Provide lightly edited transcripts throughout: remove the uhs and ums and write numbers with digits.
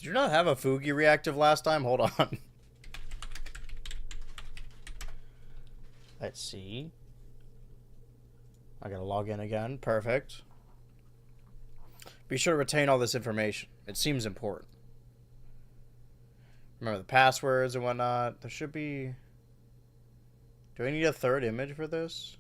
Did you not have a Fugi reactive last time? Hold on. Let's see. I gotta log in again. Perfect. Be sure to retain all this information. It seems important. Remember the passwords and whatnot. There should be... Do I need a third image for this?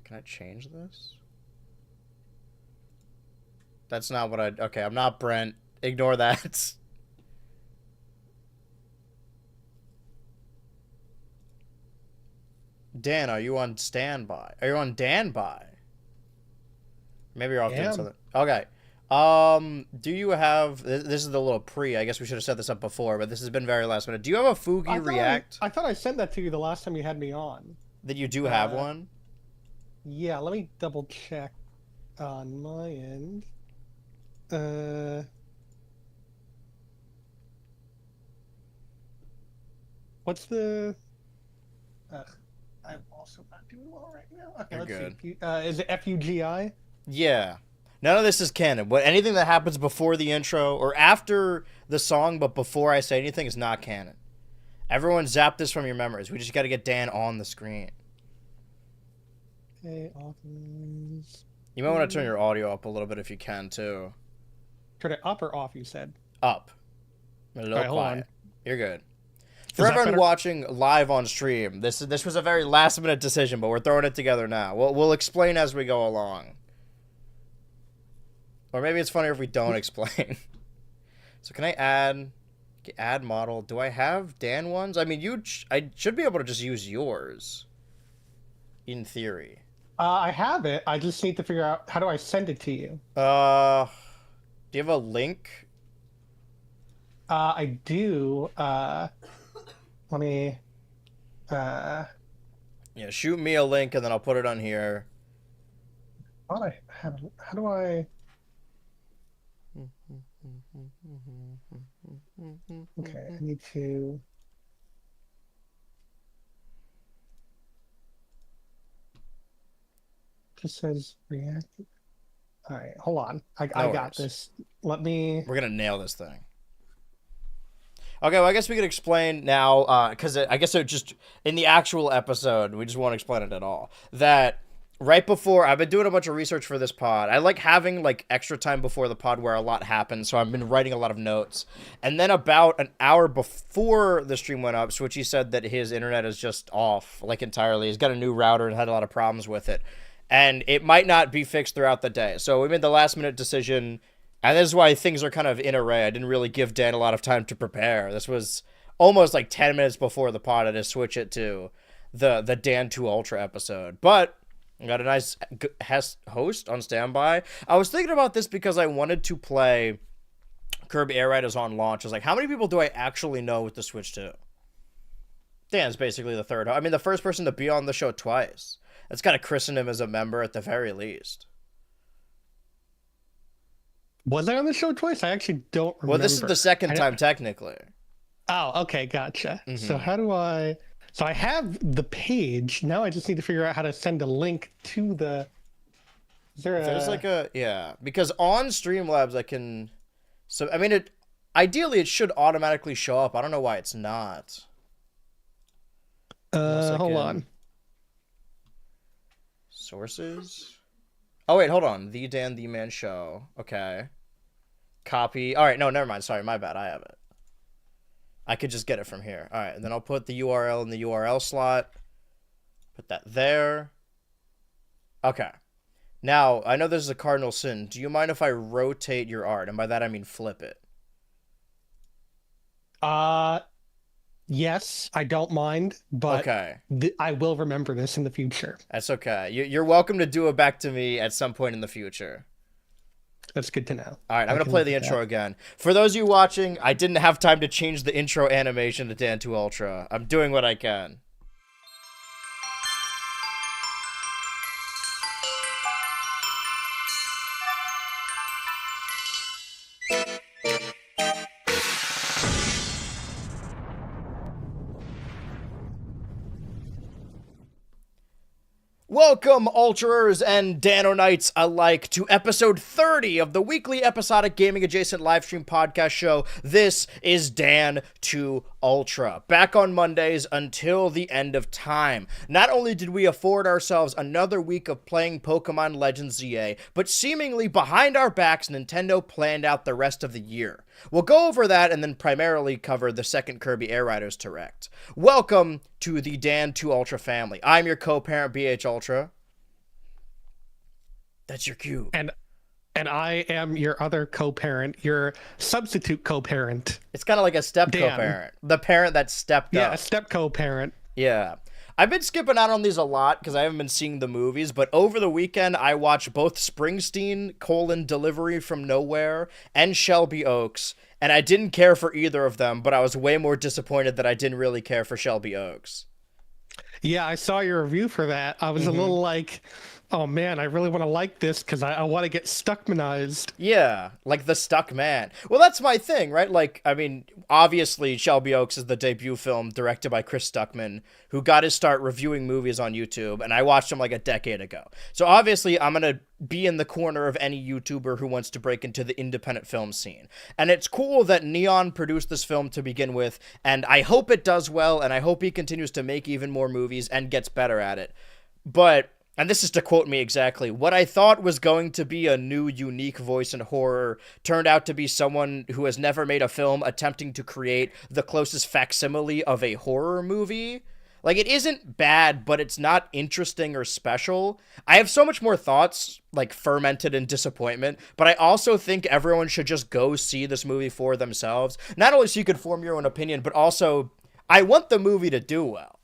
Can I change this? That's not what I... Okay, I'm not Brent. Ignore that. Dan, are you on standby? Are you on standby? Maybe you're off doing something. Okay. Do you have... This is the little pre. I guess we should have set this up before, but this has been very last minute. Do you have a Fugi React? I thought I sent that to you the last time you had me on. That you do have one? Yeah, let me double check on my end. What's the... I'm also not doing well right now. Okay, You're let's good. see. Is it FUGI? Yeah. None of this is canon. Anything that happens before the intro or after the song, but before I say anything, is not canon. Everyone zap this from your memories. We just got to get Dan on the screen. Okay, authors. You might want to turn your audio up a little bit if you can, too. Turn it up or off, you said? Up. A little quiet. Hold on. You're good. For everyone watching live on stream, this was a very last-minute decision, but we're throwing it together now. We'll explain as we go along. Or maybe it's funnier if we don't explain. So can I add model? Do I have Dan ones? I mean, I should be able to just use yours. In theory. I have it. I just need to figure out how do I send it to you. Do you have a link? I do. Let me. Yeah, shoot me a link and then I'll put it on here. How do I? Okay, I need to. Just says react. All right, hold on. I got this. Let me. We're gonna nail this thing. Okay, well, I guess we could explain now, because I guess it just in the actual episode we just won't explain it at all. That right before I've been doing a bunch of research for this pod. I like having like extra time before the pod where a lot happens, so I've been writing a lot of notes. And then about an hour before the stream went up, Switchy said that his internet is just off like entirely. He's got a new router and had a lot of problems with it. And it might not be fixed throughout the day. So we made the last minute decision, and this is why things are kind of in array. I didn't really give Dan a lot of time to prepare. This was almost like 10 minutes before the pod. I just switch it to the Dan2 Ultra episode. But I got a nice host on standby. I was thinking about this because I wanted to play Kirby Air Riders on launch. I was like, how many people do I actually know with the Switch 2? Dan's basically the third. I mean, the first person to be on the show twice. That's got to christen him as a member at the very least. Was I on the show twice? I actually don't remember. Well, this is the second time, technically. Oh, okay, gotcha. Mm-hmm. So how do I... So I have the page. Now I just need to figure out how to send a link to the... Is there There's like a... Yeah, because on Streamlabs I can... So, I mean, ideally it should automatically show up. I don't know why it's not. Hold on. Sources? Oh, wait, hold on. The Dan the Man Show. Okay. Copy. All right, no, never mind. Sorry, my bad. I have it. I could just get it from here. All right, and then I'll put the URL in the URL slot. Put that there. Okay. Now, I know this is a cardinal sin. Do you mind if I rotate your art? And by that, I mean flip it. Yes, I don't mind, but okay. I will remember this in the future. That's okay. You're welcome to do it back to me at some point in the future. That's good to know. All right, I'm going to play the intro again. For those of you watching, I didn't have time to change the intro animation to Dan2 Ultra. I'm doing what I can. Welcome, Ultrers and Dano-Knights alike, to episode 30 of the weekly episodic gaming-adjacent livestream podcast show. This is Dan to Ultra, back on Mondays until the end of time. Not only did we afford ourselves another week of playing Pokemon Legends ZA, but seemingly behind our backs, Nintendo planned out the rest of the year. We'll go over that and then primarily cover the second Kirby Air Riders Direct. Welcome to the Dan to Ultra family. I'm your co-parent, BHultra. That's your cue. And I am your other co-parent, your substitute co-parent. It's kind of like a step Dan. co-parent. The parent that stepped up. Yeah, a step co-parent. Yeah. I've been skipping out on these a lot because I haven't been seeing the movies, but over the weekend I watched both Springsteen, Delivery from Nowhere, and Shelby Oaks, and I didn't care for either of them, but I was way more disappointed that I didn't really care for Shelby Oaks. Yeah, I saw your review for that. I was a little like, oh man, I really want to like this because I want to get Stuckmanized. Yeah, like the stuck man. Well, that's my thing, right? Like, I mean, obviously Shelby Oaks is the debut film directed by Chris Stuckman, who got his start reviewing movies on YouTube, and I watched him like a decade ago. So obviously I'm going to be in the corner of any YouTuber who wants to break into the independent film scene. And it's cool that Neon produced this film to begin with, and I hope it does well, and I hope he continues to make even more movies and gets better at it. But, and this is to quote me exactly, what I thought was going to be a new, unique voice in horror turned out to be someone who has never made a film attempting to create the closest facsimile of a horror movie. Like, it isn't bad, but it's not interesting or special. I have so much more thoughts, like, fermented in disappointment, but I also think everyone should just go see this movie for themselves. Not only so you could form your own opinion, but also, I want the movie to do well.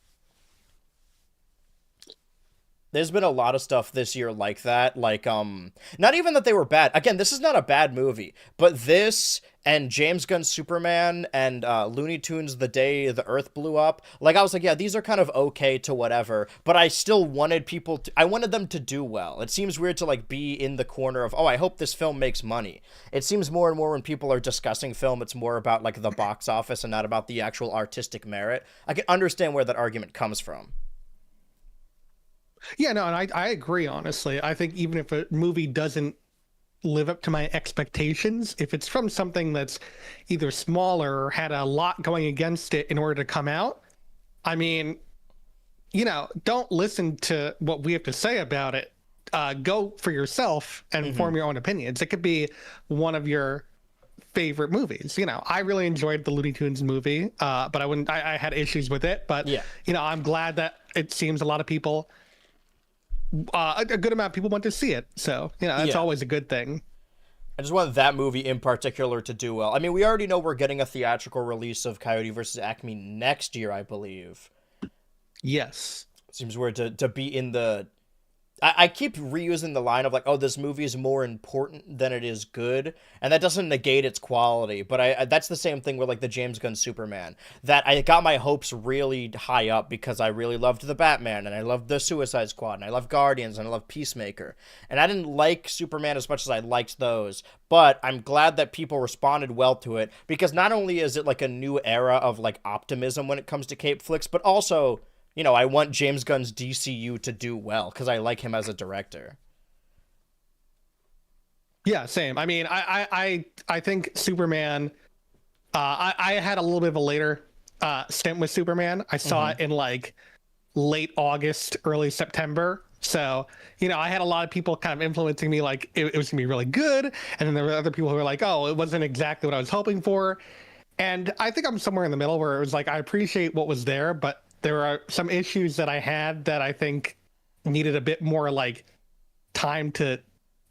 There's been a lot of stuff this year like that, like, not even that they were bad. Again, this is not a bad movie, but this and James Gunn's Superman and Looney Tunes The Day the Earth Blew Up, like, I was like, yeah, these are kind of okay to whatever, but I still wanted I wanted them to do well. It seems weird to, like, be in the corner of, oh, I hope this film makes money. It seems more and more when people are discussing film, it's more about, like, the box office and not about the actual artistic merit. I can understand where that argument comes from. Yeah, no, and I agree, honestly. I think even if a movie doesn't live up to my expectations, if it's from something that's either smaller or had a lot going against it in order to come out, I mean, you know, don't listen to what we have to say about it. Go for yourself and form your own opinions. It could be one of your favorite movies. You know, I really enjoyed the Looney Tunes movie, but I had issues with it. But, yeah, you know, I'm glad that it seems a lot of people, a good amount of people want to see it. So, you know, that's always a good thing. I just want that movie in particular to do well. I mean, we already know we're getting a theatrical release of Coyote vs. Acme next year, I believe. Yes. Seems weird to be in the... I keep reusing the line of, like, oh, this movie is more important than it is good, and that doesn't negate its quality, but that's the same thing with, like, the James Gunn Superman, that I got my hopes really high up because I really loved the Batman, and I loved the Suicide Squad, and I loved Guardians, and I loved Peacemaker, and I didn't like Superman as much as I liked those, but I'm glad that people responded well to it, because not only is it, like, a new era of, like, optimism when it comes to cape flicks, but also... You know, I want James Gunn's DCU to do well because I like him as a director. Yeah, same. I mean, I think Superman. I had a little bit of a later stint with Superman. I saw it in like late August, early September. So, you know, I had a lot of people kind of influencing me, like it was gonna be really good, and then there were other people who were like, oh, it wasn't exactly what I was hoping for. And I think I'm somewhere in the middle where it was like I appreciate what was there, but there are some issues that I had that I think needed a bit more like time to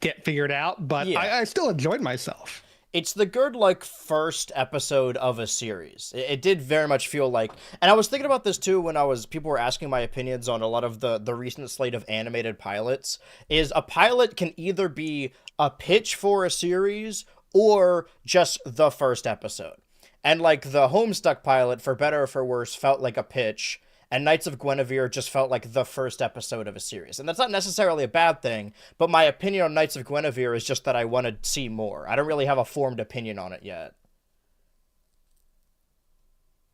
get figured out, but yeah. I still enjoyed myself. It's the good, like, first episode of a series. It did very much feel like, and I was thinking about this too when people were asking my opinions on a lot of the recent slate of animated pilots, is a pilot can either be a pitch for a series or just the first episode. And, like, the Homestuck pilot, for better or for worse, felt like a pitch, and Knights of Guinevere just felt like the first episode of a series. And that's not necessarily a bad thing, but my opinion on Knights of Guinevere is just that I want to see more. I don't really have a formed opinion on it yet.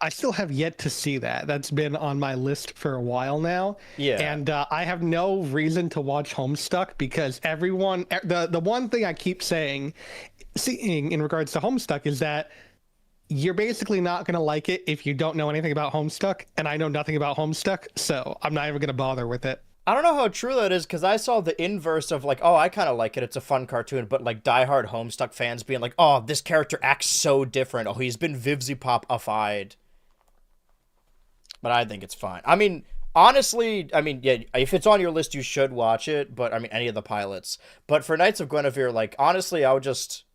I still have yet to see that. That's been on my list for a while now. Yeah. And I have no reason to watch Homestuck because everyone, the one thing I keep seeing in regards to Homestuck is that you're basically not going to like it if you don't know anything about Homestuck. And I know nothing about Homestuck, so I'm not even going to bother with it. I don't know how true that is, because I saw the inverse of like, oh, I kind of like it. It's a fun cartoon, but like diehard Homestuck fans being like, oh, this character acts so different. Oh, he's been Vivzy-Pop-ified. But I think it's fine. I mean, honestly, I mean, yeah, if it's on your list, you should watch it. But I mean, any of the pilots. But for Knights of Guinevere, like, honestly, I would just...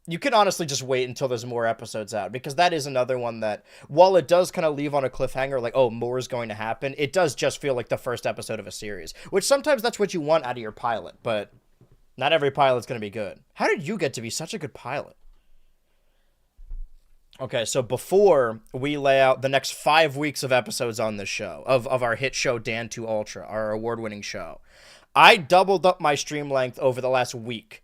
You can honestly just wait until there's more episodes out, because that is another one that, while it does kind of leave on a cliffhanger, like, oh, more is going to happen, it does just feel like the first episode of a series, which sometimes that's what you want out of your pilot, but not every pilot's going to be good. How did you get to be such a good pilot? Okay, so before we lay out the next 5 weeks of episodes on this show, of our hit show Dan 2 Ultra, our award-winning show, I doubled up my stream length over the last week,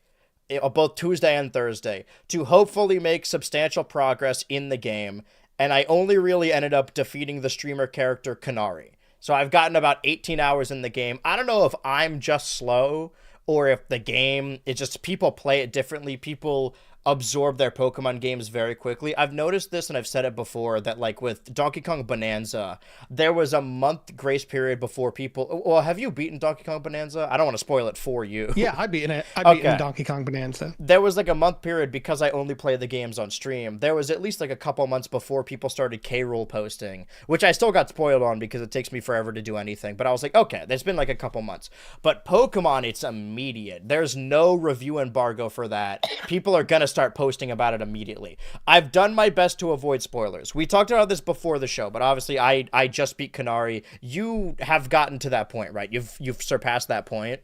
both Tuesday and Thursday, to hopefully make substantial progress in the game, and I only really ended up defeating the streamer character Kanari. So I've gotten about 18 hours in the game. I don't know if I'm just slow, or if the game, it's just people play it differently. People absorb their Pokemon games very quickly. I've noticed this, and I've said it before, that like with Donkey Kong Bonanza, there was a month grace period before people... Well, have you beaten Donkey Kong Bonanza? I don't want to spoil it for you. Yeah, I've beaten it. I've beaten Donkey Kong Bonanza. There was like a month period, because I only play the games on stream. There was at least like a couple months before people started K-Rool posting, which I still got spoiled on because it takes me forever to do anything. But I was like, okay, there's been like a couple months. But Pokemon, it's immediate. There's no review embargo for that. People are gonna start posting about it immediately. I've done my best to avoid spoilers. We talked about this before the show, but obviously I just beat Kanari. You have gotten to that point, right? You've surpassed that point?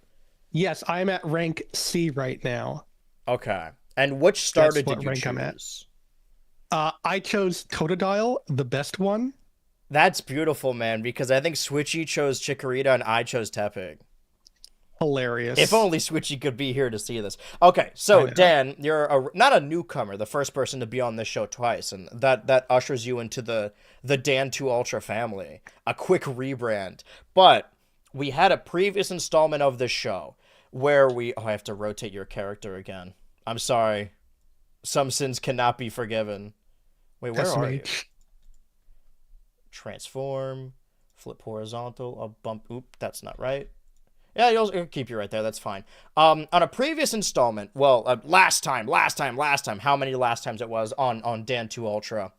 Yes, I'm at rank C right now. Okay. And which starter did you choose? I chose Totodile, the best one. That's beautiful, man, because I think Switchy chose Chikorita and I chose Tepig. Hilarious. If only Switchy could be here to see this. Okay, so Dan, you're not a newcomer, the first person to be on this show twice, and that ushers you into the Dan 2 Ultra family. A quick rebrand. But we had a previous installment of this show where we... Oh, I have to rotate your character again. I'm sorry. Some sins cannot be forgiven. Wait, where are you? Transform. Flip horizontal. A bump. Oop, that's not right. Yeah, you'll keep you right there. That's fine. On a previous installment, well, last time, how many last times it was on Dan 2 Ultra,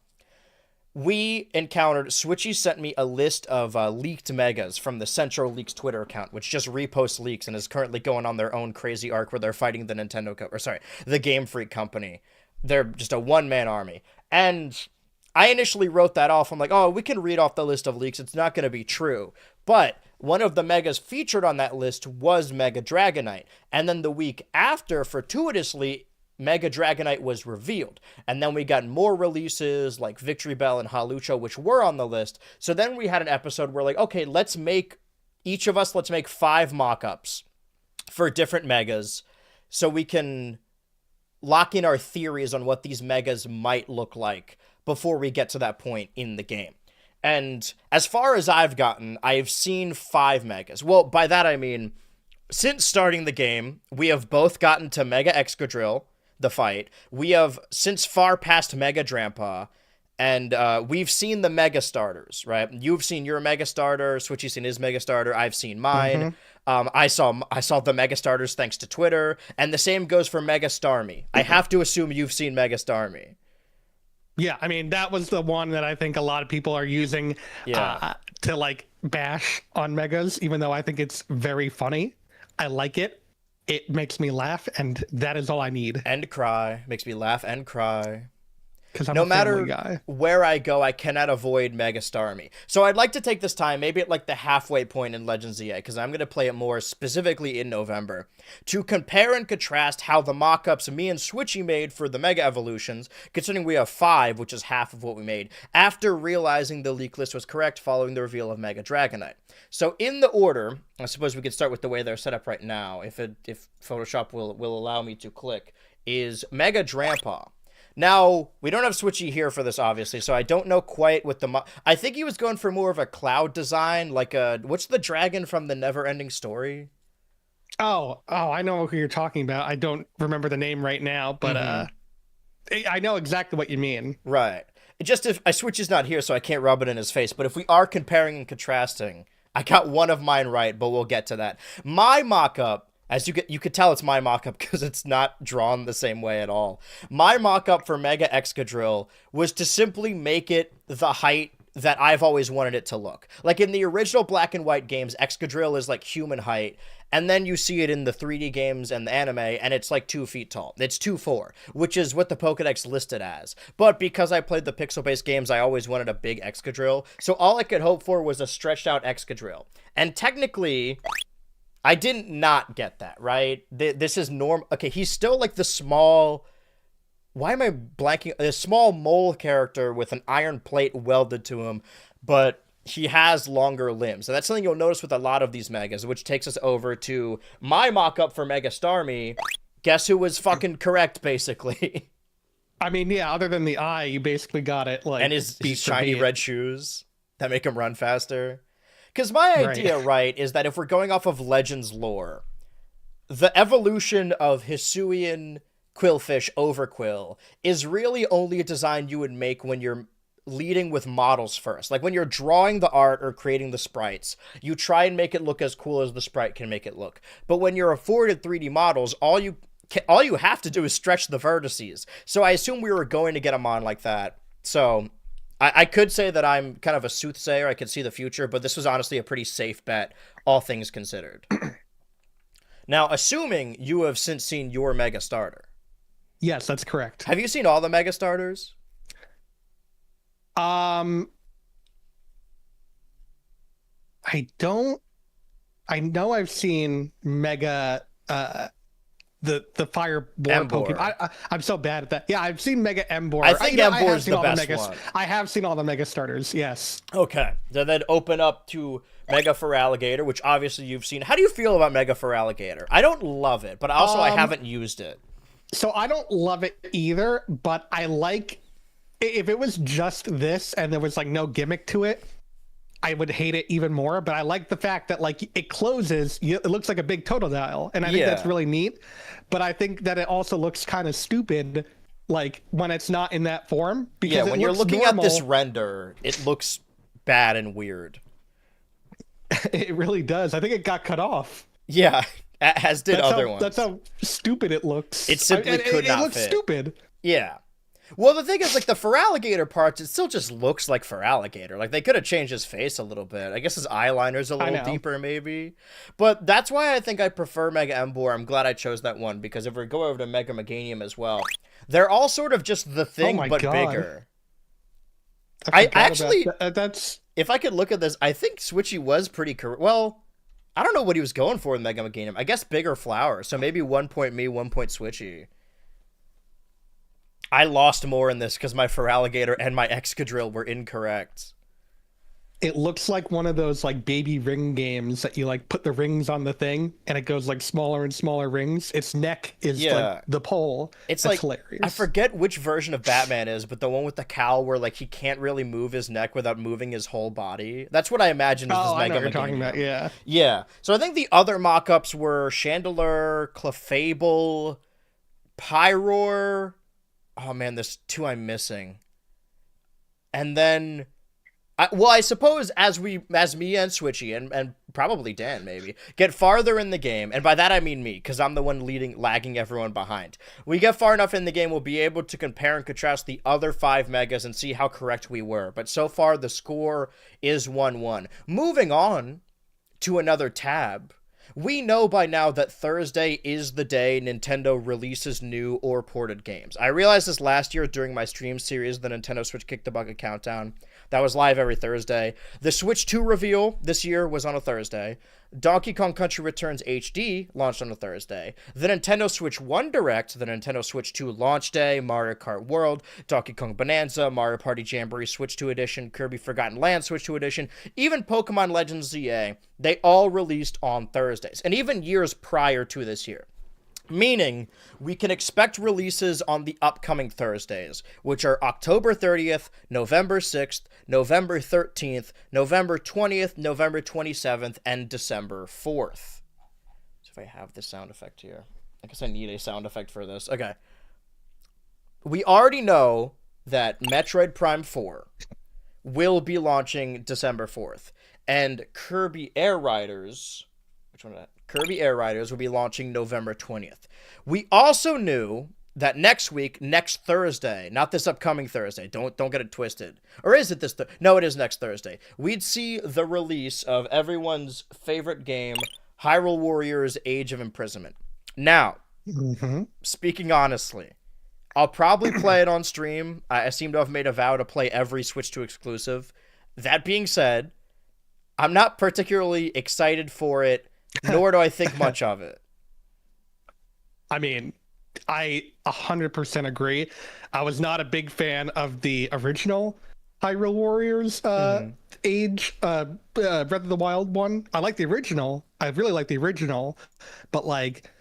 we encountered... Switchy sent me a list of leaked megas from the Central Leaks Twitter account, which just reposts leaks and is currently going on their own crazy arc where they're fighting the Game Freak company. They're just a one-man army. And I initially wrote that off. I'm like, oh, we can read off the list of leaks. It's not going to be true. But one of the megas featured on that list was Mega Dragonite. And then the week after, fortuitously, Mega Dragonite was revealed. And then we got more releases like Victory Bell and Halucha, which were on the list. So then we had an episode where like, okay, let's make 5 mock-ups for different megas so we can lock in our theories on what these megas might look like before we get to that point in the game. And as far as I've gotten, I've seen 5 megas. Well, by that I mean, since starting the game, we have both gotten to Mega Excadrill, the fight. We have since far past Mega Drampa, and we've seen the Mega Starters, right? You've seen your Mega Starter, Switchy's seen his Mega Starter, I've seen mine. I saw the Mega Starters thanks to Twitter, and the same goes for Mega Starmie. I have to assume you've seen Mega Starmie. Yeah, I mean, that was the one that I think a lot of people are using to, like, bash on Megas, even though I think it's very funny. I like it. It makes me laugh, and that is all I need. And cry. Makes me laugh and cry. Because I'm no a family matter guy. Where I go, I cannot avoid Mega Starmie. So I'd like to take this time, maybe at like the halfway point in Legends EA, because I'm going to play it more specifically in November, to compare and contrast how the mock-ups me and Switchy made for the Mega Evolutions, considering we have 5, which is half of what we made, after realizing the leak list was correct following the reveal of Mega Dragonite. So in the order, I suppose we could start with the way they're set up right now, if Photoshop will allow me to click, is Mega Drampa. Now, we don't have Switchy here for this, obviously, so I don't know quite what I think he was going for more of a cloud design, like what's the dragon from the Never-Ending Story? I know who you're talking about. I don't remember the name right now, but I know exactly what you mean. Right. Just if Switch is not here, so I can't rub it in his face, but if we are comparing and contrasting, I got one of mine right, but we'll get to that. My mock-up, as you could tell it's my mock-up because it's not drawn the same way at all. My mock-up for Mega Excadrill was to simply make it the height that I've always wanted it to look. Like in the original black and white games, Excadrill is like human height, and then you see it in the 3D games and the anime, and it's like 2 feet tall. It's 2'4", which is what the Pokedex listed as. But because I played the pixel-based games, I always wanted a big Excadrill, so all I could hope for was a stretched-out Excadrill. And technically, I didn't not get that, right? This is normal. Okay, he's still like the small... Why am I blanking? A small mole character with an iron plate welded to him, but he has longer limbs. And that's something you'll notice with a lot of these Megas, which takes us over to my mock-up for Mega Starmie. Guess who was fucking correct, basically? I mean, yeah, other than the eye, you basically got it. Like, and his shiny red shoes that make him run faster. Because my idea, right, is that if we're going off of Legends lore, the evolution of Hisuian Quillfish Overquill is really only a design you would make when you're leading with models first. Like when you're drawing the art or creating the sprites, you try and make it look as cool as the sprite can make it look. But when you're afforded 3D models, all you have to do is stretch the vertices. So I assume we were going to get them on like that. So I could say that I'm kind of a soothsayer. I could see the future, but this was honestly a pretty safe bet, all things considered. Now, assuming you have since seen your Mega Starter. Yes, that's correct. Have you seen all the Mega Starters? I don't. I know I've seen Mega, the fire Pokemon. I'm so bad at that. Yeah, I've seen Mega Emboar. I think Emboar is the best one. I have seen all the Mega Starters. Yes. Okay. Then open up to Mega Feraligatr, which obviously you've seen. How do you feel about Mega Feraligatr? I don't love it, but also I haven't used it. So I don't love it either, but I like, if it was just this and there was like no gimmick to it, I would hate it even more. But I like the fact that like it closes, it looks like a big Totodile, and I think that's really neat. But I think that it also looks kind of stupid, like when it's not in that form. Because when you're looking at this render, it looks bad and weird. It really does. I think it got cut off. Yeah. As did other ones. That's how stupid it looks. It simply could not fit. It looks stupid. Yeah. Well, the thing is, like, the Feraligatr parts, it still just looks like Feraligatr. Like, they could have changed his face a little bit. I guess his eyeliner's a little deeper, maybe. But that's why I think I prefer Mega Emboar. I'm glad I chose that one, because if we go over to Mega Meganium as well, they're all sort of just the thing, but bigger. I actually... That's... If I could look at this, I think Switchy was pretty correct. Well... I don't know what he was going for in Mega Meganium. I guess bigger flower. So maybe 1 point me, 1 point Switchy. I lost more in this because my Feraligatr and my Excadrill were incorrect. It looks like one of those like baby ring games that you like put the rings on the thing and it goes like smaller and smaller rings. Its neck is like the pole. It's That's like hilarious. I forget which version of Batman is, but the one with the cowl where like he can't really move his neck without moving his whole body. That's what I imagine is this Mega Meganium. I know what you're talking about, yeah. Yeah. So I think the other mock-ups were Chandelure, Clefable, Pyroar. Oh man, there's 2 I'm missing. And then I suppose as me and Switchy and probably Dan maybe get farther in the game, and by that I mean me, because I'm the one lagging everyone behind. We get far enough in the game, we'll be able to compare and contrast the other 5 Megas and see how correct we were. But so far, the score is 1-1. Moving on to another tab. We know by now that Thursday is the day Nintendo releases new or ported games. I realized this last year during my stream series, the Nintendo Switch Kick the Bucket Countdown. That was live every Thursday. The Switch 2 reveal this year was on a Thursday. Donkey Kong Country Returns HD launched on a Thursday. The Nintendo Switch 1 Direct, the Nintendo Switch 2 launch day, Mario Kart World, Donkey Kong Bonanza, Mario Party Jamboree Switch 2 Edition, Kirby Forgotten Land Switch 2 Edition, even Pokemon Legends ZA, they all released on Thursdays, and even years prior to this year. Meaning, we can expect releases on the upcoming Thursdays, which are October 30th, November 6th, November 13th, November 20th, November 27th, and December 4th. So if I have this sound effect here. I guess I need a sound effect for this. Okay. We already know that Metroid Prime 4 will be launching December 4th. And Kirby Air Riders... Which one is that? Kirby Air Riders will be launching November 20th. We also knew that next week, next Thursday, not this upcoming Thursday, don't get it twisted. Or is it this No, it is next Thursday. We'd see the release of everyone's favorite game, Hyrule Warriors Age of Imprisonment. Now, speaking honestly, I'll probably play it on stream. I seem to have made a vow to play every Switch 2 exclusive. That being said, I'm not particularly excited for it, nor do I think much of it. I mean, I 100% agree. I was not a big fan of the original Hyrule Warriors Age Breath of the Wild one. I like the original. I really like the original, but like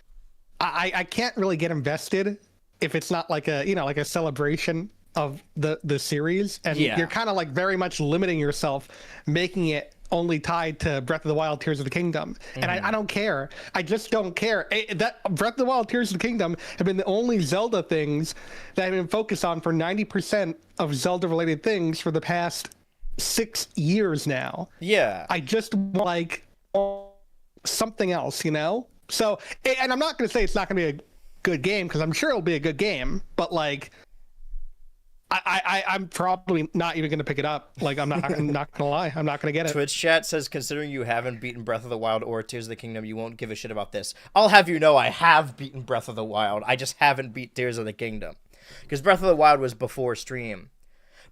I can't really get invested if it's not like a celebration of the series, and you're kind of like very much limiting yourself, making it only tied to Breath of the Wild, Tears of the Kingdom. And I don't care. I just don't care. That Breath of the Wild, Tears of the Kingdom have been the only Zelda things that have been focused on for 90% of Zelda-related things for the past 6 years now. Yeah. I just want, like, something else, you know? So, and I'm not going to say it's not going to be a good game, because I'm sure it'll be a good game, but, like, I'm probably not even going to pick it up. Like, I'm not going to lie. I'm not going to get it. Twitch chat says, considering you haven't beaten Breath of the Wild or Tears of the Kingdom, you won't give a shit about this. I'll have you know I have beaten Breath of the Wild. I just haven't beat Tears of the Kingdom. Because Breath of the Wild was before stream.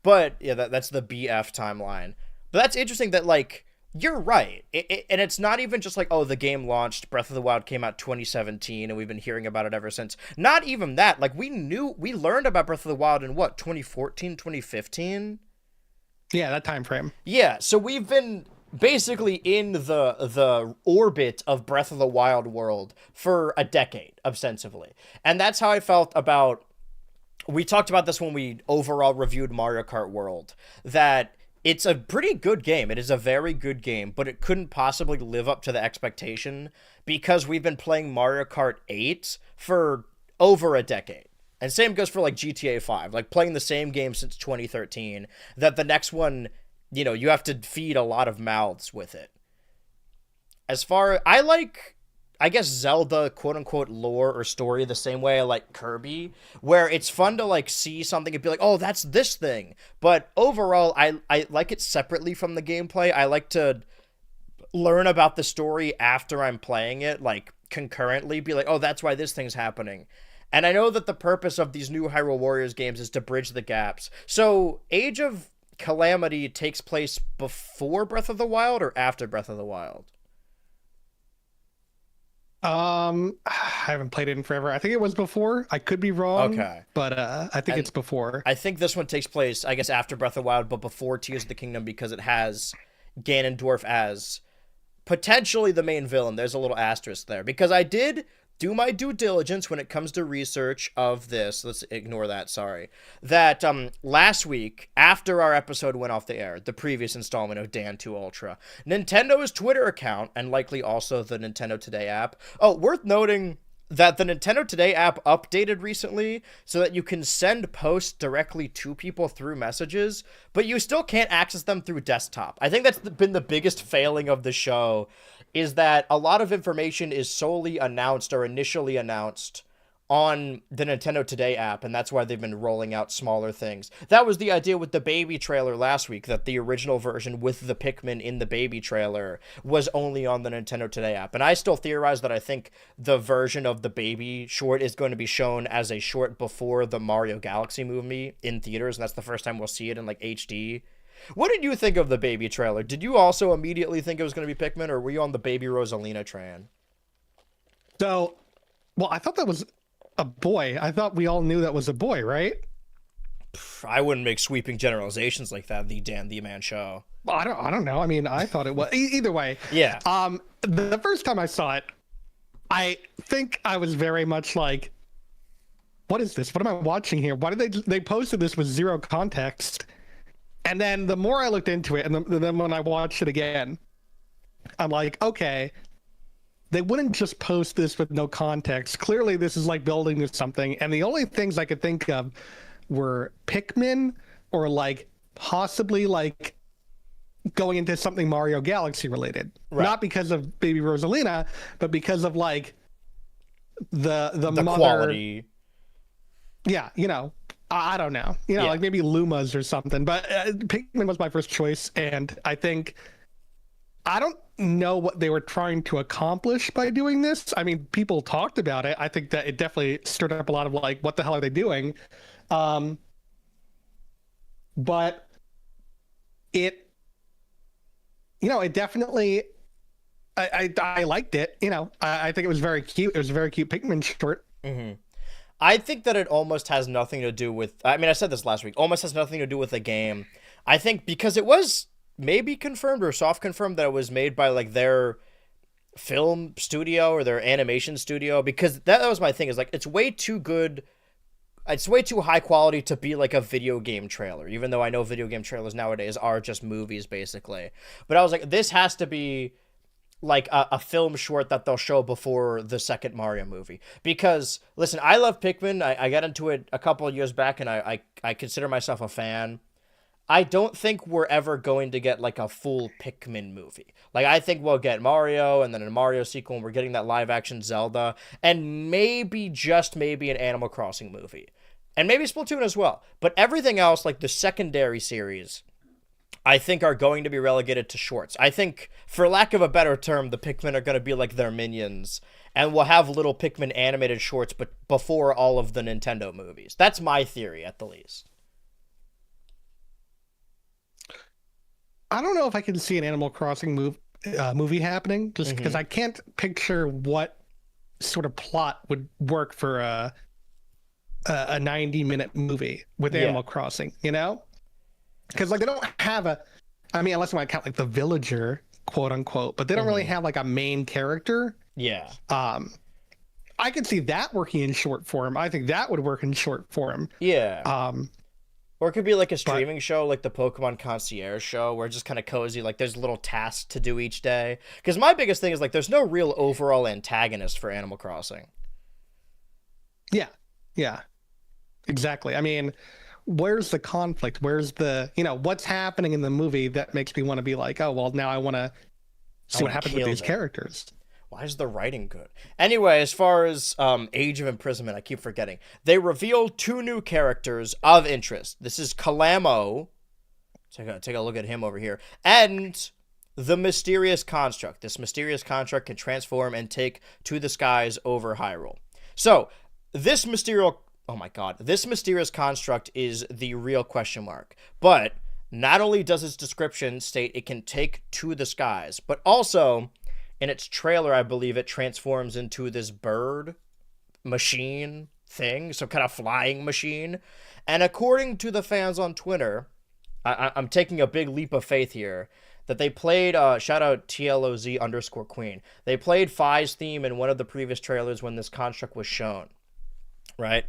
But, yeah, that's the BF timeline. But that's interesting that, like, you're right. And it's not even just like, oh, the game launched, Breath of the Wild came out 2017, and we've been hearing about it ever since. Not even that. Like, we learned about Breath of the Wild in, what, 2014, 2015? Yeah, that time frame. Yeah, so we've been basically in the orbit of Breath of the Wild world for a decade, ostensibly. And that's how I felt about... We talked about this when we overall reviewed Mario Kart World, that... It's a pretty good game. It is a very good game, but it couldn't possibly live up to the expectation because we've been playing Mario Kart 8 for over a decade. And same goes for, like, GTA 5. Like, playing the same game since 2013, that the next one, you know, you have to feed a lot of mouths with it. I like... I guess Zelda quote-unquote lore or story the same way I like Kirby, where it's fun to like see something and be like, oh, that's this thing. But overall, I like it separately from the gameplay. I like to learn about the story after I'm playing it, like concurrently, be like, oh, that's why this thing's happening. And I know that the purpose of these new Hyrule Warriors games is to bridge the gaps. So Age of Calamity takes place before Breath of the Wild or after Breath of the Wild? I haven't played it in forever. I think it was before. I could be wrong. Okay. But I think it's before. I think this one takes place, I guess, after Breath of the Wild, but before Tears of the Kingdom because it has Ganondorf as potentially the main villain. There's a little asterisk there. Because I did do my due diligence when it comes to research of this. Let's ignore that, sorry. That last week, after our episode went off the air, the previous installment of Dan 2 Ultra, Nintendo's Twitter account, and likely also the Nintendo Today app. Oh, worth noting that the Nintendo Today app updated recently so that you can send posts directly to people through messages, but you still can't access them through desktop. I think that's been the biggest failing of the show, is that a lot of information is solely announced or initially announced on the Nintendo Today app, and that's why they've been rolling out smaller things. That was the idea with the Baby trailer last week, that the original version with the Pikmin in the Baby trailer was only on the Nintendo Today app. And I still theorize that I think the version of the Baby short is going to be shown as a short before the Mario Galaxy movie in theaters, and that's the first time we'll see it in, like, HD. What did you think of the Baby trailer? Did you also immediately think it was going to be Pikmin, or were you on the Baby Rosalina train? So, well, I thought that was a boy. I thought we all knew that was a boy, right? I wouldn't make sweeping generalizations like that. The Dan the Man Show. Well, I don't know. I mean, I thought it was either way. Yeah. The first time I saw it, I think I was very much like, what is this? What am I watching here? Why did they posted this with zero context? And then the more I looked into it, and then when I watched it again, I'm like, okay, they wouldn't just post this with no context. Clearly, this is like building to something. And the only things I could think of were Pikmin or like possibly like going into something Mario Galaxy related. Right. Not because of Baby Rosalina, but because of like the mother, quality. Yeah, you know, I don't know. You know, Yeah. like maybe Lumas or something. But Pikmin was my first choice, and I think I don't know what they were trying to accomplish by doing this. I mean, people talked about it. I think that it definitely stirred up a lot of like, what the hell are they doing? But it, you know, it definitely, I liked it. You know, I think it was very cute. It was a very cute Pikmin short. Mm-hmm. I think that it almost has nothing to do with, I mean, I said this last week, almost has nothing to do with the game. I think because it was maybe confirmed or soft confirmed that it was made by like their film studio or their animation studio, because that was my thing, is like, it's way too good. It's way too high quality to be like a video game trailer, even though I know video game trailers nowadays are just movies basically. But I was like, this has to be like a film short that they'll show before the second Mario movie. Because, listen, I love Pikmin. I got into it a couple of years back, and I consider myself a fan. I don't think we're ever going to get like a full Pikmin movie. Like, I think we'll get Mario and then a Mario sequel, and we're getting that live action Zelda, and maybe, just maybe, an Animal Crossing movie. And maybe Splatoon as well. But everything else, like the secondary series, I think are going to be relegated to shorts. I think, for lack of a better term, the Pikmin are going to be like their minions, and we'll have little Pikmin animated shorts, but before all of the Nintendo movies. That's my theory, at the least. I don't know if I can see an Animal Crossing movie happening, just because I can't picture what sort of plot would work for a 90-minute movie with Animal Crossing, you know? Because like they don't have I mean, unless you want to count like the villager, quote unquote, but they don't really have like a main character. Yeah. I could see that working in short form. I think that would work in short form. Yeah. Or it could be like a streaming show, like the Pokemon Concierge show, where it's just kind of cozy, like there's little tasks to do each day. Because my biggest thing is like there's no real overall antagonist for Animal Crossing. Yeah. Yeah. Exactly. I mean, where's the conflict? Where's the, you know, what's happening in the movie that makes me want to be like, oh, well, now I want to see what happens with these characters. Why is the writing good? Anyway, as far as Age of Imprisonment, I keep forgetting. They revealed 2 new characters of interest. This is Kalamo. Take a look at him over here. And the Mysterious Construct. This Mysterious Construct can transform and take to the skies over Hyrule. So, this Mysterious Construct is the real question mark. But not only does its description state it can take to the skies, but also in its trailer, I believe it transforms into this bird machine thing, some kind of flying machine. And according to the fans on Twitter, I'm taking a big leap of faith here, that they played, shout out TLOZ_Queen. They played Fi's theme in one of the previous trailers when this construct was shown, right?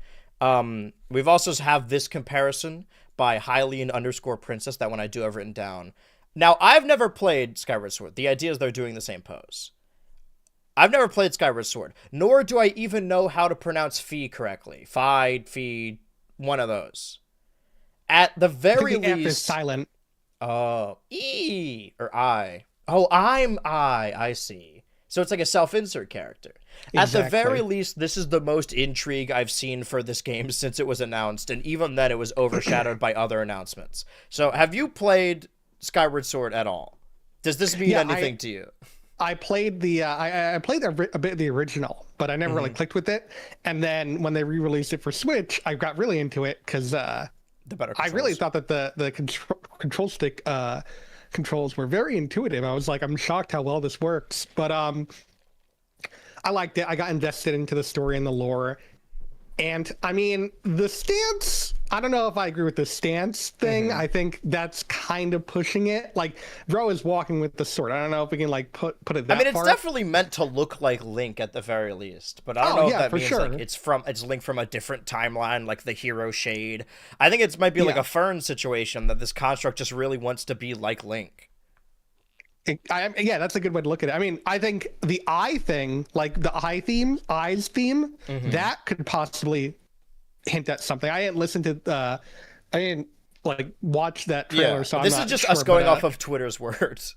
We've also have this comparison by Hylian_Princess, that one I do have written down. Now, I've never played Skyward Sword. The idea is they're doing the same pose. I've never played Skyward Sword, nor do I even know how to pronounce Fi correctly. Fi, one of those. At the very least... F is silent. Oh, E or I. Oh, I'm I see. So it's like a self-insert character. Exactly. At the very least, this is the most intrigue I've seen for this game since it was announced, and even then it was overshadowed by other announcements. So have you played Skyward Sword at all? Does this mean anything to you? I played the I played a bit of the original, but I never really clicked with it. And then when they re-released it for Switch, I got really into it because I really thought that the control stick controls were very intuitive. I was like, I'm shocked how well this works. But I liked it. I got invested into the story and the lore. And I mean, the stance I don't know if I agree with the stance thing. I think that's kind of pushing it. Like, Bro is walking with the sword. I don't know if we can like put it I that mean, it's far. definitely meant to look like Link at the very least, but I don't Oh know if yeah, that for means sure. like it's Link from a different timeline, like the hero shade. I think it might be like Yeah. a Fern situation that this construct just really wants to be like Link. Yeah, that's a good way to look at it. I mean, I think the eye thing, like the eyes theme, that could possibly hint at something. I didn't listen to I didn't like watch that trailer, Yeah, so I'm this is not just sure. us But going off of Twitter's words.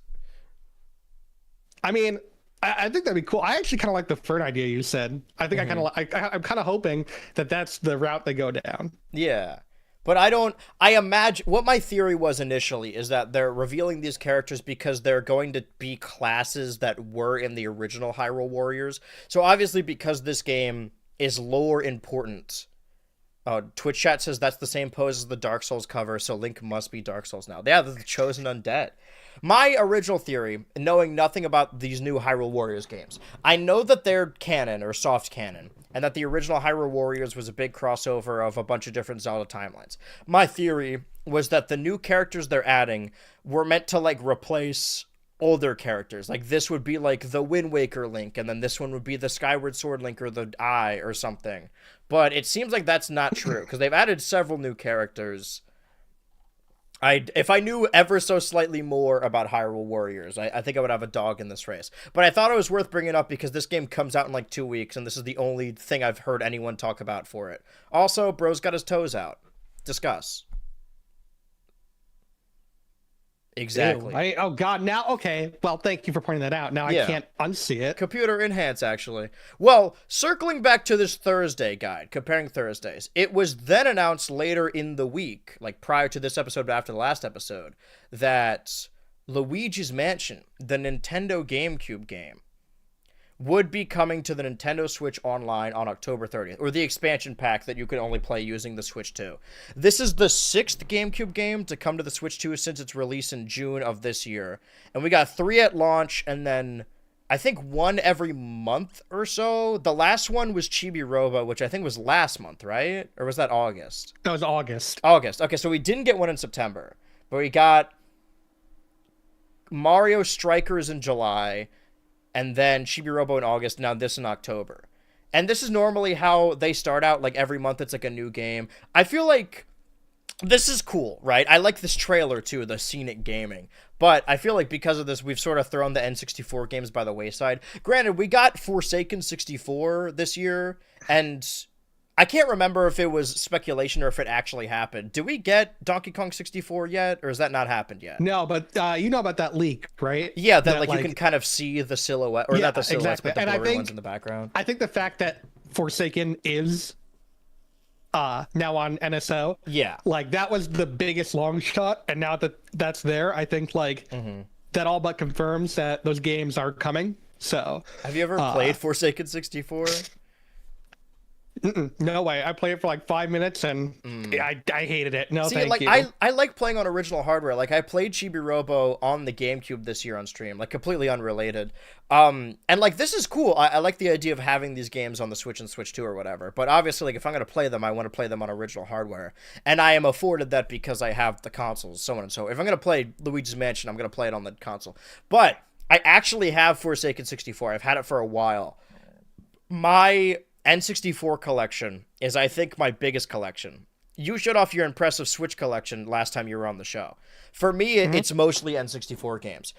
I mean, I think that'd be cool. I actually kind of like the Fern idea you said. I think I'm kind of hoping that that's the route they go down. Yeah. But I imagine what my theory was initially is that they're revealing these characters because they're going to be classes that were in the original Hyrule Warriors. So obviously because this game is lore important. Twitch chat says that's the same pose as the Dark Souls cover, so Link must be Dark Souls now. Yeah, they're the chosen undead. My original theory, knowing nothing about these new Hyrule Warriors games, I know that they're canon or soft canon, and that the original Hyrule Warriors was a big crossover of a bunch of different Zelda timelines. My theory was that the new characters they're adding were meant to like replace older characters. Like this would be like the Wind Waker Link, and then this one would be the Skyward Sword Link or the Eye or something. But it seems like that's not true because they've added several new characters. If I knew ever so slightly more about Hyrule Warriors, I think I would have a dog in this race. But I thought it was worth bringing up because this game comes out in like 2 weeks, and this is the only thing I've heard anyone talk about for it. Also, bro's got his toes out. Discuss. Exactly. Oh God, now okay. Well, thank you for pointing that out. Now Yeah. I can't unsee it. Computer enhance, actually. Well, circling back to this Thursday guide, comparing Thursdays, it was then announced later in the week, like prior to this episode but after the last episode, that Luigi's Mansion, the Nintendo GameCube game, would be coming to the Nintendo Switch Online on October 30th, or the expansion pack that you could only play using the Switch 2. This is the 6th GameCube game to come to the Switch 2 since its release in June of this year. And we got 3 at launch, and then I think 1 every month or so. The last one was Chibi Robo, which I think was last month, right? Or was that August? That was August. August. Okay, so we didn't get one in September, but we got Mario Strikers in July, and then Chibi Robo in August, now this in October. And this is normally how they start out, like every month it's like a new game. I feel like this is cool, right? I like this trailer too, the scenic gaming. But I feel like because of this, we've sort of thrown the N64 games by the wayside. Granted, we got Forsaken 64 this year, and I can't remember if it was speculation or if it actually happened. Did we get Donkey Kong 64 yet, or has that not happened yet? No, but you know about that leak, right? Yeah, that like you can kind of see the silhouette, or Yeah, not the silhouettes, exactly. but the And I blurry think- ones in the background. I think the fact that Forsaken is now on NSO, Yeah. like that was the biggest long shot, and now that that's there, I think like that all but confirms that those games are coming. So Have you ever played Forsaken 64? no way. I played it for like 5 minutes and I hated it. No, See, thank like you. I like playing on original hardware. Like I played Chibi Robo on the GameCube this year on stream, like completely unrelated. And like this is cool. I like the idea of having these games on the Switch and Switch 2 or whatever. But obviously, like if I'm gonna play them, I want to play them on original hardware, and I am afforded that because I have the consoles, so on and so. If I'm gonna play Luigi's Mansion, I'm gonna play it on the console. But I actually have Forsaken 64. I've had it for a while. My N64 collection is, I think, my biggest collection. You showed off your impressive Switch collection last time you were on the show. For me, it's mostly N64 games.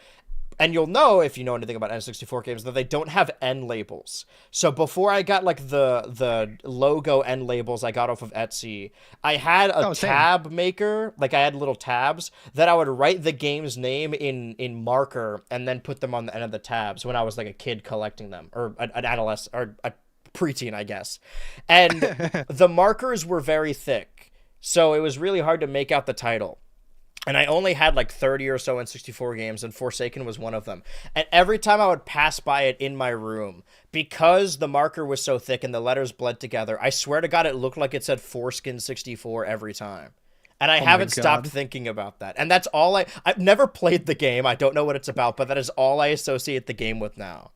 And you'll know, if you know anything about N64 games, that they don't have N labels. So before I got, like, the logo N labels I got off of Etsy, I had a tab maker. Like, I had little tabs that I would write the game's name in marker and then put them on the end of the tabs when I was, like, a kid collecting them. Or an adolescent, or a preteen, I guess. And the markers were very thick, so it was really hard to make out the title. And I only had like 30 or so N64 games, and Forsaken was one of them. And every time I would pass by it in my room, because the marker was so thick and the letters bled together, I swear to God it looked like it said Foreskin 64 every time. And I haven't stopped thinking about that. And that's all I've never played the game. I don't know what it's about, but that is all I associate the game with now.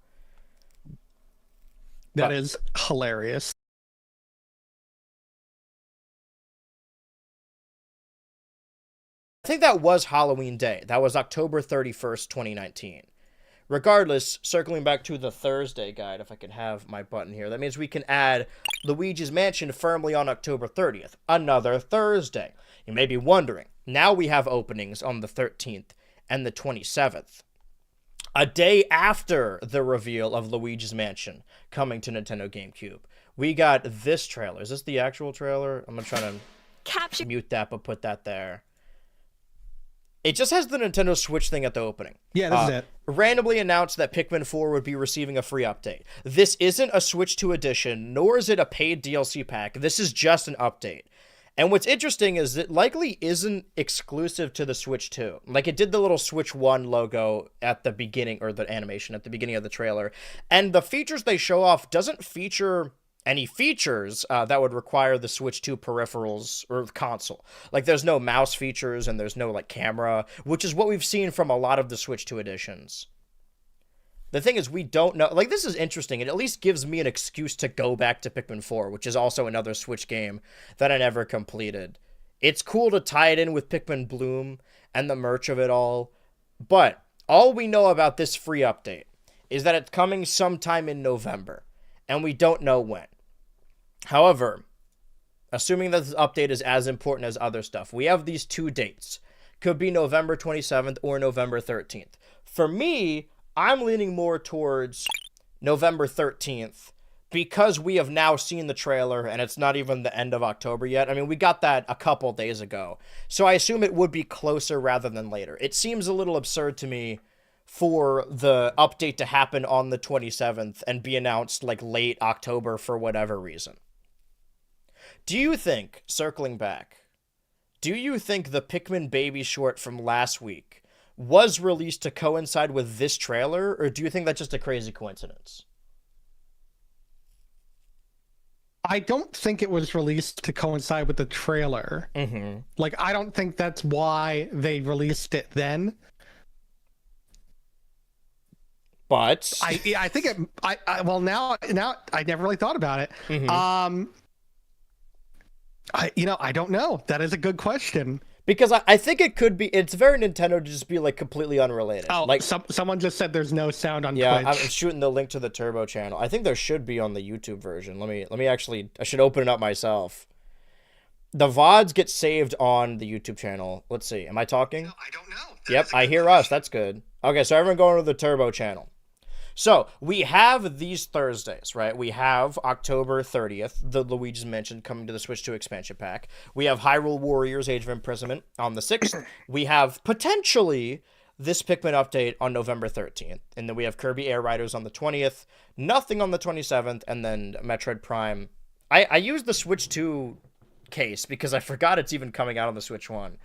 That is hilarious. think that was Halloween Day. That was October 31st, 2019. Regardless, circling back to the Thursday guide, if I can have my button here, that means we can add Luigi's Mansion firmly on October 30th, another Thursday. You may be wondering, now we have openings on the 13th and the 27th. A day after the reveal of Luigi's Mansion coming to Nintendo GameCube, we got this trailer. Is this the actual trailer? I'm going to try to mute that, but put that there. It just has the Nintendo Switch thing at the opening. Yeah, this is it. Randomly announced that Pikmin 4 would be receiving a free update. This isn't a Switch 2 edition, nor is it a paid DLC pack. This is just an update. And what's interesting is it likely isn't exclusive to the Switch 2. Like, it did the little Switch 1 logo at the beginning, or the animation at the beginning of the trailer. And the features they show off doesn't feature any features that would require the Switch 2 peripherals or console. Like, there's no mouse features and there's no, like, camera, which is what we've seen from a lot of the Switch 2 editions. The thing is, we don't know. Like, this is interesting. It at least gives me an excuse to go back to Pikmin 4, which is also another Switch game that I never completed. It's cool to tie it in with Pikmin Bloom and the merch of it all, but all we know about this free update is that it's coming sometime in November, and we don't know when. However, assuming that this update is as important as other stuff, we have these two dates. Could be November 27th or November 13th. For me, I'm leaning more towards November 13th because we have now seen the trailer and it's not even the end of October yet. I mean, we got that a couple days ago. So I assume it would be closer rather than later. It seems a little absurd to me for the update to happen on the 27th and be announced like late October for whatever reason. Do you think, circling back, do you think the Pikmin Baby short from last week was released to coincide with this trailer, or do you think that's just a crazy coincidence? I don't think it was released to coincide with the trailer. Mm-hmm. Like, I don't think that's why they released it then. But I think it. Well, now I never really thought about it. Mm-hmm. I don't know. That is a good question. Because I think it could be, it's very Nintendo to just be like completely unrelated. Oh, like someone just said there's no sound on Twitch. Yeah, I'm shooting the link to the Turbo channel. I think there should be on the YouTube version. Let me actually, I should open it up myself. The VODs get saved on the YouTube channel. Let's see. Am I talking? No, I don't know. Yep, I hear us. That's good. Okay, so everyone going to the Turbo channel. So, we have these Thursdays, right? We have October 30th, the Luigi's Mansion coming to the Switch 2 expansion pack. We have Hyrule Warriors Age of Imprisonment on the 6th. We have, potentially, this Pikmin update on November 13th. And then we have Kirby Air Riders on the 20th, nothing on the 27th, and then Metroid Prime. I used the Switch 2 case because I forgot it's even coming out on the Switch 1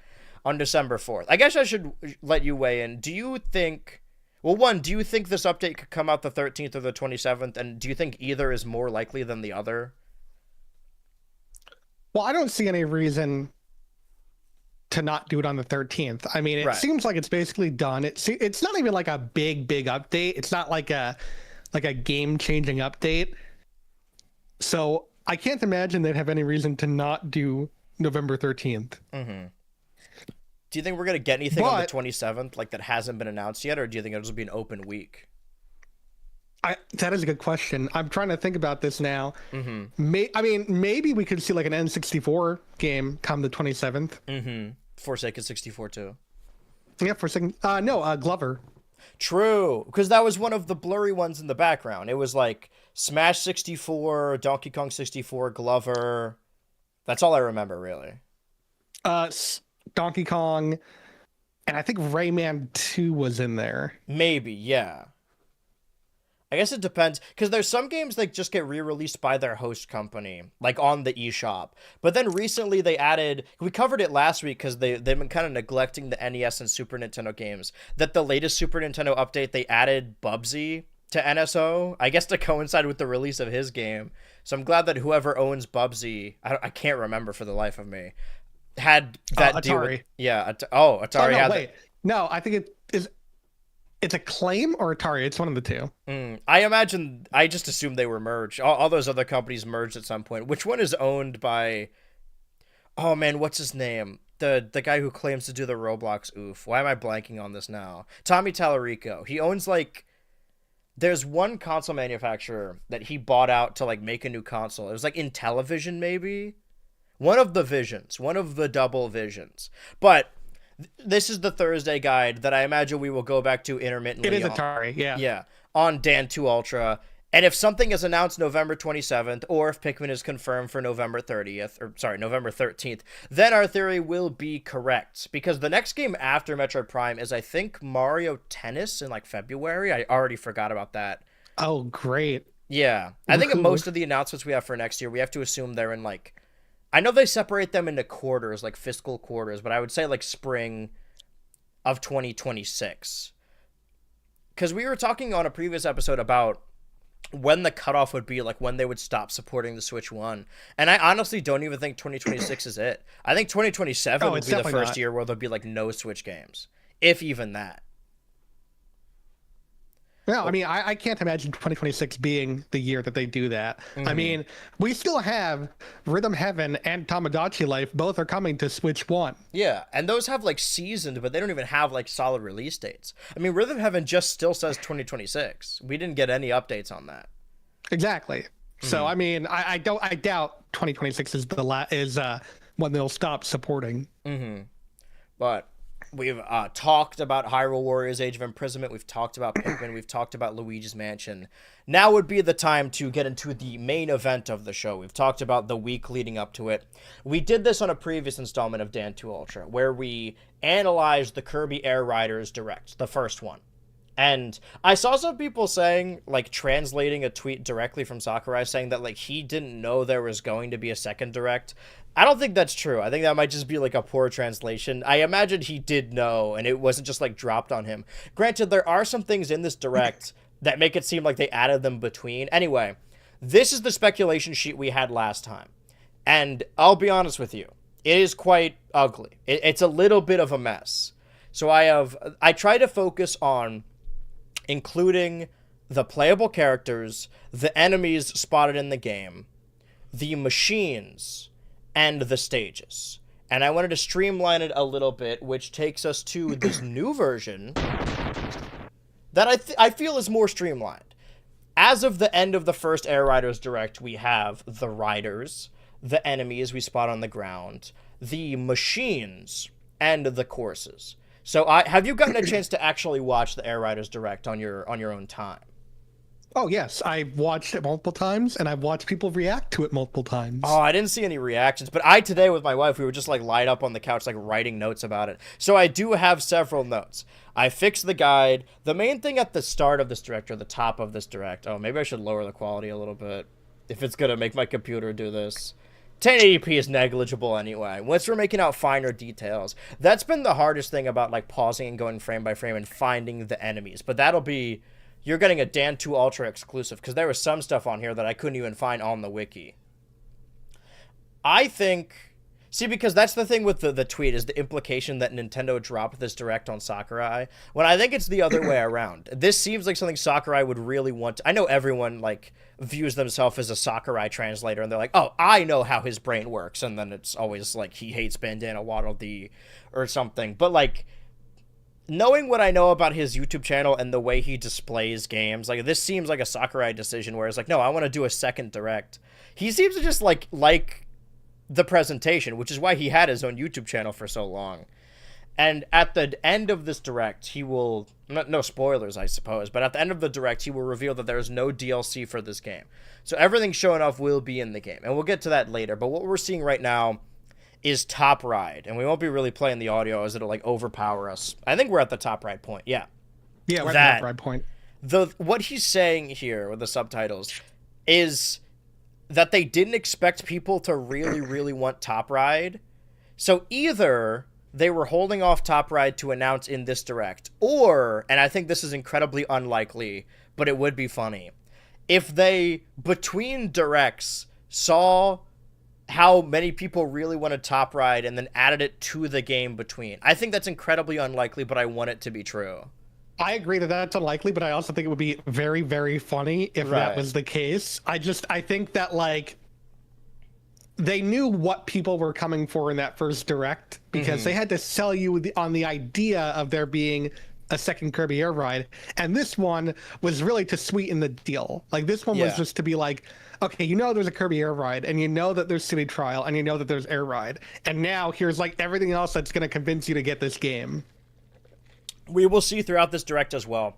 on December 4th. I guess I should let you weigh in. Do you think... Well, one, do you think this update could come out the 13th or the 27th? And do you think either is more likely than the other? Well, I don't see any reason to not do it on the 13th. I mean, it seems like it's basically done. It's not even like a big update. It's not like a game-changing update. So I can't imagine they'd have any reason to not do November 13th. Mm-hmm. Do you think we're going to get anything on the 27th, like that hasn't been announced yet, or do you think it'll just be an open week? That is a good question. I'm trying to think about this now. Mm-hmm. Maybe we could see like an N64 game come the 27th. Mm-hmm. Forsaken 64 too. Yeah, Forsaken. No, Glover. True, because that was one of the blurry ones in the background. It was like Smash 64, Donkey Kong 64, Glover. That's all I remember, really. Donkey Kong, and I think Rayman 2 was in there. Maybe, yeah. I guess it depends, because there's some games that just get re-released by their host company, like on the eShop. But then recently they added, we covered it last week because they've been kind of neglecting the NES and Super Nintendo games, that the latest Super Nintendo update, they added Bubsy to NSO, I guess to coincide with the release of his game. So I'm glad that whoever owns Bubsy, I can't remember for the life of me, had that Atari. deal with, yeah. Atari had wait. No, I think it's Acclaim or Atari. It's one of the two. I just assumed they were merged. All those other companies merged at some point. Which one is owned by, oh man, what's his name? the guy who claims to do the Roblox oof. Why am I blanking on this now? Tommy Tallarico. He owns like there's one console manufacturer that he bought out to like make a new console. It was like Intellivision maybe. One of the visions, one of the double visions. But this is the Thursday guide that I imagine we will go back to intermittently. It is Atari, yeah. Yeah, on Dan2 Ultra. And if something is announced November 27th, or if Pikmin is confirmed for November 13th, then our theory will be correct. Because the next game after Metroid Prime is, I think, Mario Tennis in, like, February. I already forgot about that. Oh, great. Yeah. I think most of the announcements we have for next year, we have to assume they're in, like... I know they separate them into quarters, like fiscal quarters, but I would say, like, spring of 2026. Because we were talking on a previous episode about when the cutoff would be, like when they would stop supporting the Switch 1. And I honestly don't even think 2026 is it. I think 2027 would be the first year where there'll be like no Switch games, if even that. No, I mean, I can't imagine 2026 being the year that they do that. I mean, we still have Rhythm Heaven and Tamagotchi Life. Both are coming to Switch 1. Yeah, and those have like seasoned, but they don't even have like solid release dates. I mean, Rhythm Heaven just still says 2026. We didn't get any updates on that. Exactly. So, I mean, I doubt 2026 is when they'll stop supporting. But we've talked about Hyrule Warriors Age of Imprisonment. We've talked about Pikmin. We've talked about Luigi's Mansion. Now would be the time to get into the main event of the show. We've talked about the week leading up to it. We did this on a previous installment of Dan2 Ultra, where we analyzed the Kirby Air Riders Direct, the first one. And I saw some people saying, like, translating a tweet directly from Sakurai, saying that, like, he didn't know there was going to be a second Direct. I don't think that's true. I think that might just be, like, a poor translation. I imagine he did know, and it wasn't just, like, dropped on him. Granted, there are some things in this Direct that make it seem like they added them between. Anyway, this is the speculation sheet we had last time. And I'll be honest with you. It is quite ugly. It's a little bit of a mess. So I try to focus on including the playable characters, the enemies spotted in the game, the machines, and the stages. And I wanted to streamline it a little bit, which takes us to this new version that I feel is more streamlined. As of the end of the first Air Riders Direct, we have the riders, the enemies we spot on the ground, the machines, and the courses. So have you gotten a chance to actually watch the Air Riders Direct on your own time? Oh, yes. I've watched it multiple times, and I've watched people react to it multiple times. Oh, I didn't see any reactions, but today with my wife, we were just like light up on the couch, like writing notes about it. So I do have several notes. I fixed the guide. The main thing at the start of this Direct, or the top of this Direct, maybe I should lower the quality a little bit if it's going to make my computer do this. 1080p is negligible anyway. Once we're making out finer details, that's been the hardest thing about like pausing and going frame by frame and finding the enemies. But you're getting a Dan2 Ultra exclusive, because there was some stuff on here that I couldn't even find on the wiki. I think, because that's the thing with the tweet, is the implication that Nintendo dropped this Direct on Sakurai, when I think it's the other way around. This seems like something Sakurai would really want to, I know everyone like views themselves as a Sakurai translator, and they're like, oh, I know how his brain works, and then it's always like he hates Bandana Waddle Dee or something. But like, knowing what I know about his YouTube channel and the way he displays games, like this seems like a Sakurai decision where it's like, no, I want to do a second Direct. He seems to just like the presentation, which is why he had his own YouTube channel for so long. And at the end of this Direct, he will, no spoilers, I suppose, but at the end of the Direct, he will reveal that there is no DLC for this game. So everything showing off will be in the game, and we'll get to that later. But what we're seeing right now is Top Ride, and we won't be really playing the audio as it'll like overpower us. I think we're at the Top Ride point. Yeah, we're at the Top Ride point. What he's saying here with the subtitles is that they didn't expect people to really, really want Top Ride. So either they were holding off Top Ride to announce in this Direct, or, and I think this is incredibly unlikely, but it would be funny, if they, between Directs, saw how many people really wanted Top Ride and then added it to the game between. I think that's incredibly unlikely, but I want it to be true. I agree that that's unlikely, but I also think it would be very, very funny if that was the case. I think that, like, they knew what people were coming for in that first direct because they had to sell you on the idea of there being a second Kirby Air Ride, and this one was really to sweeten the deal. Like this one was just to be like, okay, you know there's a Kirby Air Ride, and you know that there's City Trial, and you know that there's Air Ride, and now here's like everything else that's going to convince you to get this game. We will see throughout this direct as well.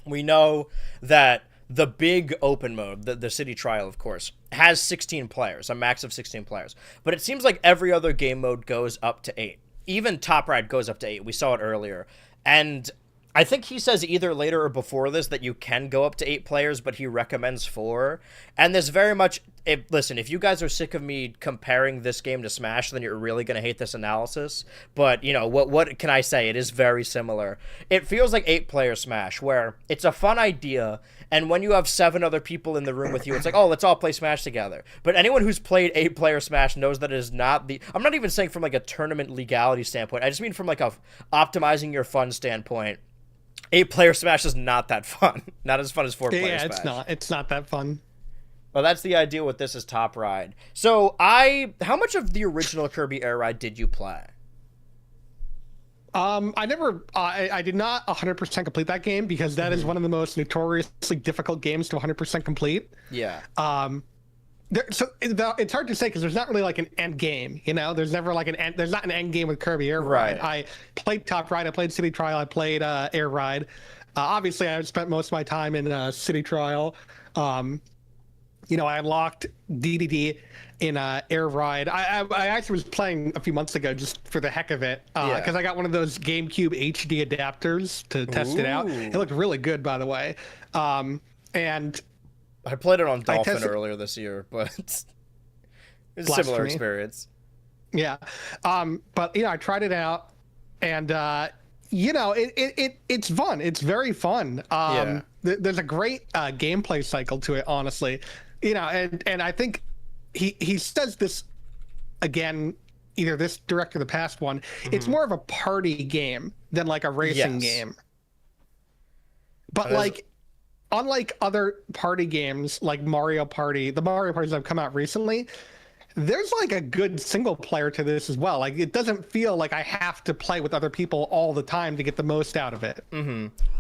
We know that the big open mode, the City Trial, of course, has 16 players, a max of 16 players. But it seems like every other game mode goes up to 8. Even Top Ride goes up to 8. We saw it earlier. And I think he says either later or before this that you can go up to 8 players, but he recommends 4. And there's very much... listen, if you guys are sick of me comparing this game to Smash, then you're really going to hate this analysis. But, you know, what can I say? It is very similar. It feels like 8-player Smash, where it's a fun idea, and when you have 7 other people in the room with you, it's like, oh, let's all play Smash together. But anyone who's played 8-player Smash knows that it is not the... I'm not even saying from, like, a tournament legality standpoint. I just mean from, like, a optimizing your fun standpoint. 8-player Smash is not that fun. Not as fun as 4-player Smash. Yeah, it's not that fun. Well, that's the idea with this is Top Ride. So how much of the original Kirby Air Ride did you play? I did not 100% complete that game because that is one of the most notoriously difficult games to 100% complete. Yeah. It's hard to say because there's not really like an end game, you know. There's never like there's not an end game with Kirby Air Ride. I played Top Ride, I played City Trial, I played Air Ride. Obviously, I spent most of my time in City Trial. You know, I unlocked DDD in Air Ride. I actually was playing a few months ago just for the heck of it because I got one of those GameCube HD adapters to test it out. It looked really good, by the way. And I played it on Dolphin earlier this year, but it's a similar experience. Yeah. But, you know, I tried it out, and, you know, it's fun. It's very fun. There's a great gameplay cycle to it, honestly. You know, and I think he says this again, either this direct or the past one. It's more of a party game than like a racing game. But like, unlike other party games like Mario Party, the Mario Parties that have come out recently, there's like a good single player to this as well. Like, it doesn't feel like I have to play with other people all the time to get the most out of it.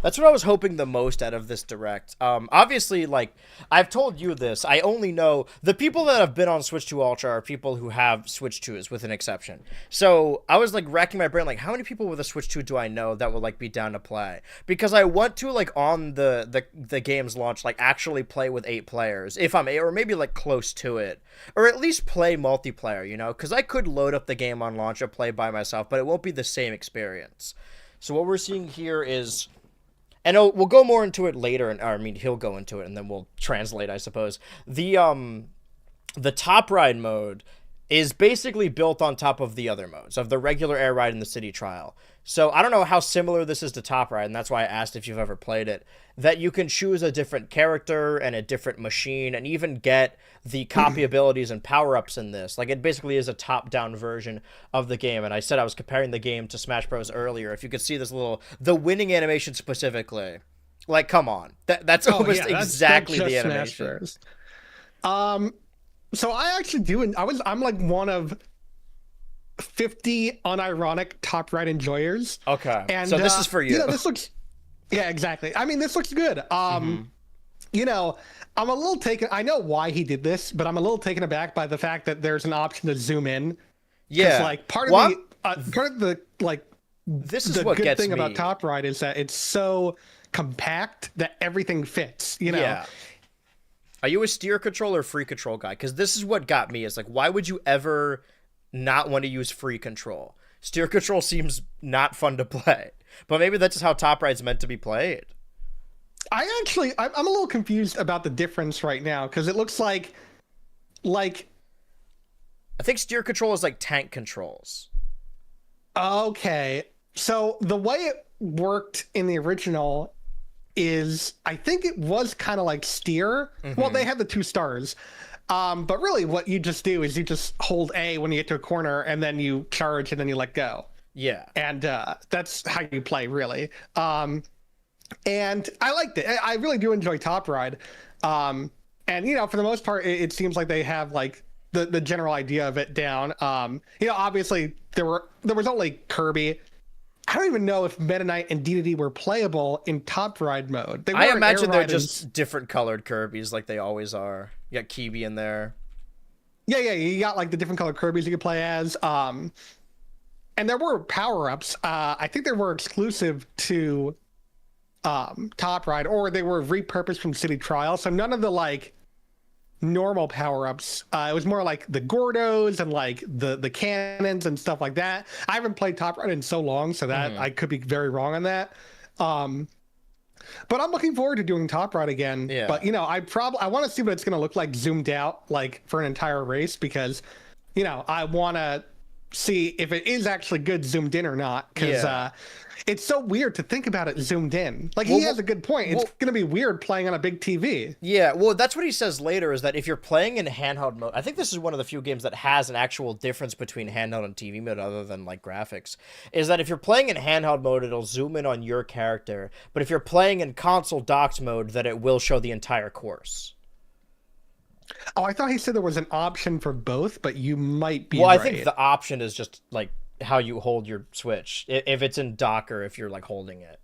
That's what I was hoping the most out of this direct. Obviously, like, I've told you this, I only know the people that have been on Switch 2 Ultra are people who have Switch 2s, with an exception. So I was like racking my brain, like, how many people with a Switch 2 do I know that would like be down to play? Because I want to, like, on the game's launch, like, actually play with 8 players, if I'm or maybe like close to it, or at least play multiplayer, you know, because I could load up the game on launch and play by myself, but it won't be the same experience. So what we're seeing here is, and we'll go more into it later, and I mean, he'll go into it, and then we'll translate, I suppose. The Top Ride mode is basically built on top of the other modes, of the regular Air Ride and the City Trial. So I don't know how similar this is to Top Ride, and that's why I asked if you've ever played it, that you can choose a different character and a different machine, and even get the copy abilities and power-ups in this. Like, it basically is a top-down version of the game, and I said I was comparing the game to Smash Bros. Earlier. If you could see this the winning animation specifically. Like, come on. That's almost exactly the animation. So I actually do, I'm like one of 50 unironic Top Ride enjoyers. Okay. And so this is for you. You know, this looks, yeah, exactly. I mean, this looks good. You know, I'm a little taken, I know why he did this, but I'm a little taken aback by the fact that there's an option to zoom in. Yeah. Like part of the like, this is what good gets thing me about Top Ride is that it's so compact that everything fits, you know? Yeah. Are you a steer control or free control guy? Because this is what got me. Is like, why would you ever not want to use free control? Steer control seems not fun to play. But maybe that's just how Top Ride's meant to be played. I'm a little confused about the difference right now, because it looks like I think steer control is like tank controls. Okay. So the way it worked in the original is, I think it was kind of like steer. Well, they had the 2 stars. But really what you just do is you just hold A when you get to a corner, and then you charge, and then you let go. Yeah. And that's how you play, really. And I liked it. I really do enjoy Top Ride. And, you know, for the most part, it seems like they have, like, the general idea of it down. Obviously there was only Kirby. I don't even know if Meta Knight and DDD were playable in Top Ride mode. I imagine they're just different colored Kirbys like they always are. You got Kirby in there. Yeah, you got like the different colored Kirbys you could play as. And there were power-ups. I think they were exclusive to Top Ride, or they were repurposed from City Trial. So none of the like normal power-ups. It was more like the Gordos and like the cannons and stuff like that. I haven't played Top Ride in so long, so that I could be very wrong on that. But I'm looking forward to doing Top Ride again. Yeah. But I want to see what it's going to look like zoomed out, like for an entire race, because I want to see if it is actually good zoomed in or not, because it's so weird to think about it zoomed in. Like, he has a good point. It's going to be weird playing on a big TV. Yeah, well, that's what he says later, is that if you're playing in handheld mode, I think this is one of the few games that has an actual difference between handheld and TV mode other than, like, graphics, is that if you're playing in handheld mode, it'll zoom in on your character, but if you're playing in console docked mode, then it will show the entire course. Oh, I thought he said there was an option for both, but you might be right. Well, I think the option is just, like, how you hold your Switch, if it's in dock or if you're like holding it.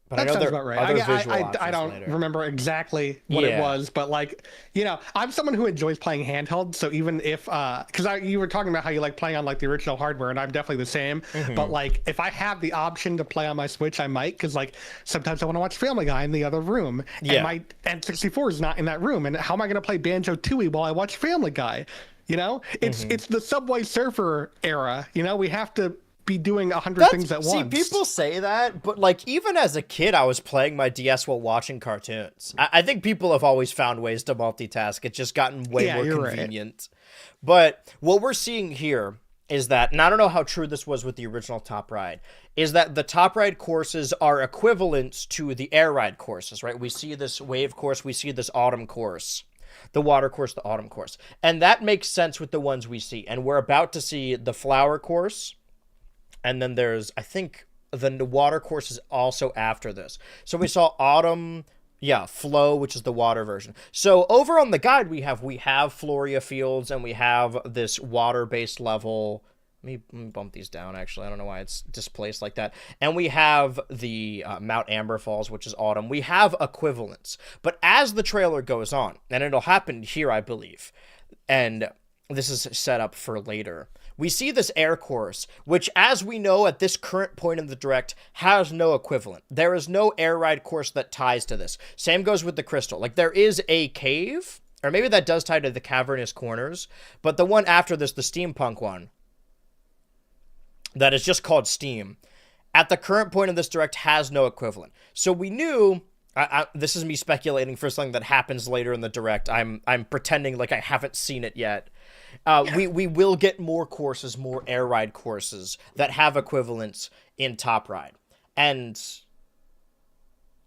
But that sounds about right. I don't later. remember exactly what it was, but like, I'm someone who enjoys playing handheld. So even if, because you were talking about how you like playing on like the original hardware, and I'm definitely the same. But like, if I have the option to play on my Switch, I might, because like sometimes I want to watch Family Guy in the other room, and my N64 is not in that room, and how am I going to play Banjo-Tooie while I watch Family Guy? It's the Subway Surfer era. We have to be doing 100 things at once. See, people say that, but like even as a kid, I was playing my DS while watching cartoons. I think people have always found ways to multitask. It's just gotten way more convenient. Right. But what we're seeing here is that, and I don't know how true this was with the original Top Ride, is that the Top Ride courses are equivalents to the Air Ride courses, right? We see this wave course, we see this autumn course. The water course, the autumn course. And that makes sense with the ones we see. And we're about to see the flower course. And then there's, I think, the water course is also after this. So we saw autumn, flow, which is the water version. So over on the guide, we have Floria Fields, and we have this water-based level. Let me bump these down, actually. I don't know why it's displaced like that. And we have the Mount Amber Falls, which is autumn. We have equivalents. But as the trailer goes on, and it'll happen here, I believe, and this is set up for later, we see this air course, which, as we know at this current point in the Direct, has no equivalent. There is no air ride course that ties to this. Same goes with the Crystal. Like, there is a cave, or maybe that does tie to the Cavernous Corners, but the one after this, the steampunk one, that is just called Steam, at the current point of this Direct has no equivalent. So we knew, this is me speculating for something that happens later in the Direct. I'm pretending like I haven't seen it yet. We will get more courses, more air ride courses that have equivalents in Top Ride. And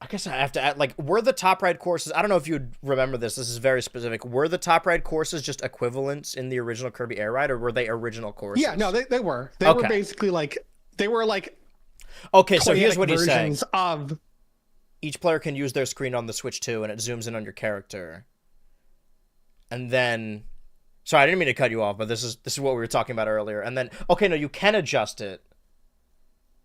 I guess I have to add, like, were the Top Ride courses, I don't know if you'd remember this is very specific, were the Top Ride courses just equivalents in the original Kirby Air Ride, or were they original courses? Yeah, no, they were. They were basically like, okay, so here's what he's saying. Of... Each player can use their screen on the Switch too, and it zooms in on your character. And then... Sorry, I didn't mean to cut you off, but this is what we were talking about earlier. And then, okay, no, you can adjust it.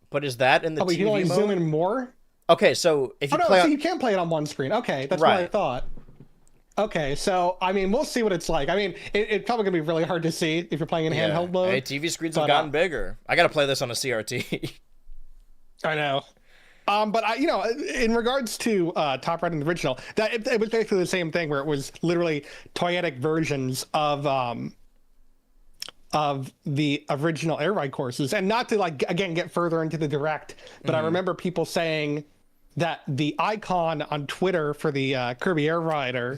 But is that in the TV mode? You can only zoom in more? Okay, so if you so you can play it on one screen. Okay, that's what I thought. Okay, so, I mean, we'll see what it's like. I mean, it's probably going to be really hard to see if you're playing in handheld mode. Hey, TV screens have gotten bigger. I got to play this on a CRT. I know. But in regards to Top Ride and the original, it was basically the same thing, where it was literally toyetic versions of the original air ride courses. And not to, like, again, get further into the Direct, but I remember people saying that the icon on Twitter for the Kirby Air Rider,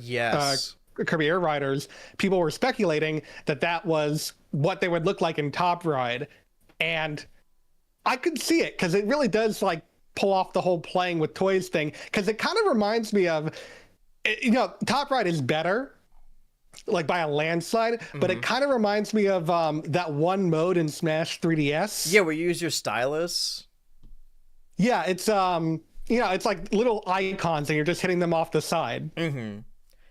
Kirby Air Riders, people were speculating that was what they would look like in Top Ride. And I could see it, because it really does, like, pull off the whole playing with toys thing, because it kind of reminds me of, Top Ride is better, like by a landslide, but it kind of reminds me of that one mode in Smash 3DS. Yeah, where you use your stylus. Yeah, it's it's like little icons and you're just hitting them off the side.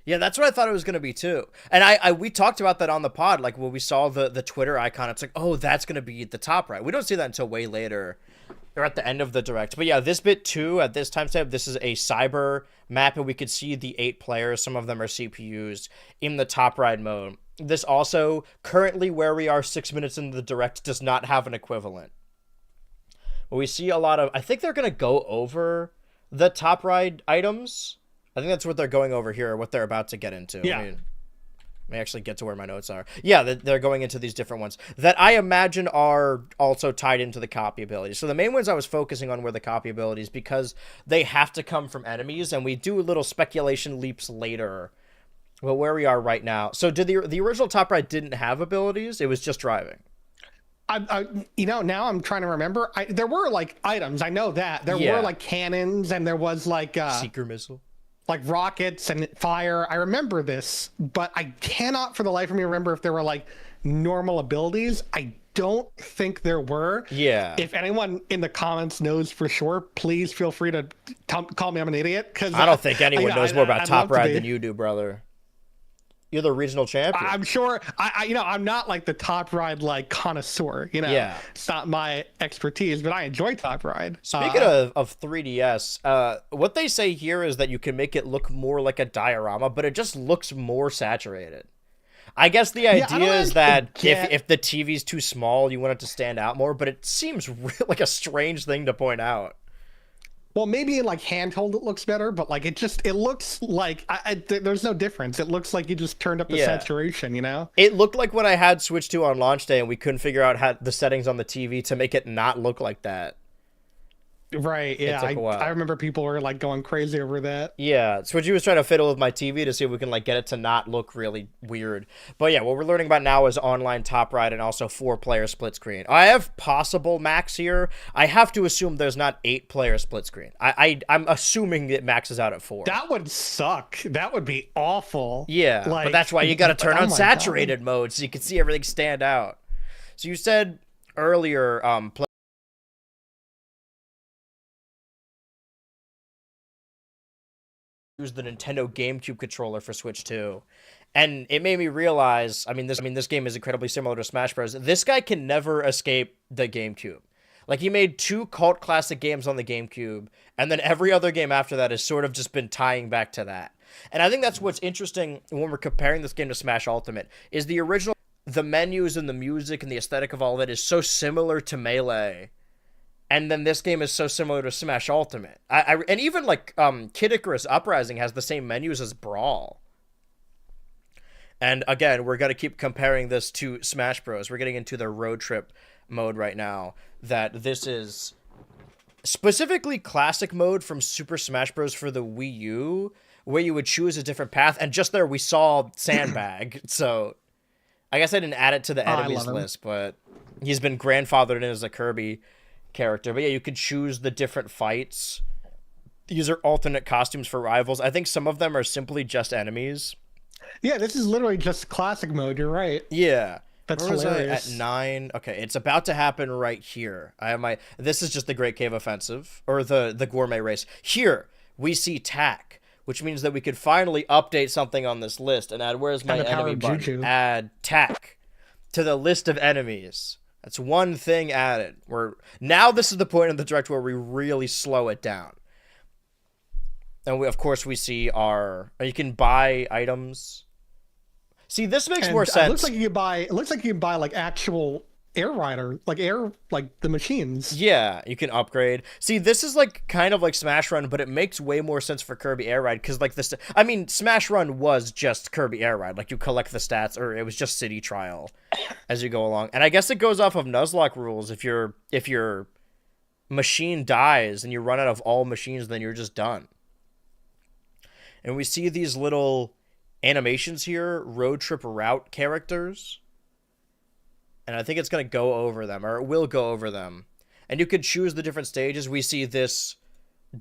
Yeah, that's what I thought it was going to be too. And we talked about that on the pod, like when we saw the Twitter icon, it's like, oh, that's going to be the top right. We don't see that until way later or at the end of the direct. But yeah, this bit too, at this timestamp, this is a cyber map, and we could see the 8 players. Some of them are CPUs in the top right mode. This also, currently where we are 6 minutes into the direct, does not have an equivalent. But we see a lot of, I think they're going to go over the top right items. I think that's what they're going over here, what they're about to get into. Yeah. Let me actually get to where my notes are. Yeah, they're going into these different ones that I imagine are also tied into the copy abilities. So the main ones I was focusing on were the copy abilities because they have to come from enemies, and we do little speculation leaps later. But where we are right now. So did the original top right didn't have abilities? It was just driving. Now I'm trying to remember. There were like items. I know that there were like cannons, and there was like seeker missile, like rockets and fire. I remember this, but I cannot for the life of me remember if there were like normal abilities. I don't think there were. Yeah. If anyone in the comments knows for sure, please feel free to call me I'm an idiot. Because I don't think anyone knows more about Top Ride than you do, brother. You're the regional champion. I'm sure. I'm not like the Top Ride like connoisseur. Yeah. It's not my expertise, but I enjoy Top Ride. Speaking of 3DS, what they say here is that you can make it look more like a diorama, but it just looks more saturated. I guess the idea is that if the TV's too small, you want it to stand out more, but it seems like a strange thing to point out. Well, maybe in like handheld it looks better, but like it looks like there's no difference. It looks like you just turned up the saturation, It looked like when I had Switch 2 on launch day and we couldn't figure out how the settings on the TV to make it not look like that. Right, yeah. I remember people were like going crazy over that. Yeah, Switchy was trying to fiddle with my TV to see if we can like get it to not look really weird. But yeah, what we're learning about now is online top ride and also 4-player split screen. I have possible max here. I have to assume there's not 8-player split screen. I'm assuming it maxes out at 4. That would suck. That would be awful. Yeah, but that's why you got to turn on saturated mode so you can see everything stand out. So you said earlier, use the Nintendo GameCube controller for Switch 2. And it made me realize, this game is incredibly similar to Smash Bros. This guy can never escape the GameCube. Like, he made 2 cult classic games on the GameCube, and then every other game after that has sort of just been tying back to that. And I think that's what's interesting when we're comparing this game to Smash Ultimate, is the original, the menus and the music and the aesthetic of all of it is so similar to Melee. And then this game is so similar to Smash Ultimate. And even like Kid Icarus Uprising has the same menus as Brawl. And again, we're going to keep comparing this to Smash Bros. We're getting into the road trip mode right now. That this is specifically classic mode from Super Smash Bros. For the Wii U, where you would choose a different path. And just there we saw Sandbag. So I guess I didn't add it to the enemies list, but he's been grandfathered in as a Kirby character. But yeah, you could choose the different fights. These are alternate costumes for rivals. I think some of them are simply just enemies. Yeah, this is literally just classic mode. You're right. Yeah. That's hilarious. At 9. Okay, it's about to happen right here. This is just the Great Cave Offensive, or the Gourmet Race. Here, we see TAC, which means that we could finally update something on this list and add, where's my enemy button? Add TAC to the list of enemies. That's one thing added. Now this is the point in the direct where we really slow it down. And of course we see you can buy items. See, this makes more sense. It looks like you can buy like actual air rider, like the machines. Yeah, you can upgrade. See, this is like kind of like Smash Run, but it makes way more sense for Kirby Air Ride because like this. I mean, Smash Run was just Kirby Air Ride. Like you collect the stats, or it was just City Trial as you go along. And I guess it goes off of Nuzlocke rules. If your machine dies and you run out of all machines, then you're just done. And we see these little animations here, road trip route characters. And I think it's going to go over them, or it will go over them. And you could choose the different stages. We see this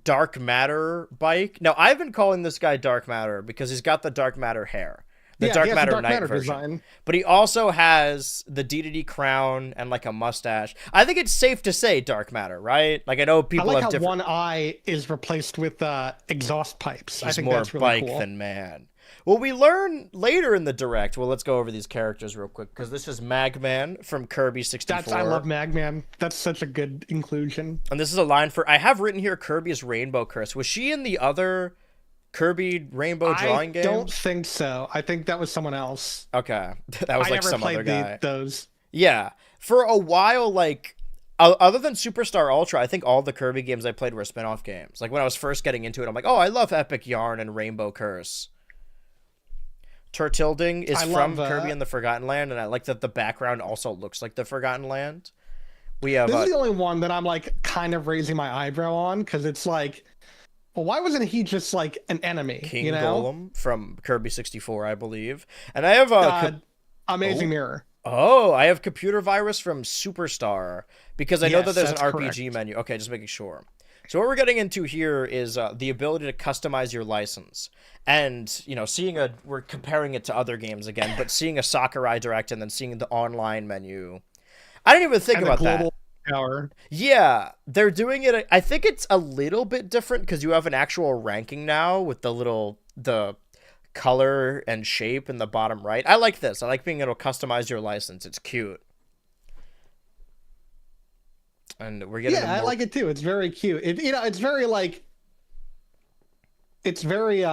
Dark Matter bike. Now, I've been calling this guy Dark Matter because he's got the Dark Matter hair. The Dark Matter Knight version. Design. But he also has the D crown and like a mustache. I think it's safe to say Dark Matter, right? Like, I know people have different... one eye is replaced with exhaust pipes. He's I think more that's really bike cool. than man. Well, we learn later in the direct. Well, let's go over these characters real quick because this is Magman from Kirby 64. I love Magman. That's such a good inclusion. And this is a line for I have written here Kirby's Rainbow Curse. Was she in the other Kirby Rainbow drawing game? I don't think so. I think that was someone else. Okay, that was like some other guy. Those. Yeah, for a while, like other than Superstar Ultra, I think all the Kirby games I played were spin-off games. Like when I was first getting into it, I'm like, oh, I love Epic Yarn and Rainbow Curse. Turtilding is from Kirby and the Forgotten Land, and I like that the background also looks like the Forgotten Land. We have this is the only one that I'm like kind of raising my eyebrow on because it's like, well, why wasn't he just like an enemy? King Golem from Kirby 64, I believe, and I have Amazing Mirror. Oh, I have Computer Virus from Superstar because I know that there's an RPG correct. menu. Okay, just making sure. So what we're getting into here is the ability to customize your license. And, you know, we're comparing it to other games again, but seeing a Sakurai Direct and then seeing the online menu. I didn't even think about that. Power. Yeah, they're doing it. I think it's a little bit different because you have an actual ranking now with the color and shape in the bottom right. I like this. I like being able to customize your license. It's cute. And we're getting I like it too. It's very cute. It's very like it's very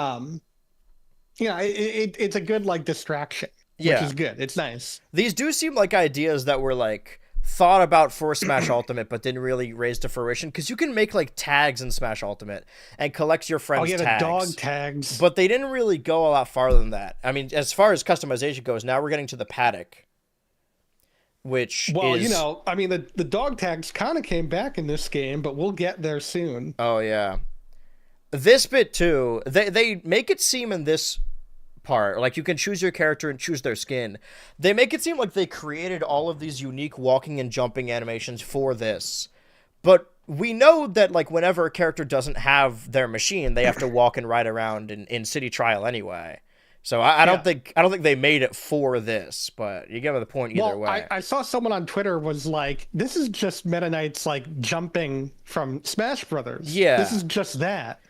it's a good like distraction. Yeah. Which is good. It's nice. These do seem like ideas that were like thought about for Smash Ultimate but didn't really raise to fruition because you can make like tags in Smash Ultimate and collect your friends' tags. The dog tags. But they didn't really go a lot farther than that. I mean, as far as customization goes, now we're getting to the paddock. The dog tags kind of came back in this game, but we'll get there soon. Oh, yeah. This bit, too, they make it seem in this part, like you can choose your character and choose their skin. They make it seem like they created all of these unique walking and jumping animations for this. But we know that, like, whenever a character doesn't have their machine, they have to walk and ride around in City Trial anyway. So I don't think they made it for this, but you get the point either way. I saw someone on Twitter was like, "This is just Meta Knight's like jumping from Smash Brothers. Yeah, this is just that."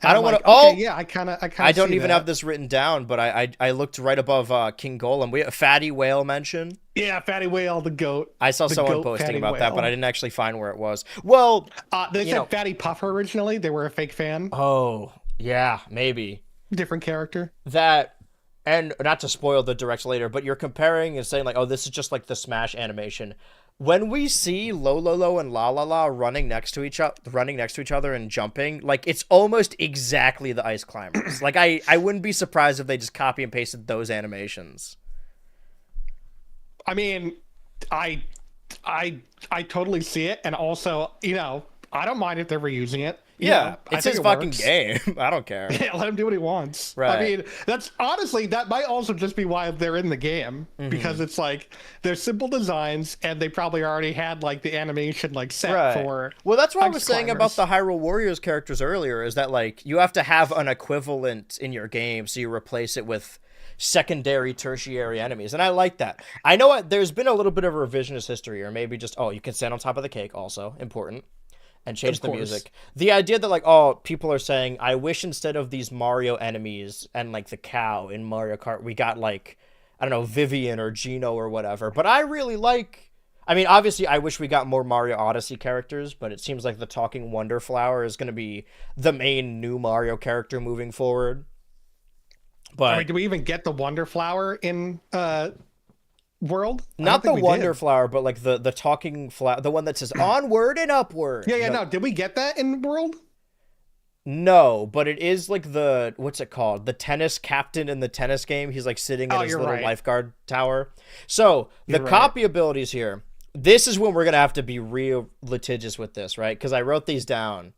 And I don't want to. I don't even have this written down, but I looked right above King Golem. We have Fatty Whale mention. Yeah, Fatty Whale, the goat. I saw someone posting about that, but I didn't actually find where it was. Well, they said Fatty Puffer originally. They were a fake fan. Oh, yeah, maybe different character. That. And not to spoil the direct later, but you're comparing and saying like, oh, this is just like the Smash animation. When we see Lololo and La La La running next to each other and jumping, like it's almost exactly the Ice Climbers. Like I wouldn't be surprised if they just copy and pasted those animations. I mean, I totally see it, and also, I don't mind if they're reusing it. Yeah, it's his fucking game. I don't care. Yeah, let him do what he wants. Right. I mean, that's honestly, that might also just be why they're in the game, because it's like they're simple designs and they probably already had like the animation like set for. Well, that's what I was saying about the Hyrule Warriors characters earlier, is that like you have to have an equivalent in your game, so you replace it with secondary, tertiary enemies, and I like that. I know there's been a little bit of a revisionist history, or maybe just you can stand on top of the cake, also important. And change the music. The idea that like, people are saying, I wish instead of these Mario enemies and like the cow in Mario Kart, we got like, I don't know, Vivian or Gino or whatever. But I really obviously I wish we got more Mario Odyssey characters, but it seems like the Talking Wonder Flower is going to be the main new Mario character moving forward. But do we even get the Wonder Flower in World? Not the Wonder Flower, but like the talking flower, the one that says onward and upward. No. Did we get that in World? No, but it is like what's it called? The tennis captain in the tennis game. He's like sitting in his little lifeguard tower. So the copy abilities here, this is when we're going to have to be real litigious with this, right? Because I wrote these down.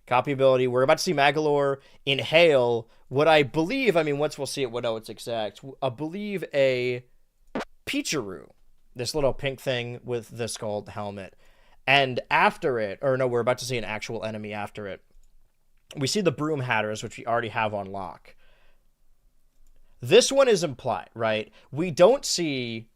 Copy ability. We're about to see Magolor inhale what I believe, once we'll see it, we'll know it's exact. I believe a Peacharoo, this little pink thing with the skull helmet, and after it, we're about to see an actual enemy after it. We see the Broom Hatters, which we already have on lock. This one is implied, right? We don't see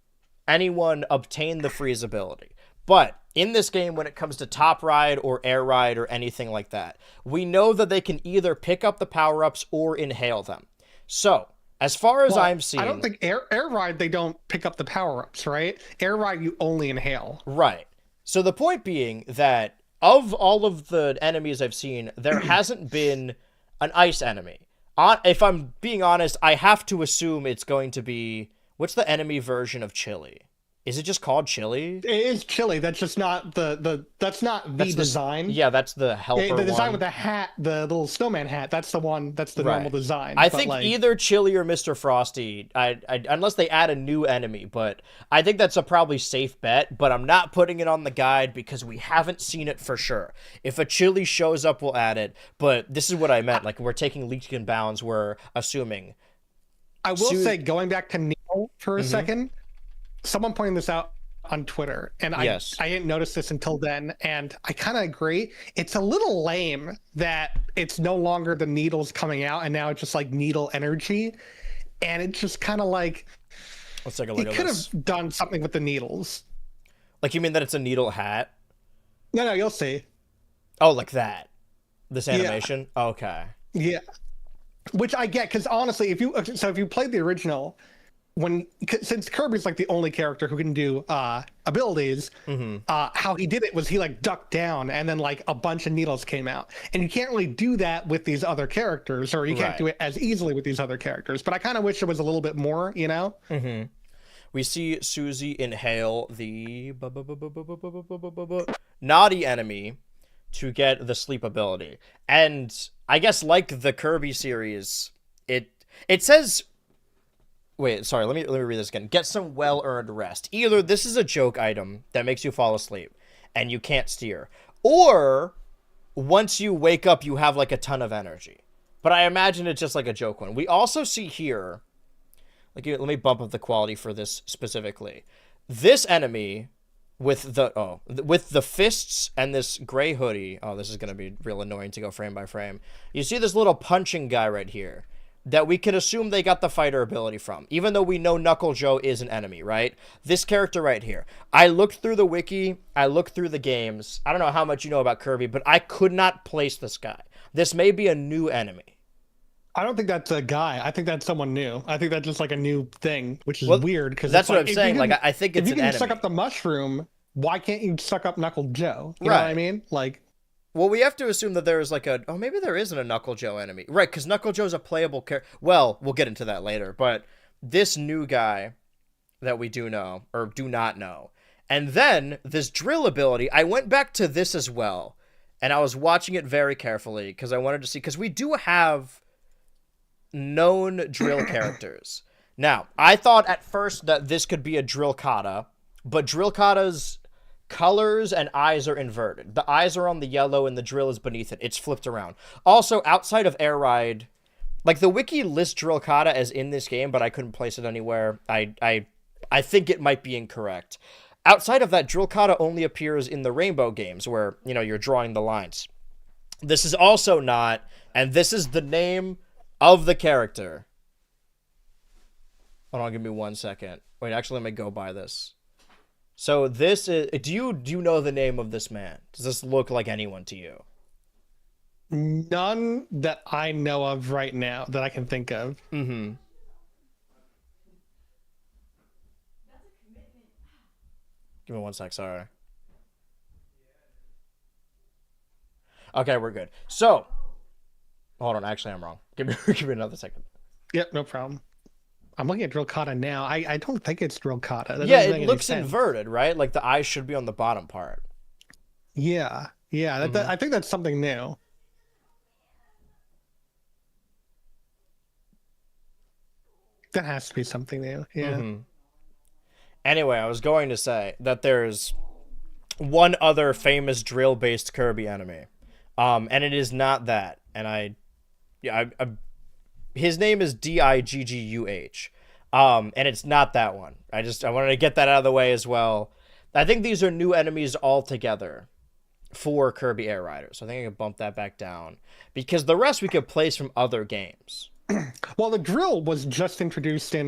anyone obtain the freeze ability, but in this game, when it comes to Top Ride or Air Ride or anything like that, we know that they can either pick up the power-ups or inhale them. So As far as Well, I'm seeing, I don't think air ride they don't pick up the power ups, right? Air ride you only inhale. right. So the point being that of all of the enemies I've seen, there hasn't been an ice enemy. If I'm being honest, I have to assume it's going to be, what's the enemy version of Chili? Is it just called Chili? It is chilly. That's just not that's not the design. Yeah, that's the helper The design one. with the hat, the little snowman hat. That's the one. That's the normal design. I But, think like, either Chili or Mr. Frosty. Unless they add a new enemy, but I think that's a probably safe bet. But I'm not putting it on the guide because we haven't seen it for sure. If a Chili shows up, we'll add it. But this is what I meant. Like, we're taking leaps and bounds. We're assuming. I will say, going back to Neil for a second, someone pointed this out on Twitter, and I didn't notice this until then, and I kind of agree. It's a little lame that it's no longer the needles coming out, and now it's just like needle energy, and it's just kind of like, Let's take a look at this. It could have done something with the needles. Like, you mean that it's a needle hat? No, you'll see. Oh, like that. This animation? Yeah. Okay. Yeah. Which I get, because honestly, if you played the original, since Kirby's like the only character who can do abilities, how he did it was he like ducked down and then like a bunch of needles came out, and you can't really do that with these other characters, or you can't do it as easily with these other characters. But I kind of wish there was a little bit more, you know. We see Susie inhale the naughty enemy to get the sleep ability, and I guess like the Kirby series, it says. Wait, sorry, let me read this again. Get some well-earned rest. Either this is a joke item that makes you fall asleep and you can't steer, or once you wake up, you have like a ton of energy. But I imagine it's just like a joke one. We also see here, like, let me bump up the quality for this specifically. This enemy with the fists and this gray hoodie. Oh, this is going to be real annoying to go frame by frame. You see this little punching guy right here that we can assume they got the fighter ability from, even though we know Knuckle Joe is an enemy, right? This character right here. I looked through the wiki, I looked through the games. I don't know how much you know about Kirby, but I could not place this guy. This may be a new enemy. I don't think that's a guy. I think that's someone new. I think that's just like a new thing, which is weird. Because that's what I'm saying. Like, I think it's an enemy. If you can suck up the mushroom, why can't you suck up Knuckle Joe? You know what I mean? Like, well, we have to assume that there is like maybe there isn't a Knuckle Joe enemy. Right, because Knuckle Joe's a playable character. Well, we'll get into that later. But this new guy that we do know, or do not know. And then this drill ability, I went back to this as well. And I was watching it very carefully because I wanted to see, because we do have known drill characters. Now, I thought at first that this could be a Drill Kata, but Drill Kata's colors and eyes are inverted. The eyes are on the yellow and the drill is beneath it. It's flipped around. Also, outside of Air Ride, like the wiki lists Drill Kata as in this game, but I couldn't place it anywhere. I think it might be incorrect. Outside of that, Drill Kata only appears in the Rainbow games where, you know, you're drawing the lines. This is also not, and this is the name of the character. Hold on, give me 1 second. Wait, actually, let me go by this. So this is, do you know the name of this man? Does this look like anyone to you? None that I know of right now that I can think of. Mm-hmm. Give me 1 sec, sorry. Okay, we're good. So, hold on, actually I'm wrong. Give me another second. Yep, no problem. I'm looking at Drill Kata now. I don't think it's Drill Kata. Yeah, it looks inverted, right? Like the eyes should be on the bottom part. Yeah. I think that's something new. That has to be something new. Yeah. Anyway, I was going to say that there's one other famous drill-based Kirby enemy, and it is not that. And his name is Digguh, and it's not that one. I wanted to get that out of the way as well. I think these are new enemies altogether for Kirby Air Riders. So I think I can bump that back down because the rest we could place from other games. Well, the drill was just introduced in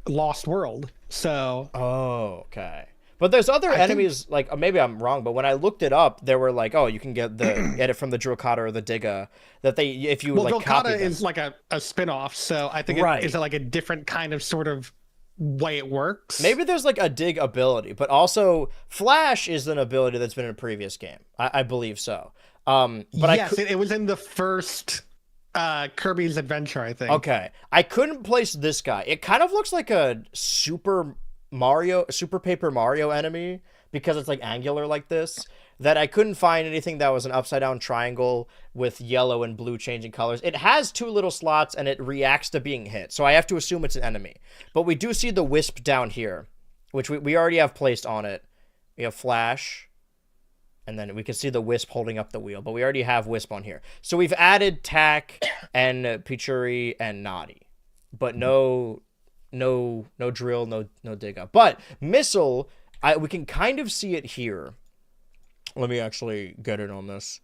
Lost World, so. Oh, okay. But there's other enemies, like, maybe I'm wrong, but when I looked it up, there were like, oh, you can get it from the Drillcata or the Digga, that if you like copy them. Is like a spin-off, so I think is like a different kind of sort of way it works. Maybe there's like a dig ability, but also Flash is an ability that's been in a previous game. I believe so. But yes, it was in the first Kirby's Adventure, I think. Okay. I couldn't place this guy. It kind of looks like a Super Paper Mario enemy because it's like angular like this, that I couldn't find anything that was an upside down triangle with yellow and blue changing colors. It has 2 little slots and it reacts to being hit, so I have to assume it's an enemy. But we do see the Wisp down here, which we already have placed on it. We have Flash, and then we can see the Wisp holding up the wheel, but we already have Wisp on here. So we've added Tack and Pichuri and Naughty, but no drill, no Digga. But Missile, we can kind of see it here. Let me actually get it on this.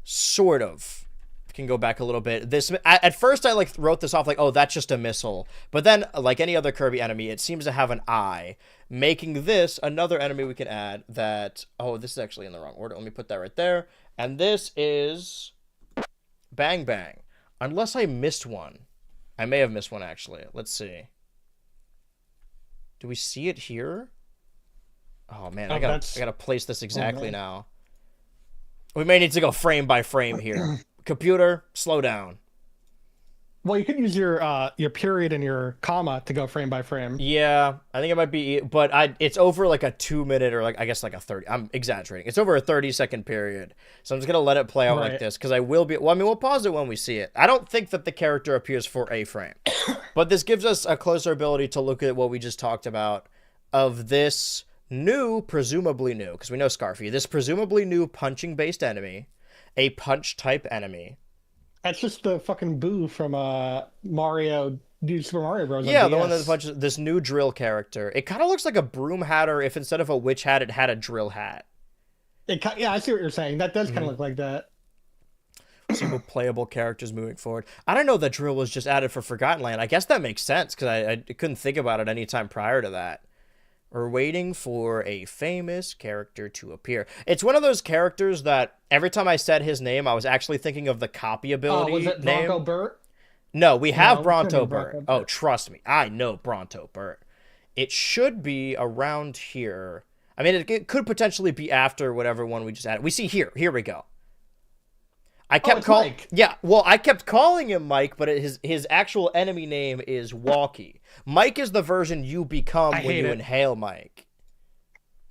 Sort of. Can go back a little bit. This at first I like wrote this off like, oh, that's just a missile. But then, like any other Kirby enemy, it seems to have an eye, making this another enemy we can add that, oh, this is actually in the wrong order. Let me put that right there. And this is Bang Bang. Unless I missed one. I may have missed one, actually. Let's see. Do we see it here? Oh, man, I gotta place this exactly now. We may need to go frame by frame here. Computer, slow down. Well, you could use your period and your comma to go frame by frame. Yeah, I think it might be, but it's over like a 2 minute or like, I guess like a 30. I'm exaggerating. It's over a 30-second period. So I'm just gonna let it play out like this because I will be. Well, I mean, we'll pause it when we see it. I don't think that the character appears for a frame, but this gives us a closer ability to look at what we just talked about of this presumably new, because we know Scarfy. This presumably new punching-based enemy, a punch-type enemy. That's just the fucking Boo from Mario, Super Mario Bros. Yeah, the one that punches this new drill character. It kind of looks like a broom hat, or if instead of a witch hat, it had a drill hat. Yeah, I see what you're saying. That does kind of look like that. Single playable characters moving forward. I don't know that drill was just added for Forgotten Land. I guess that makes sense, because I couldn't think about it any time prior to that. We're waiting for a famous character to appear. It's one of those characters that every time I said his name, I was actually thinking of the copy ability. Was it Bronto Burt? No, we have Bronto Burt. Oh, trust me. I know Bronto Burt. It should be around here. I mean, it could potentially be after whatever one we just added. We see here. Here we go. I kept calling. Yeah, well, I kept calling him Mike, but his actual enemy name is Walkie. Mike is the version you become when you inhale Mike.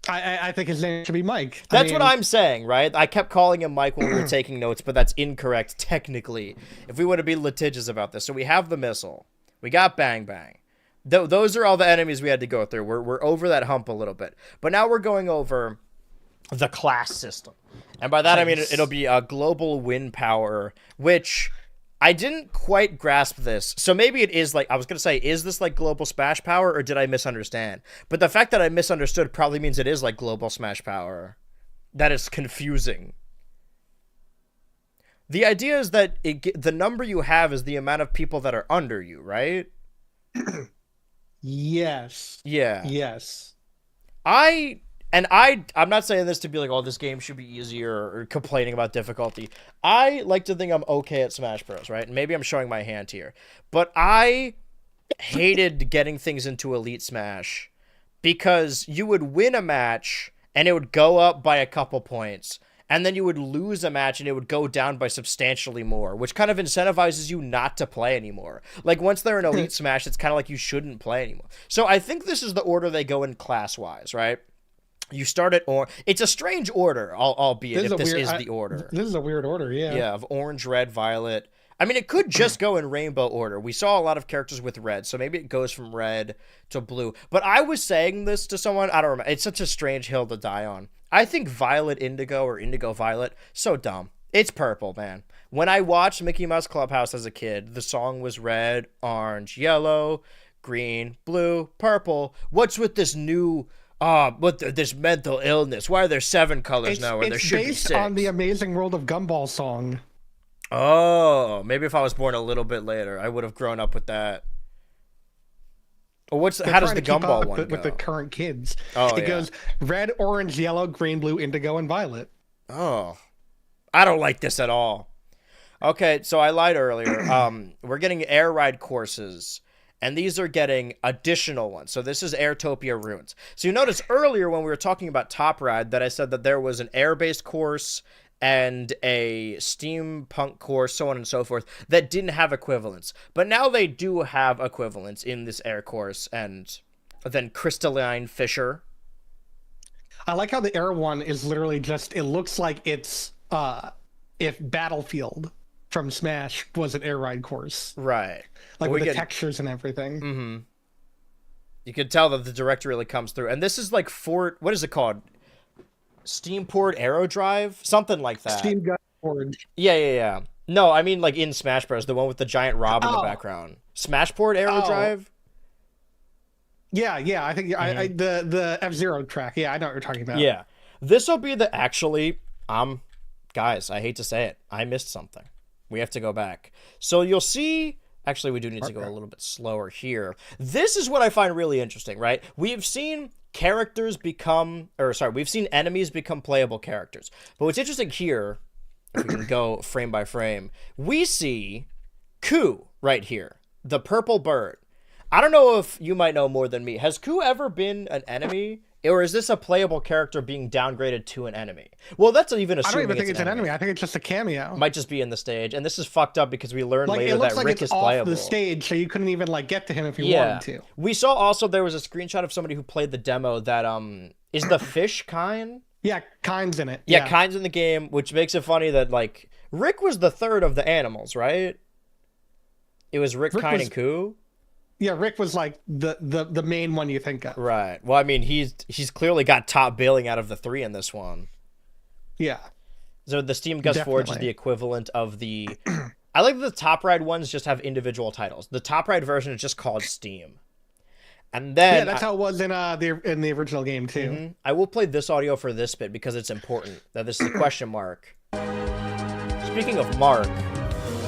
I think his name should be Mike. That's what I'm saying, right? I kept calling him Mike when we were taking notes, but that's incorrect technically, if we want to be litigious about this. So we have the missile. We got Bang Bang. Those are all the enemies we had to go through. We're over that hump a little bit. But now we're going over the class system. And by that, I mean, it'll be a global wind power, which I didn't quite grasp this. So maybe it is like, I was going to say, is this like global smash power, or did I misunderstand? But the fact that I misunderstood probably means it is like global smash power. That is confusing. The idea is that the number you have is the amount of people that are under you, right? Yes. Yeah. Yes. I'm not saying this to be like, oh, this game should be easier or complaining about difficulty. I like to think I'm okay at Smash Bros, right? And maybe I'm showing my hand here. But I hated getting things into Elite Smash because you would win a match and it would go up by a couple points. And then you would lose a match and it would go down by substantially more, which kind of incentivizes you not to play anymore. Like, once they're in Elite Smash, it's kind of like you shouldn't play anymore. So I think this is the order they go in class-wise, right? You start at it's a strange order, albeit if this is the order. This is a weird order, yeah. Yeah, of orange, red, violet. I mean, it could just go in rainbow order. We saw a lot of characters with red, so maybe it goes from red to blue. But I was saying this to someone, I don't remember. It's such a strange hill to die on. I think violet indigo or indigo violet, so dumb. It's purple, man. When I watched Mickey Mouse Clubhouse as a kid, the song was red, orange, yellow, green, blue, purple. What's with this new... this mental illness? Why are there 7 colors now where there should be 6? It's based on the Amazing World of Gumball song. Oh, maybe if I was born a little bit later, I would have grown up with that. Well, They're how does trying the to keep gumball up one with the go? current kids. Oh, It yeah. goes red, orange, yellow, green, blue, indigo, and violet. Oh, I don't like this at all. Okay, so I lied earlier. We're getting air ride courses, and these are getting additional ones. So this is Airtopia Ruins. So you notice earlier when we were talking about Top Ride that I said that there was an air-based course and a steampunk course, so on and so forth, that didn't have equivalents. But now they do have equivalents in this air course, and then Crystalline Fisher. I like how the air one is literally just, it looks like it's if Battlefield from Smash was an air ride course. Right. Like with the textures and everything. Mm-hmm. You can tell that the direct really comes through. And this is like what is it called? Steamport Aerodrive? Something like that. Steam Gun Board. Yeah. No, I mean like in Smash Bros. The one with the giant Rob in the background. Smashport Aerodrive? Yeah, I think the F-Zero track. Yeah, I know what you're talking about. Yeah. This will be the guys, I hate to say it. I missed something. We have to go back. So you'll see, actually we do need to go a little bit slower here. This is what I find really interesting, right? We've seen we've seen enemies become playable characters. But what's interesting here, if we can go frame by frame, we see Ku right here, the purple bird. I don't know if you might know more than me. Has Ku ever been an enemy? Or is this a playable character being downgraded to an enemy? Well, that's even assuming I don't even think it's an enemy. I think it's just a cameo. Might just be in the stage. And this is fucked up because we learned later it looks that like Rick it's is playable. off the stage, so you couldn't even get to him if you wanted to. We saw also there was a screenshot of somebody who played the demo that is the fish Kine? Yeah, Kine's in it. Yeah, Kine's in the game, which makes it funny that Rick was the third of the animals, right? It was Rick Kine, and Ku. Yeah, Rick was the main one you think of. Right. Well, I mean, he's clearly got top billing out of the three in this one. Yeah. So the Steam Gus Forge is the equivalent of the... I like that the Top Ride ones just have individual titles. The Top Ride version is just called Steam. And then... Yeah, that's how it was in the original game, too. Mm-hmm. I will play this audio for this bit because it's important that this is a question mark. Speaking of Mark,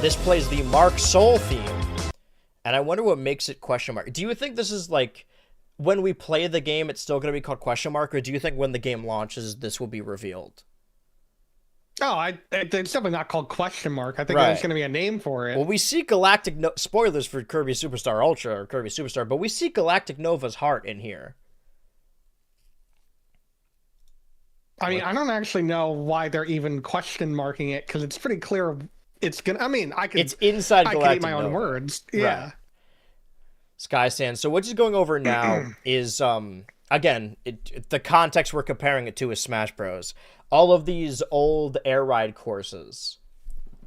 this plays the Mark Soul theme. And I wonder what makes it question mark. Do you think this is when we play the game, it's still going to be called question mark? Or do you think when the game launches, this will be revealed? Oh, it's definitely not called question mark. I think there's going to be a name for it. Well, we see Galactic... spoilers for Kirby Superstar Ultra or Kirby Superstar, but we see Galactic Nova's heart in here. I mean, I don't actually know why they're even question marking it, because it's pretty clear it's gonna... I mean, it's inside Galactic Nova. I can eat my own words. Yeah. Right. Sky Sand. So what is going over now is, again, the context we're comparing it to is Smash Bros. All of these old air ride courses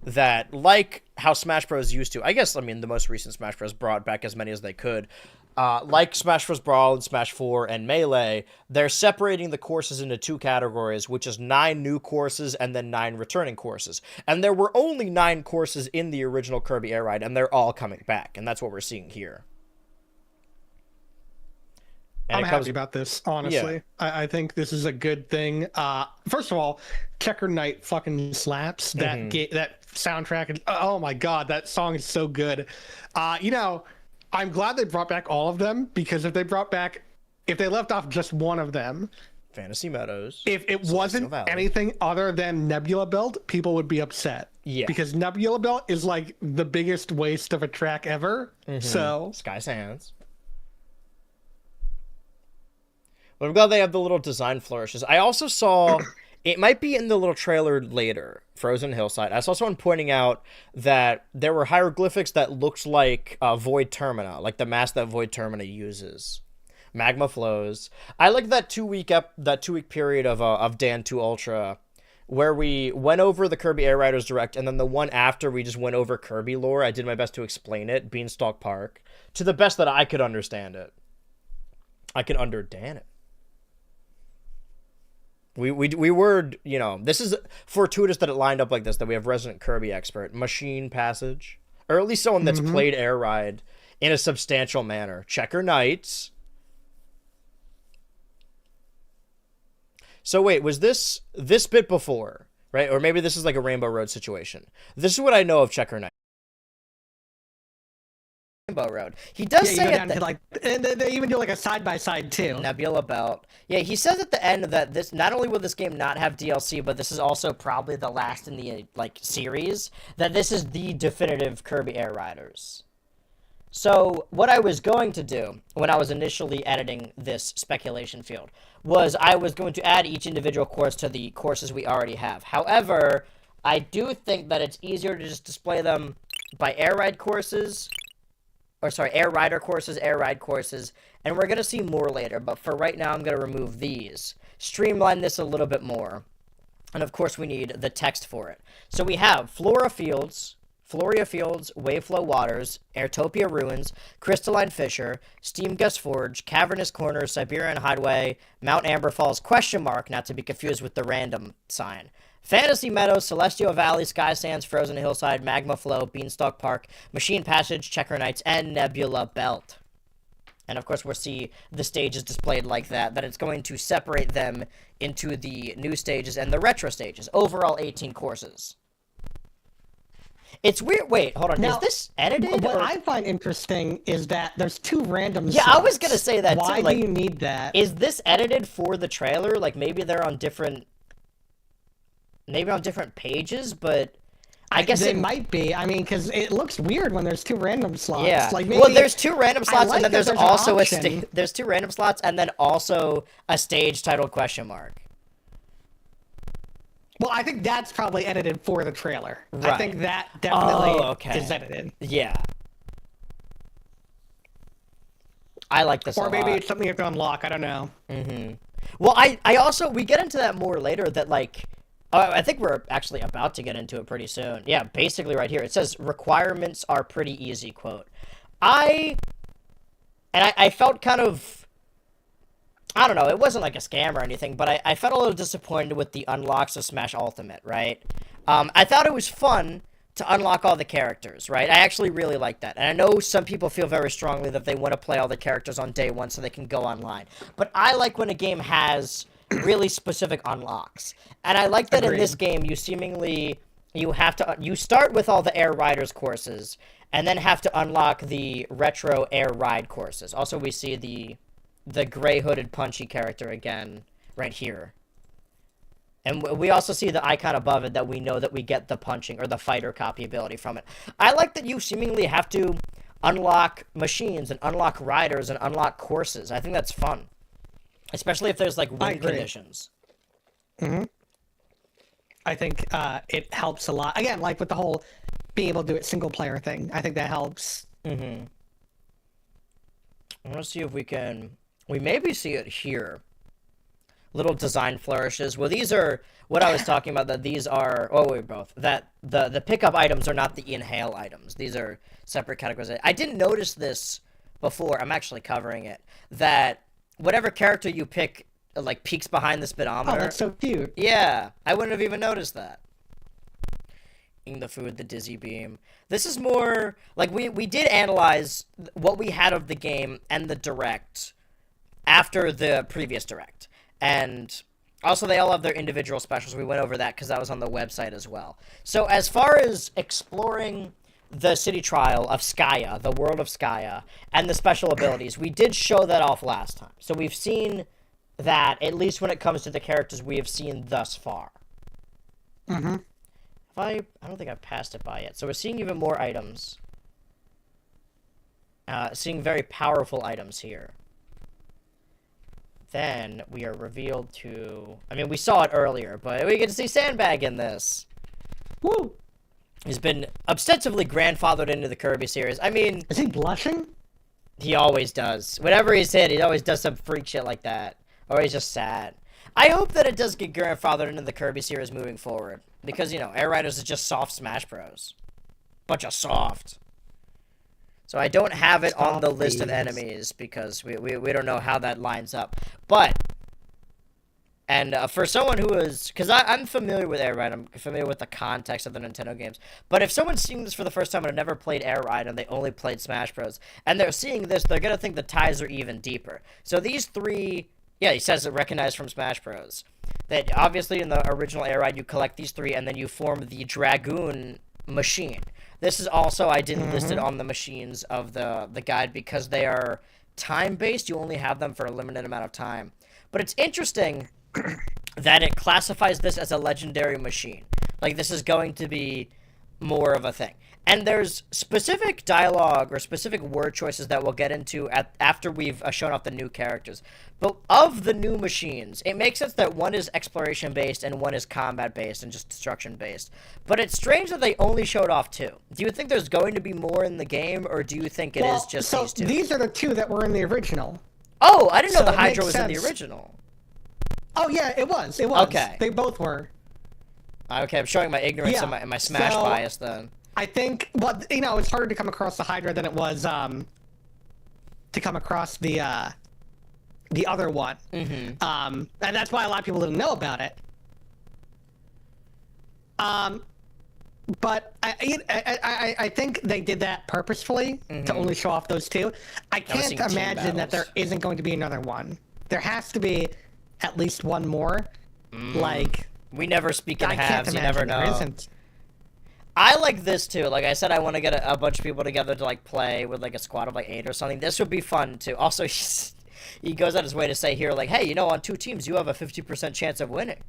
that, like how Smash Bros. Used to, I guess, I mean, the most recent Smash Bros. Brought back as many as they could. Like Smash Bros. Brawl and Smash 4 and Melee, they're separating the courses into two categories, which is 9 new courses and then 9 returning courses. And there were only 9 courses in the original Kirby Air Ride, and they're all coming back, and that's what we're seeing here. And I'm happy about this, honestly. Yeah. I think this is a good thing. First of all, Checker Knight fucking slaps. That that soundtrack. Oh my god, that song is so good. I'm glad they brought back all of them, because if they left off just one of them, Fantasy Meadows, if it wasn't anything other than Nebula Belt, people would be upset. Yeah, because Nebula Belt is the biggest waste of a track ever. So Sky Sands. But I'm glad they have the little design flourishes. I also saw, it might be in the little trailer later, Frozen Hillside. I saw someone pointing out that there were hieroglyphics that looked like Void Termina, like the mask that Void Termina uses. Magma flows. I like that 2-week period of Dan 2 Ultra, where we went over the Kirby Air Riders Direct, and then the one after we just went over Kirby lore. I did my best to explain it, Beanstalk Park, to the best that I could understand it. I can understand it. We were, this is fortuitous that it lined up like this, that we have resident Kirby expert, Machine Passage, or at least someone that's played Air Ride in a substantial manner. Checker Knights. So wait, was this bit before, right? Or maybe this is like a Rainbow Road situation. This is what I know of Checker Knight. Rainbow Road. He does you say go at down the to like, and they even do like a side by side too. Nebula Belt. Yeah, he says at the end that this not only will this game not have DLC, but this is also probably the last in the like series. That this is the definitive Kirby Air Riders. So what I was going to do when I was initially editing this speculation field was I was going to add each individual course to the courses we already have. However, I do think that it's easier to just display them by air ride courses, air rider courses, air ride courses, and we're going to see more later, but for right now I'm going to remove these. Streamline this a little bit more. And of course we need the text for it. So we have Floria Fields, Waveflow Waters, Airtopia Ruins, Crystalline Fissure, Steam Gust Forge, Cavernous Corners, Siberian Hideaway, Mount Amber Falls, not to be confused with the random sign. Fantasy Meadows, Celestial Valley, Sky Sands, Frozen Hillside, Magma Flow, Beanstalk Park, Machine Passage, Checker Knights, and Nebula Belt. And of course we'll see the stages displayed like that it's going to separate them into the new stages and the retro stages. Overall 18 courses. It's weird. Wait, hold on. Now, is this edited? What I find interesting is that there's 2 random Yeah, slots. I was gonna say that Why too. Like, do you need that? Is this edited for the trailer? Like, maybe they're on different pages, but I guess it might be. I mean, because it looks weird when there's 2 random slots. Yeah. Like maybe, well, there's 2 random slots, like and then that there's an also option. there's 2 random slots, and then also a stage titled ? Well, I think that's probably edited for the trailer. Right. I think that definitely okay. is edited. Yeah. I like this a Or maybe lot. it's something you have to unlock. I don't know. Mm-hmm. Well, I also, we get into that more later, that like, I think we're actually about to get into it pretty soon. Yeah, basically right here. It says, requirements are pretty easy, quote. I felt kind of, I don't know, it wasn't like a scam or anything, but I felt a little disappointed with the unlocks of Smash Ultimate, right? I thought it was fun to unlock all the characters, right? I actually really like that. And I know some people feel very strongly that they want to play all the characters on day 1 so they can go online. But I like when a game has really specific unlocks. And I like that in this game, you start with all the Air Riders courses, and then have to unlock the retro Air Ride courses. Also, we see the gray hooded punchy character again right here. And we also see the icon above it that we know that we get the punching or the fighter copy ability from it. I like that you seemingly have to unlock machines and unlock riders and unlock courses. I think that's fun. Especially if there's like win conditions. Mm-hmm. I think it helps a lot. Again, like with the whole being able to do it single player thing. I think that helps. Mm-hmm. I want to see if we maybe see it here. Little design flourishes. Well, these are what I was talking about, that these are, that the pickup items are not the inhale items. These are separate categories. I didn't notice this before. I'm actually covering it. That whatever character you pick, like, peeks behind the speedometer. Oh, that's so cute. Yeah, I wouldn't have even noticed that. Eating the food, the dizzy beam. This is more, like, we did analyze what we had of the game and the direct after the previous direct. And also, they all have their individual specials. We went over that because that was on the website as well. So as far as exploring the city trial of Skya, the world of Skya, and the special abilities, we did show that off last time. So we've seen that, at least when it comes to the characters we have seen thus far. Mm-hmm. I don't think I've passed it by yet. So we're seeing even more items. Seeing very powerful items here. Then we are revealed to... I mean, we saw it earlier, but we get to see Sandbag in this. Woo! He's been ostensibly grandfathered into the Kirby series. I mean... Is he blushing? He always does. Whenever he's hit, he always does some freak shit like that. Or he's just sad. I hope that it does get grandfathered into the Kirby series moving forward. Because, you know, Air Riders is just soft Smash Bros. Bunch of soft. So I don't have it on the list of enemies because we don't know how that lines up. But, and for someone who is, because I'm familiar with Air Ride, I'm familiar with the context of the Nintendo games. But if someone's seeing this for the first time and have never played Air Ride and they only played Smash Bros. And they're seeing this, they're going to think the ties are even deeper. So these 3, yeah, he says it recognized from Smash Bros. That obviously in the original Air Ride you collect these 3 and then you form the Dragoon machine. This is also, I didn't list it on the machines of the guide because they are time-based. You only have them for a limited amount of time. But it's interesting that it classifies this as a legendary machine. Like, this is going to be more of a thing. And there's specific dialogue or specific word choices that we'll get into after we've shown off the new characters. But of the new machines, it makes sense that one is exploration-based and one is combat-based and just destruction-based. But it's strange that they only showed off 2. Do you think there's going to be more in the game, or do you think it is just these 2? These are the 2 that were in the original. Oh, I didn't know the Hydra was in the original. Oh, yeah, it was. It was. Okay. They both were. Okay, I'm showing my ignorance and my Smash bias then. I think, well, you know, it's harder to come across the Hydra than it was to come across the other one. And that's why a lot of people didn't know about it. But I think they did that purposefully to only show off those 2. I can't imagine that there isn't going to be another one. There has to be at least one more. Like, we never speak in halves. You never know. There isn't. I like this too. Like I said, I want to get a bunch of people together to like play with like a squad of like 8 or something. This would be fun too. Also, he goes out his way to say here like, hey, you know, on 2 teams you have a 50% chance of winning.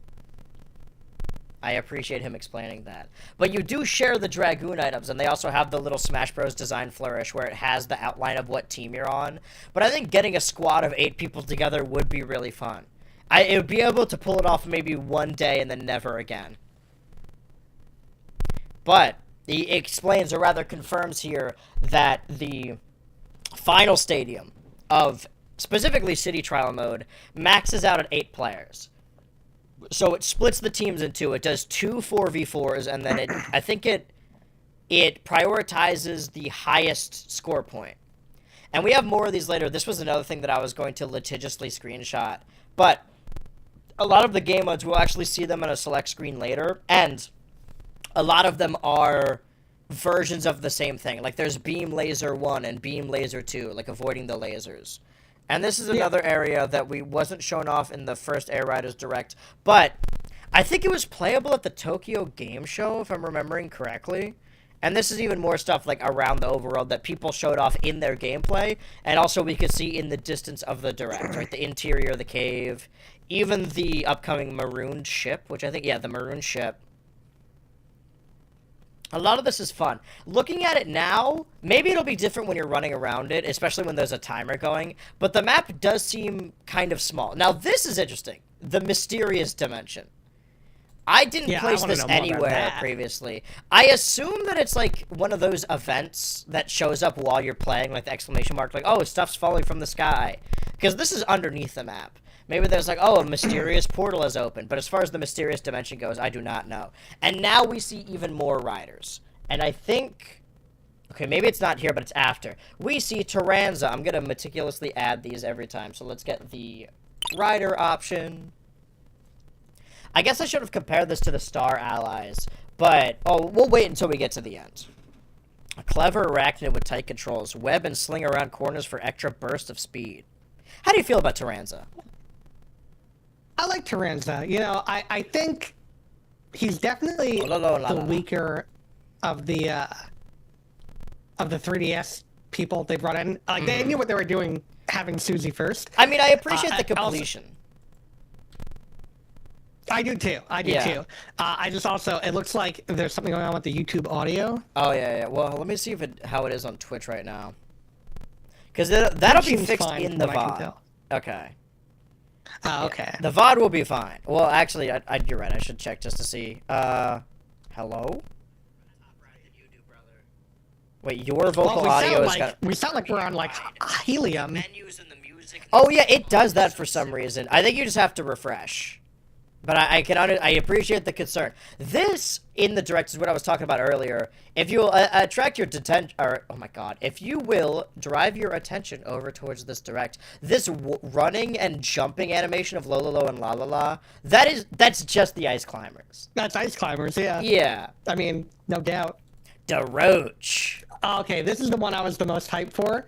I appreciate him explaining that. But you do share the Dragoon items, and they also have the little Smash Bros. Design flourish where it has the outline of what team you're on. But I think getting a squad of 8 people together would be really fun. It would be able to pull it off maybe one day and then never again. But he explains, or rather confirms here, that the final stadium of specifically City Trial Mode maxes out at 8 players. So it splits the teams in 2. It does 2 4v4s, and then I think it prioritizes the highest score point. And we have more of these later. This was another thing that I was going to litigiously screenshot. But a lot of the game modes, we'll actually see them on a select screen later, and a lot of them are versions of the same thing. Like, there's Beam Laser 1 and Beam Laser 2, like, avoiding the lasers. And this is another area that wasn't shown off in the first Air Riders Direct, but I think it was playable at the Tokyo Game Show, if I'm remembering correctly. And this is even more stuff, like, around the overworld that people showed off in their gameplay, and also we could see in the distance of the Direct, right? The interior of the cave, even the upcoming marooned ship, which I think, yeah, the marooned ship. A lot of this is fun. Looking at it now, maybe it'll be different when you're running around it, especially when there's a timer going, but the map does seem kind of small. Now, this is interesting. The Mysterious Dimension. I didn't place this anywhere previously. I assume that it's like one of those events that shows up while you're playing, like the exclamation mark, like, oh, stuff's falling from the sky. Because this is underneath the map. Maybe there's like, oh, a mysterious portal has opened. But as far as the Mysterious Dimension goes, I do not know. And now we see even more riders. And I think... Okay, maybe it's not here, but it's after. We see Tyranza. I'm going to meticulously add these every time. So let's get the rider option. I guess I should have compared this to the Star Allies. But, oh, we'll wait until we get to the end. A clever arachnid with tight controls. Web and sling around corners for extra burst of speed. How do you feel about Tyranza? I like Tyranza. You know, I think he's definitely the weaker of the 3DS people they brought in. Like, they knew what they were doing having Susie first. I mean, I appreciate the completion. I do too. I do too. I just also, it looks like there's something going on with the YouTube audio. Oh, yeah. Well, let me see how it is on Twitch right now. Because that'll be fixed in the VOD. Okay. Oh, okay. The VOD will be fine. Well, actually, you're right. I should check just to see. Hello? Wait, your vocal audio is we sound like we're on, like, helium. Oh, yeah, it does that for some reason. I think you just have to refresh. But I appreciate the concern. This, in the Direct, is what I was talking about earlier. If you attract your if you will drive your attention over towards this Direct, this running and jumping animation of Lololo and Lalala, that's just the Ice Climbers. That's Ice Climbers, yeah. Yeah. I mean, no doubt. DeRoach. Okay, this is the one I was the most hyped for.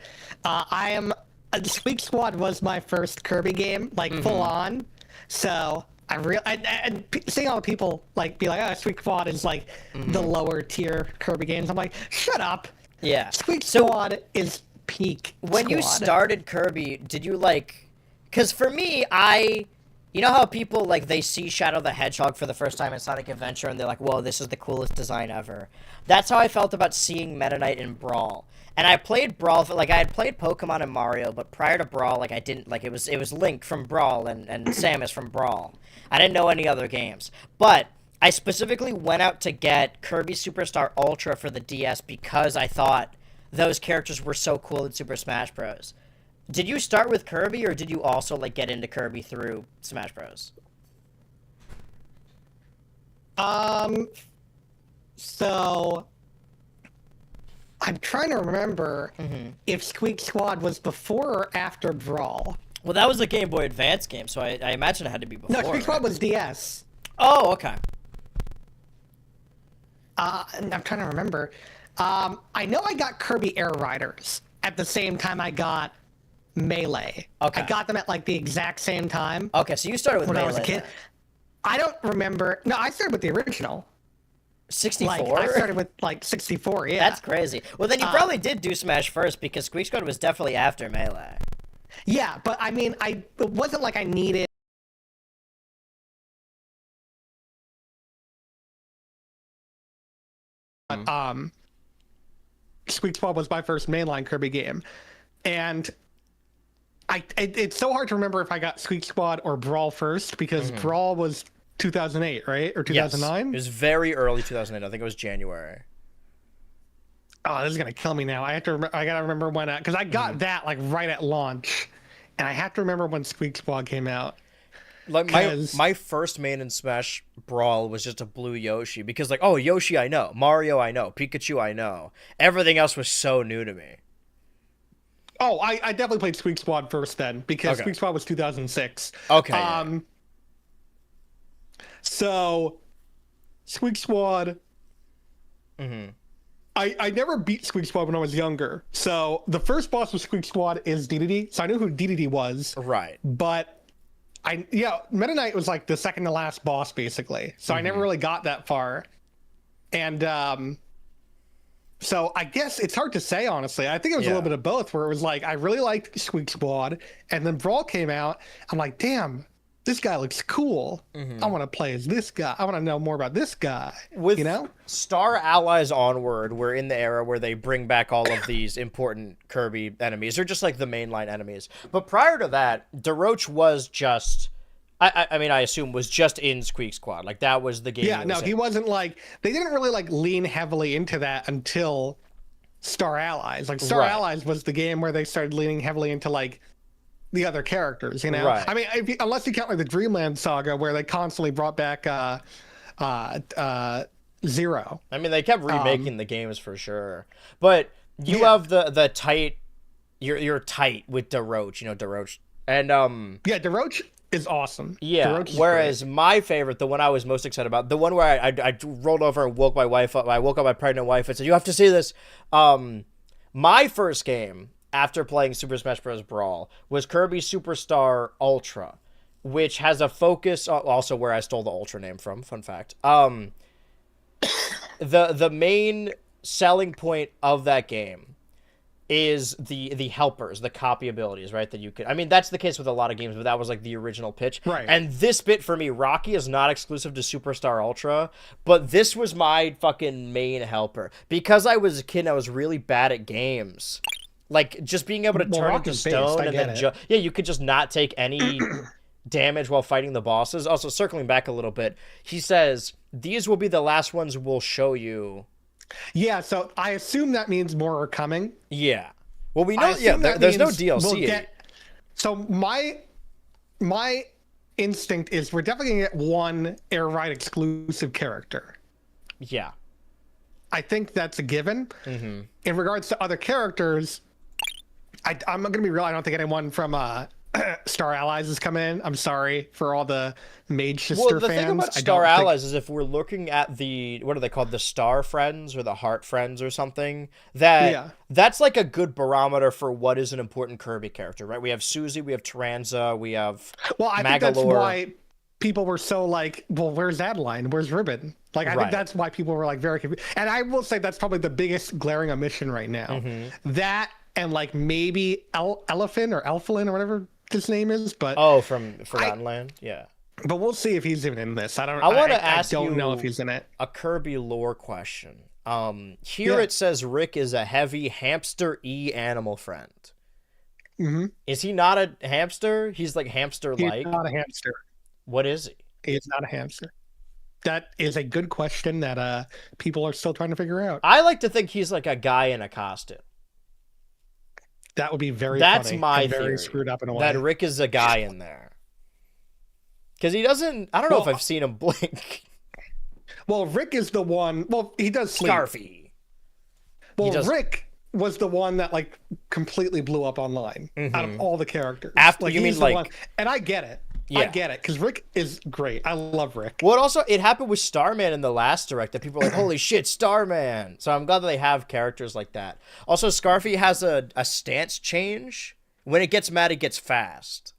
Squeak Squad was my first Kirby game, like, full on. So... Seeing all the people like be like, oh, Squeak Squad is like the lower tier Kirby games. I'm like, shut up. Yeah. Squeak Squad is peak. When you Squad. started Kirby, did you like? Because for me, you know how people like they see Shadow the Hedgehog for the first time in Sonic Adventure and they're like, "Whoa, this is the coolest design ever." That's how I felt about seeing Meta Knight in Brawl. And I played Brawl like I had played Pokemon and Mario, but prior to Brawl, like I didn't like it was Link from Brawl and Samus from Brawl. I didn't know any other games, but I specifically went out to get Kirby Superstar Ultra for the DS because I thought those characters were so cool in Super Smash Bros. Did you start with Kirby, or did you also like get into Kirby through Smash Bros? So I'm trying to remember if Squeak Squad was before or after Brawl. Well, that was a Game Boy Advance game, so I imagine it had to be before. No, Squeak Squad was DS. Oh, okay. And I'm trying to remember. I know I got Kirby Air Riders at the same time I got Melee. Okay. I got them at like the exact same time. Okay, so you started with when Melee I was a kid. then. I don't remember. No, I started with the original. 64? Like, I started with like 64. Yeah. That's crazy. Well, then you probably did do Smash first because Squeak Squad was definitely after Melee. Yeah, but I mean, it wasn't like I needed. Squeak Squad was my first mainline Kirby game, and it's so hard to remember if I got Squeak Squad or Brawl first because Brawl was 2008, right, or 2009? Yes. It was very early 2008. I think it was January. Oh, this is gonna kill me now. I gotta remember when, because I got that like right at launch, and I have to remember when Squeak Squad came out. Like my first main in Smash Brawl was just a blue Yoshi because like, oh, Yoshi I know, Mario I know, Pikachu I know. Everything else was so new to me. Oh, I definitely played Squeak Squad first then because Squeak Squad was 2006. Okay. Yeah. So Squeak Squad. I never beat Squeak Squad when I was younger. So the first boss of Squeak Squad is DDD. So I knew who DDD was. Right. But Meta Knight was like the second to last boss basically. So I never really got that far. And so I guess it's hard to say honestly. I think it was a little bit of both where it was like I really liked Squeak Squad and then Brawl came out. I'm like, damn, this guy looks cool. I want to play as this guy. I want to know more about this guy. With you know? Star Allies onward, we're in the era where they bring back all of these important Kirby enemies. They're just like the mainline enemies. But prior to that, DeRoach was just... I mean, I assume was just in Squeak Squad. Like, that was the game. Yeah, no, he wasn't like... They didn't really like lean heavily into that until Star Allies. Like, Star Allies was the game where they started leaning heavily into like the other characters, you know? Right. I mean, unless you count like the Dreamland Saga where they constantly brought back Zero. I mean, they kept remaking the games for sure. But you have the tight... You're tight with DeRoach, you know, DeRoach. And, yeah, DeRoach is awesome. Yeah, whereas my favorite, the one I was most excited about, the one where I rolled over and woke my wife up, I woke up my pregnant wife and said, you have to see this. My first game after playing Super Smash Bros. Brawl was Kirby Superstar Ultra, which has a focus, also where I stole the Ultra name from, fun fact. The main selling point of that game is the helpers, the copy abilities, right? That you could... I mean, that's the case with a lot of games, but that was like the original pitch. Right. And this bit for me, Rocky is not exclusive to Superstar Ultra, but this was my fucking main helper. Because I was a kid and I was really bad at games. Like, just being able to turn into stone and then... yeah, you could just not take any damage while fighting the bosses. Also, circling back a little bit, he says, these will be the last ones we'll show you. Yeah, so I assume that means more are coming. Yeah. Well, we know. Yeah, there's no DLC. So my instinct is we're definitely gonna get one Air Ride exclusive character. Yeah. I think that's a given. In regards to other characters, I'm gonna be real. I don't think anyone from Star Allies is coming in. I'm sorry for all the Mage Sister fans. Well, the thing about Star Allies is if we're looking at the, what are they called? The Star Friends or the Heart Friends or something, that's like a good barometer for what is an important Kirby character, right? We have Susie, we have Taranza, we have I Magolor. think that's why people were so like, well, where's Adeline? Where's Ribbon? Like, I think that's why people were like very confused. And I will say that's probably the biggest glaring omission right now. That and like maybe Elephant or Elflin or whatever his name is, but from Forgotten Land, yeah. But we'll see if he's even in this. I want to ask I don't you know if he's in it. A Kirby lore question. Here it says Rick is a heavy hamster-y animal friend. Is he not a hamster? He's like hamster-like? He's not a hamster. What is he? He's not a hamster. That is a good question that people are still trying to figure out. I like to think he's like a guy in a costume. That would be very funny. My very theory. Screwed up in a way. That Rick is a guy in there. Because he doesn't... I don't know if I've seen him blink. Well, Rick is the one... Well, he does sleep. Scarfy. Well, Rick was the one that, like, completely blew up online out of all the characters. After, you mean, like... One, and I get it. Yeah. I get it, because Rick is great. I love Rick. Well, it happened with Starman in the last direct that people were like, holy shit, Starman. So I'm glad that they have characters like that. Also, Scarfy has a stance change. When it gets mad, it gets fast.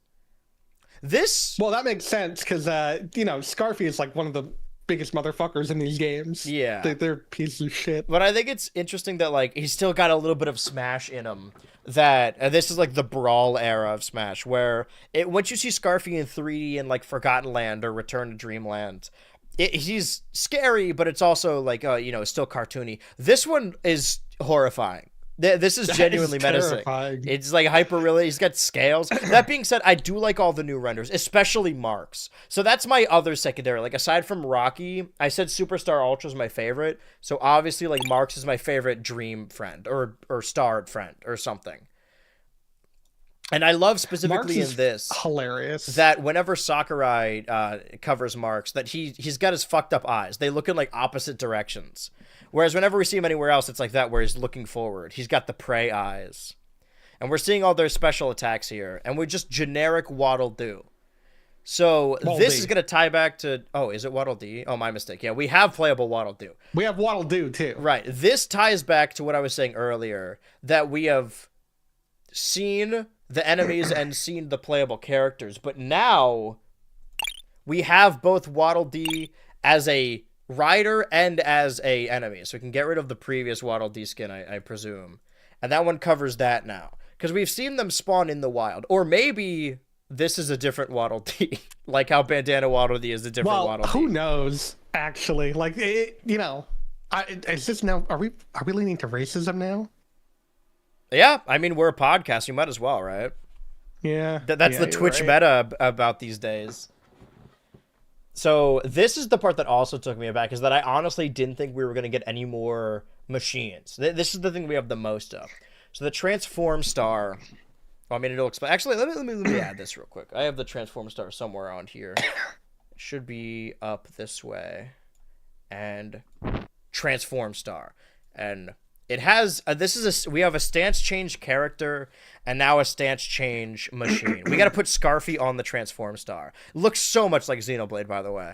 Well, that makes sense, because, Scarfy is, like, one of the biggest motherfuckers in these games. Yeah. They're pieces of shit. But I think it's interesting that, like, he's still got a little bit of Smash in him. That this is like the Brawl era of Smash, where once you see Scarfy in 3D in like Forgotten Land or Return to Dreamland, he's scary, but it's also like still cartoony. This one is horrifying. This is genuinely menacing. It's like hyper really. He's got scales. That being said, I do like all the new renders, especially Mark's. So that's my other secondary. Like aside from Rocky, I said Superstar Ultra is my favorite. So obviously, like Mark's is my favorite dream friend or star friend or something. And I love specifically in this hilarious that whenever Sakurai covers Mark's, that he's got his fucked up eyes. They look in like opposite directions. Whereas whenever we see him anywhere else, it's like that where he's looking forward. He's got the prey eyes. And we're seeing all their special attacks here. And we're just generic Waddle Doo. So this is going to tie back to... Oh, is it Waddle Dee? Oh, my mistake. Yeah, we have playable Waddle Doo. We have Waddle Doo, too. Right. This ties back to what I was saying earlier, that we have seen the enemies and seen the playable characters. But now we have both Waddle Dee as a rider and as a enemy, so we can get rid of the previous Waddle Dee skin, I presume, and that one covers that now because we've seen them spawn in the wild. Or maybe this is a different Waddle Dee, like how Bandana Waddle Dee is a different Waddle Dee. Who knows? Actually, like is this now? Are we leaning to racism now? Yeah, I mean we're a podcast, you might as well, right? Yeah, that's the Twitch meta about these days. So this is the part that also took me aback, is that I honestly didn't think we were going to get any more machines. This is the thing we have the most of. So the Transform Star. Well, I mean, it'll explain. Actually, let me add this real quick. I have the Transform Star somewhere around here. It should be up this way. And Transform Star. And it has we have a stance change character and now a stance change machine. We got to put Scarfy on the Transform Star. Looks so much like Xenoblade, by the way.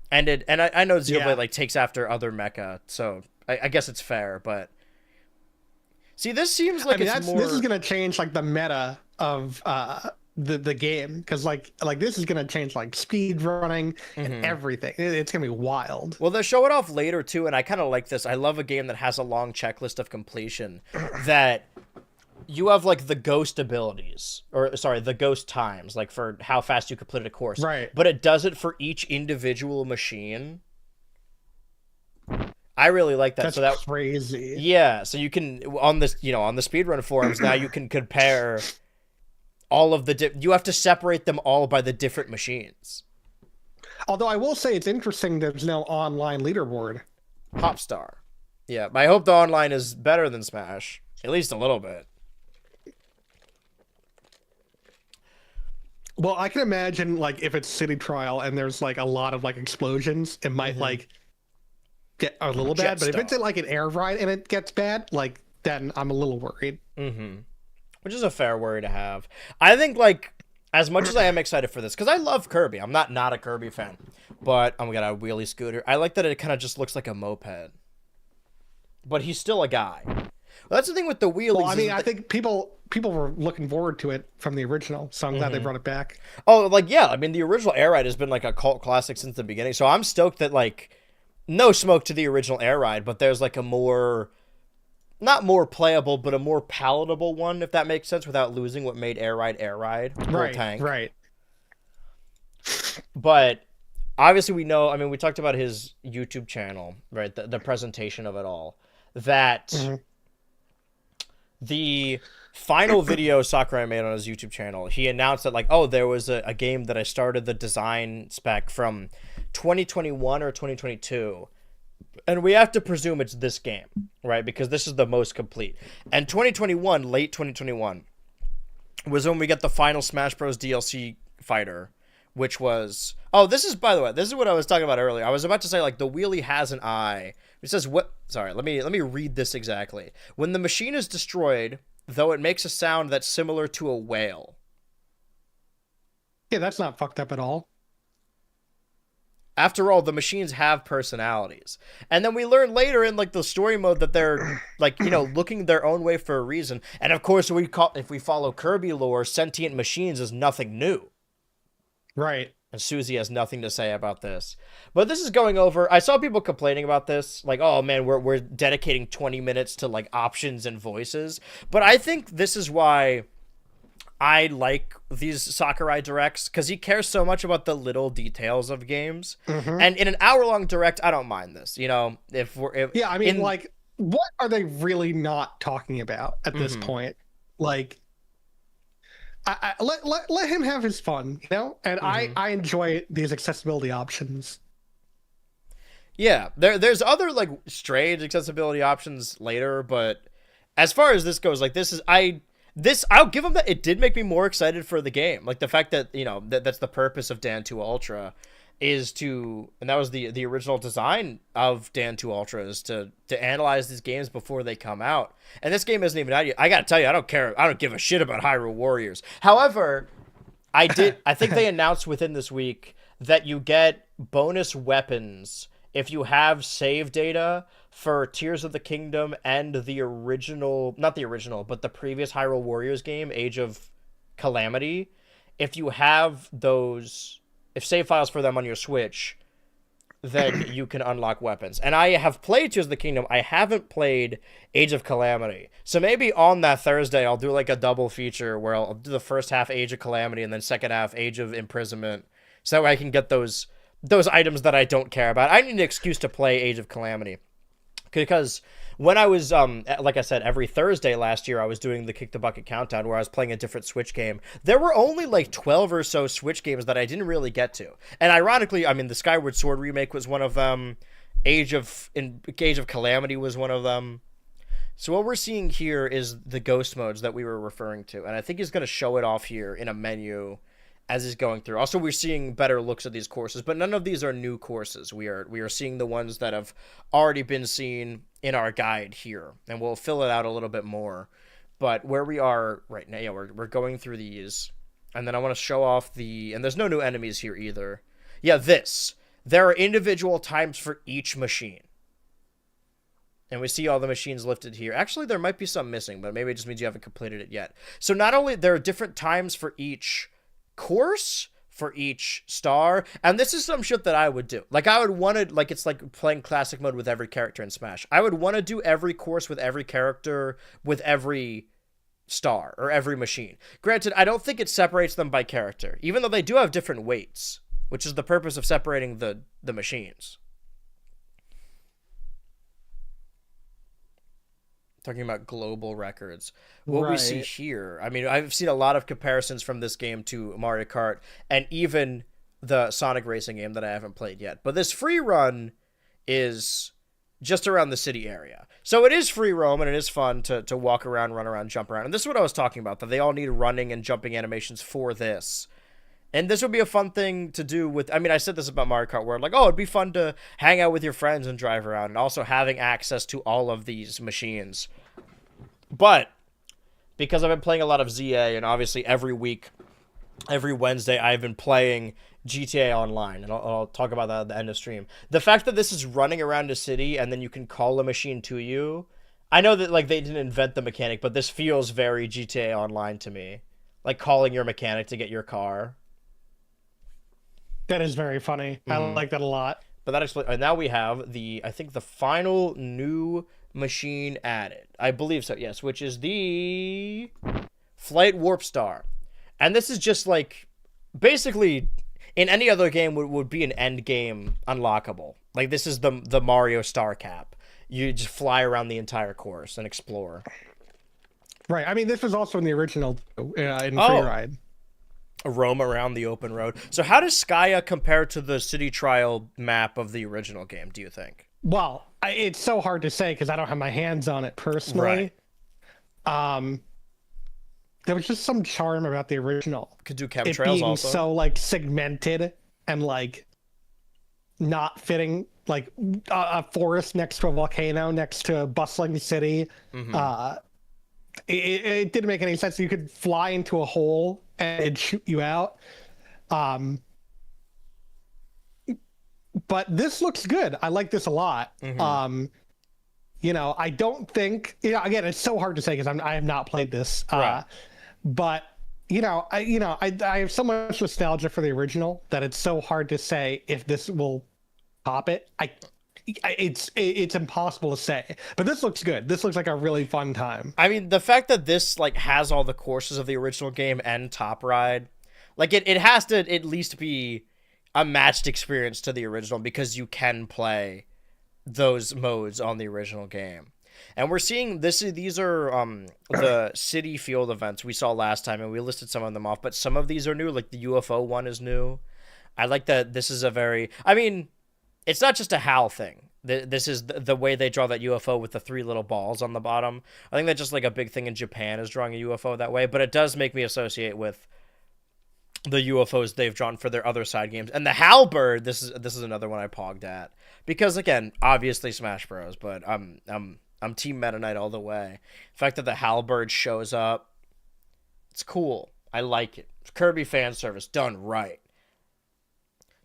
And I know Xenoblade like takes after other mecha, so I guess it's fair. But see, this seems like this is gonna change like the meta of the game, because like this is gonna change like speed running and everything. It's gonna be wild. Well, they'll show it off later too, and I kind of like this. I love a game that has a long checklist of completion. That you have like the ghost abilities, or sorry, the ghost times, like for how fast you complete a course. Right. But it does it for each individual machine. I really like that. That's crazy. Yeah, so you can on the speedrun forums now you can compare all of you have to separate them all by the different machines. Although I will say it's interesting there's no online leaderboard. Popstar. Yeah, I hope the online is better than Smash. At least a little bit. Well, I can imagine like if it's City Trial and there's like a lot of like explosions, it might like get a little bad. But if it's like an air ride and it gets bad, like then I'm a little worried. Which is a fair worry to have. I think like as much as I am excited for this, because I love Kirby. I'm not a Kirby fan. But we got a wheelie scooter. I like that it kind of just looks like a moped. But he's still a guy. Well, that's the thing with the wheelies. Well, I mean, I think people people were looking forward to it from the original, so I'm glad they brought it back. Oh, like, yeah, I mean, the original Air Ride has been like a cult classic since the beginning, so I'm stoked that, like, no smoke to the original Air Ride, but there's like a more, not more playable, but a more palatable one, if that makes sense, without losing what made Air Ride Right, tank. right. But obviously we know, I mean, we talked about his YouTube channel, right, the presentation of it all, that the final video Sakurai made on his YouTube channel, he announced that, like, oh, there was a game that I started the design spec from 2021 or 2022, and we have to presume it's this game, right, because this is the most complete. And 2021, late 2021, was when we get the final Smash Bros. DLC fighter, which was, oh, this is, by the way, this is what I was talking about earlier. I was about to say, like, the wheelie has an eye. It says, what, sorry, let me read this exactly. When the machine is destroyed, though it makes a sound that's similar to a whale. Yeah, that's not fucked up at all. After all, the machines have personalities. And then we learn later in, like, the story mode that they're, like, you know, looking their own way for a reason. And of course, if we follow Kirby lore, sentient machines is nothing new. Right. And Susie has nothing to say about this. But this is going over. I saw people complaining about this. Like, oh, man, we're dedicating 20 minutes to, like, options and voices. But I think this is why I like these Sakurai directs, because he cares so much about the little details of games. And in an hour-long direct, I don't mind this. You know, yeah, I mean, like, what are they really not talking about at this point? Like, let him have his fun, you know? And I enjoy these accessibility options. Yeah, there's other, like, strange accessibility options later, but as far as this goes, like, I'll give him that it did make me more excited for the game. Like, the fact that, you know, that's the purpose of Dan 2 Ultra, is to, and that was the original design of Dan 2 Ultra, is to analyze these games before they come out. And this game isn't even out yet. I gotta tell you, I don't give a shit about Hyrule Warriors. However, I think they announced within this week that you get bonus weapons if you have save data for Tears of the Kingdom and the original, not the original, but the previous Hyrule Warriors game, Age of Calamity. If you have those, if save files for them on your Switch, then you can unlock weapons. And I have played Tears of the Kingdom. I haven't played Age of Calamity. So maybe on that Thursday, I'll do like a double feature where I'll do the first half Age of Calamity and then second half Age of Imprisonment. So that way I can get those items that I don't care about. I need an excuse to play Age of Calamity. Because when I was, like I said, every Thursday last year, I was doing the Kick the Bucket Countdown where I was playing a different Switch game. There were only like 12 or so Switch games that I didn't really get to. And ironically, I mean, the Skyward Sword remake was one of them. Age of Calamity was one of them. So what we're seeing here is the ghost modes that we were referring to. And I think he's going to show it off here in a menu as he's going through. Also, we're seeing better looks at these courses, but none of these are new courses. We are seeing the ones that have already been seen in our guide here, and we'll fill it out a little bit more. But where we are right now, yeah, we're going through these, and then I want to show off and there's no new enemies here either. Yeah, there are individual times for each machine. And we see all the machines lifted here. Actually, there might be some missing, but maybe it just means you haven't completed it yet. So not only there are different times for each course, for each star, and this is some shit that I would do. Like, I would want to, like, it's like playing classic mode with every character in Smash. I would want to do every course with every character, with every star, or every machine. Granted, I don't think it separates them by character, even though they do have different weights, which is the purpose of separating the machines. Talking about global records. What we see here, I mean, I've seen a lot of comparisons from this game to Mario Kart and even the Sonic Racing game that I haven't played yet. But this free run is just around the city area. So it is free roam and it is fun to walk around, run around, jump around. And this is what I was talking about, that they all need running and jumping animations for this. And this would be a fun thing to do with, I mean, I said this about Mario Kart World, like, oh, it'd be fun to hang out with your friends and drive around, and also having access to all of these machines. But because I've been playing a lot of ZA, and obviously every week, every Wednesday, I've been playing GTA Online, and I'll talk about that at the end of stream. The fact that this is running around a city, and then you can call a machine to you, I know that like they didn't invent the mechanic, but this feels very GTA Online to me. Like calling your mechanic to get your car. That is very funny. I like that a lot. But that explains. Now we have I think the final new machine added. I believe so. Yes, which is the Flight Warp Star, and this is just like basically in any other game would be an end game unlockable. Like this is the Mario Star Cap. You just fly around the entire course and explore. Right. I mean, this was also in the original in Freeride. Roam around the open road. So how does Skya compare to the city trial map of the original game, do you think? Well, it's so hard to say because I don't have my hands on it personally. Right. There was just some charm about the original. Could do chemtrails also. So like segmented and like not fitting, like a forest next to a volcano next to a bustling city. It didn't make any sense. You could fly into a hole and it'd shoot you out. But this looks good. I like this a lot. You know, I don't think, you know, again, it's so hard to say because I have not played this. Right. But I have so much nostalgia for the original that it's so hard to say if this will top it. It's impossible to say, but this looks good. This looks like a really fun time. I mean, the fact that this like has all the courses of the original game and Top Ride, like it has to at least be a matched experience to the original because you can play those modes on the original game. And we're seeing these are the city field events we saw last time, and we listed some of them off, but some of these are new, like the UFO one is new. I like that this is it's not just a HAL thing. This is the way they draw that UFO with the 3 little balls on the bottom. I think that's just like a big thing in Japan is drawing a UFO that way, but it does make me associate with the UFOs they've drawn for their other side games. And the Halberd, this is another one I pogged at because again, obviously Smash Bros, but I'm Team Meta Knight all the way. The fact that the Halberd shows up, it's cool. I like it. Kirby fan service done right.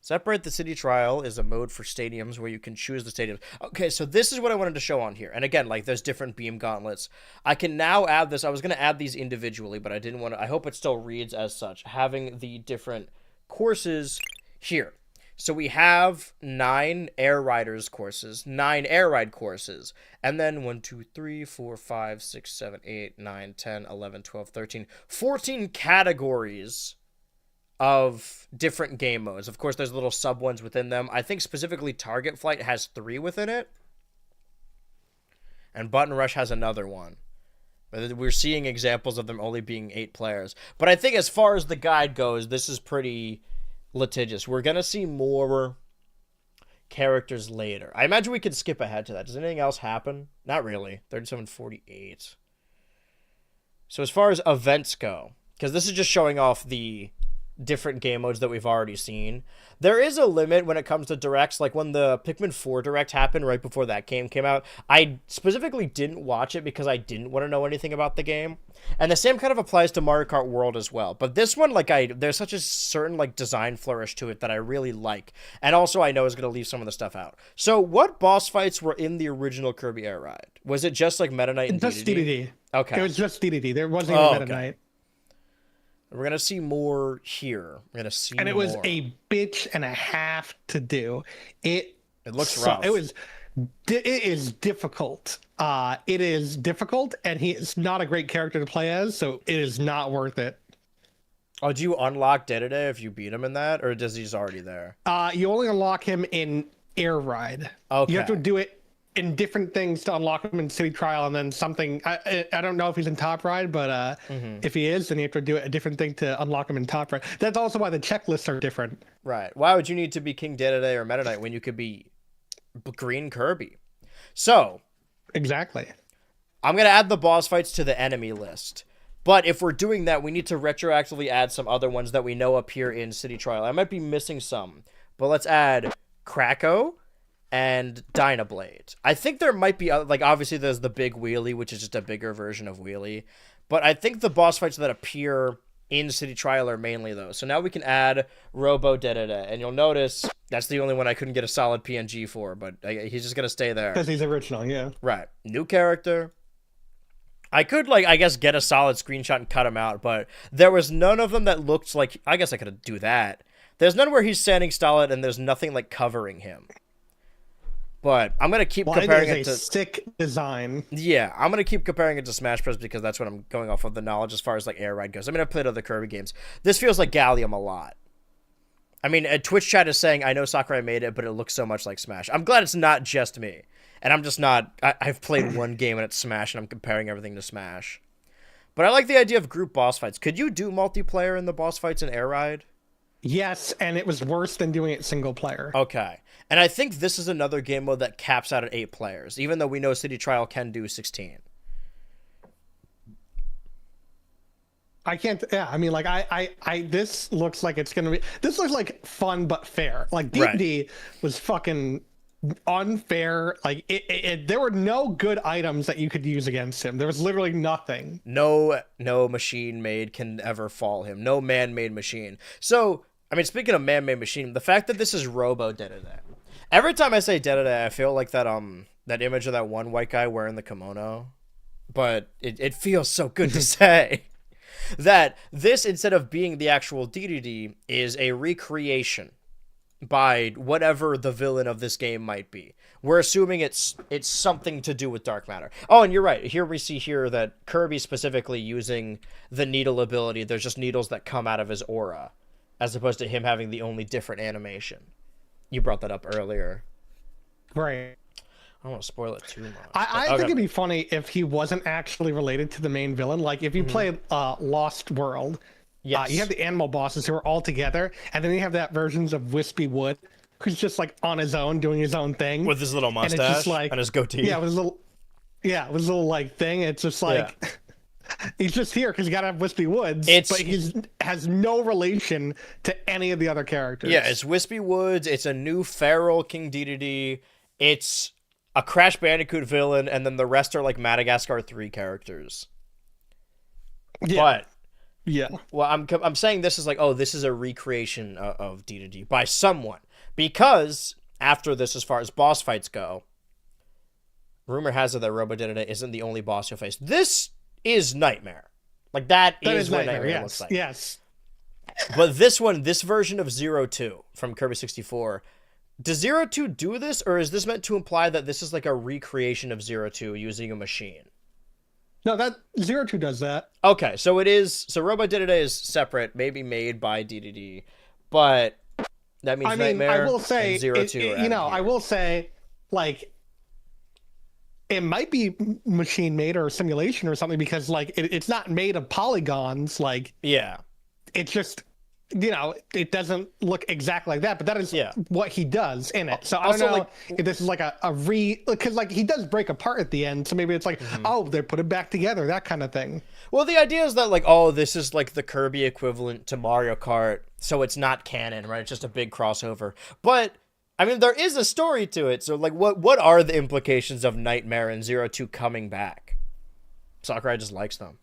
Separate the City Trial is a mode for stadiums where you can choose the stadiums. Okay, so this is what I wanted to show on here. And again, like there's different beam gauntlets. I can now add this. I was going to add these individually, but I didn't want to. I hope it still reads as such, having the different courses here. So we have 9 Air Riders courses, 9 Air Ride courses, and then 1, 2, 3, 4, 5, 6, 7, 8, 9, 10, 11, 12, 13, 14 categories of different game modes. Of course, there's little sub ones within them. I think specifically Target Flight has 3 within it, and Button Rush has another one. But we're seeing examples of them only being 8 players. But I think as far as the guide goes, this is pretty litigious. We're going to see more characters later. I imagine we could skip ahead to that. Does anything else happen? Not really. 37:48. So as far as events go, because this is just showing off the different game modes that we've already seen, there is a limit when it comes to directs. Like when the Pikmin 4 direct happened right before that game came out, I specifically didn't watch it because I didn't want to know anything about the game. And the same kind of applies to Mario Kart World as well. But this one, like there's such a certain like design flourish to it that I really like. And also I know is going to leave some of the stuff out. So what boss fights were in the original Kirby Air Ride? Was it just like Meta Knight and just DDD? Okay. It was just DDD. There wasn't even Meta Knight. We're going to see more here. We're going to see and it was a bitch and a half to do. It looks rough. It is difficult. It is difficult, and he is not a great character to play as, so it is not worth it. Oh, do you unlock Dedede if you beat him in that, or does he's already there? You only unlock him in Air Ride. Okay. You have to do it in different things to unlock him in City Trial, and then something. I don't know if he's in Top Ride, but if he is, then you have to do a different thing to unlock him in Top Ride. That's also why the checklists are different. Right. Why would you need to be King Dedede or Meta Knight when you could be Green Kirby? So exactly. I'm gonna add the boss fights to the enemy list. But if we're doing that, we need to retroactively add some other ones that we know appear in City Trial. I might be missing some, but let's add Kracko and Dynablade. I think there might be, like, obviously there's the big Wheelie, which is just a bigger version of Wheelie. But I think the boss fights that appear in City Trial are mainly those. So now we can add Robo Dedede, and you'll notice that's the only one I couldn't get a solid PNG for, but he's just gonna stay there. Because he's original, yeah. Right. New character. I could, like, I guess get a solid screenshot and cut him out, but there was none of them that looked like... I guess I could do that. There's none where he's standing solid and there's nothing, like, covering him. But I'm going to keep comparing it to... stick design. Yeah, I'm going to keep comparing it to Smash Bros. Because that's what I'm going off of the knowledge as far as, like, Air Ride goes. I mean, I've played other Kirby games. This feels like Gallium a lot. I mean, Twitch chat is saying, I know Sakurai made it, but it looks so much like Smash. I'm glad it's not just me. And I'm just not... I've played one game and it's Smash, and I'm comparing everything to Smash. But I like the idea of group boss fights. Could you do multiplayer in the boss fights in Air Ride? Yes, and it was worse than doing it single player. Okay. And I think this is another game mode that caps out at 8 players, even though we know City Trial can do 16. I can't... Yeah, I mean, like, this looks like it's gonna be... This looks like fun but fair. Like, DD was fucking... unfair. Like there were no good items that you could use against him. There was literally nothing. No machine made can ever fall him. No man-made machine. So I mean, speaking of man-made machine, the fact that this is Robo Dedede. Every time I say Dedede, I feel like that that image of that one white guy wearing the kimono. But it feels so good to say that this, instead of being the actual DDD, is a recreation by whatever the villain of this game might be. We're assuming it's something to do with dark matter. Oh, and you're right. Here we see here that Kirby specifically using the needle ability. There's just needles that come out of his aura, as opposed to him having the only different animation. You brought that up earlier. Right. I don't want to spoil it too much. I think it'd be funny if he wasn't actually related to the main villain. Like if you play Lost World, yes. You have the animal bosses who are all together, and then you have that versions of Wispy Wood, who's just like on his own, doing his own thing with his little mustache and, it's just like, and his goatee. Yeah, with his little like thing. It's just like he's just here because you gotta have Wispy Woods, but he has no relation to any of the other characters. Yeah, it's Wispy Woods. It's a new feral King Dedede. It's a Crash Bandicoot villain, and then the rest are like Madagascar 3 characters. Yeah. But yeah. Well, I'm saying this is like, oh, this is a recreation of Dedede by someone, because after this, as far as boss fights go, rumor has it that Robo Dedede isn't the only boss you'll face. This is Nightmare. Like that is what Nightmare looks like. Yes. But this version of 02 from Kirby 64, does 02 do this, or is this meant to imply that this is like a recreation of 02 using a machine? No, that 02 does that. Okay, so it is. So Robo Dedede is separate, maybe made by DDD, but that means Nightmare. I will say, and 02 I will say, like, it might be machine made or simulation or something, because like it's not made of polygons. Like, yeah, it's just, it doesn't look exactly like that, but that is what he does in it. So I don't know if this is like because like he does break apart at the end, so maybe it's like, oh, they put it back together, that kind of thing. Well, the idea is that like, oh, this is like the Kirby equivalent to Mario Kart, so it's not canon, right? It's just a big crossover. But I mean, there is a story to it. So like, what are the implications of Nightmare and 02 coming back? Sakurai just likes them.